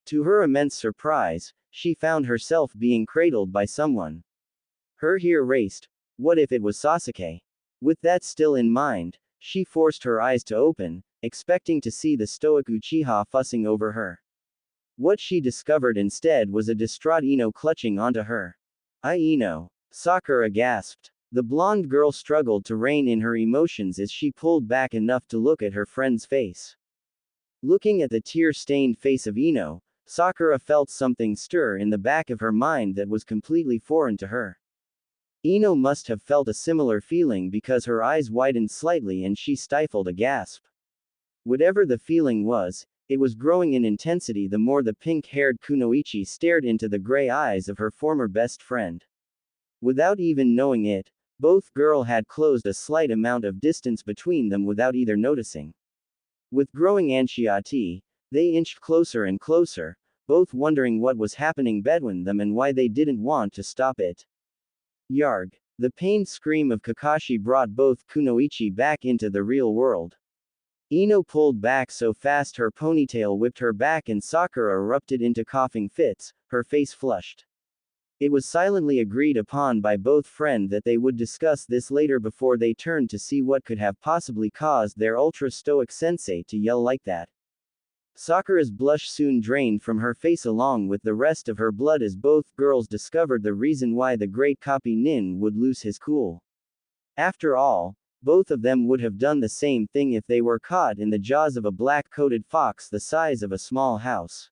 To her immense surprise, she found herself being cradled by someone. Her hair raced. What if it was Sasuke? With that still in mind, she forced her eyes to open, expecting to see the stoic Uchiha fussing over her. What she discovered instead was a distraught Ino clutching onto her. Ino. Sakura gasped. The blonde girl struggled to rein in her emotions as she pulled back enough to look at her friend's face. Looking at the tear-stained face of Ino, Sakura felt something stir in the back of her mind that was completely foreign to her. Ino must have felt a similar feeling because her eyes widened slightly and she stifled a gasp. Whatever the feeling was, it was growing in intensity the more the pink-haired kunoichi stared into the gray eyes of her former best friend. Without even knowing it, both girls had closed a slight amount of distance between them without either noticing. With growing anxiety, they inched closer and closer, both wondering what was happening between them and why they didn't want to stop it. Yarg. The pained scream of Kakashi brought both kunoichi back into the real world. Ino pulled back so fast her ponytail whipped her back and Sakura erupted into coughing fits, her face flushed. It was silently agreed upon by both friends that they would discuss this later before they turned to see what could have possibly caused their ultra-stoic sensei to yell like that. Sakura's blush soon drained from her face along with the rest of her blood as both girls discovered the reason why the great copy nin would lose his cool. After all, both of them would have done the same thing if they were caught in the jaws of a black-coated fox the size of a small house.